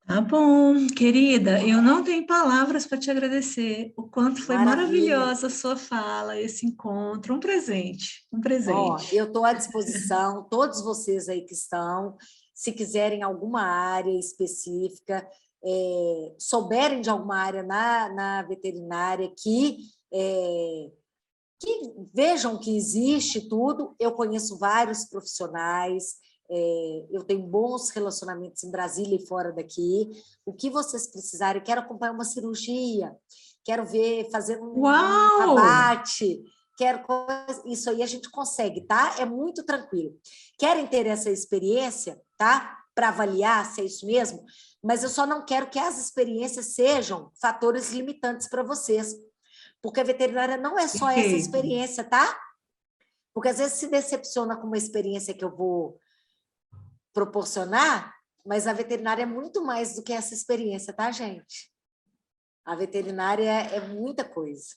Tá bom, querida, eu não tenho palavras para te agradecer. O quanto foi maravilhosa a sua fala, esse encontro. Um presente, um presente. Eu estou à disposição, todos vocês aí que estão, se quiserem alguma área específica, souberem de alguma área na veterinária que vejam que existe tudo, eu conheço vários profissionais, eu tenho bons relacionamentos em Brasília e fora daqui. O que vocês precisarem, quero acompanhar uma cirurgia, quero ver, fazer um abate, quero coisa, isso aí a gente consegue, tá? É muito tranquilo. Querem ter essa experiência, tá? Para avaliar se é isso mesmo, mas eu só não quero que as experiências sejam fatores limitantes para vocês, porque a veterinária não é só essa experiência, tá? Porque às vezes se decepciona com uma experiência que eu vou proporcionar, mas a veterinária é muito mais do que essa experiência, tá, gente? A veterinária é muita coisa.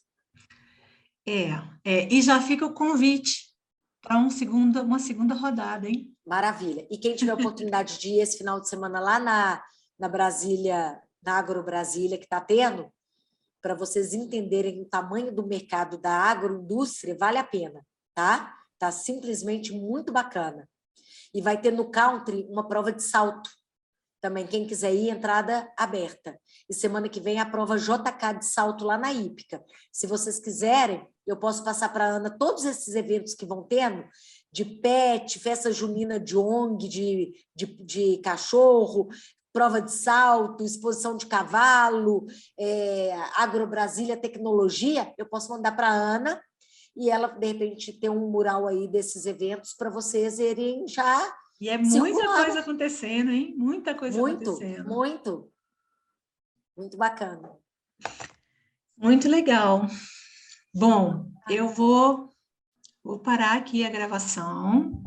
E já fica o convite para uma segunda rodada, hein? Maravilha. E quem tiver a oportunidade de ir esse final de semana lá na Brasília, na Agro Brasília, que está tendo, para vocês entenderem o tamanho do mercado da agroindústria, vale a pena, tá? Tá simplesmente muito bacana. E vai ter no country uma prova de salto também, quem quiser ir, entrada aberta. E semana que vem a prova JK de salto lá na Hípica. Se vocês quiserem, eu posso passar para a Ana todos esses eventos que vão tendo, de pet, festa junina de ONG, de cachorro, prova de salto, exposição de cavalo, Agro Brasília, tecnologia, eu posso mandar para a Ana e ela, de repente, ter um mural aí desses eventos para vocês irem já. E é muita coisa acontecendo, hein? Muita coisa acontecendo. Muito bacana. Muito legal. Bom, eu vou parar aqui a gravação.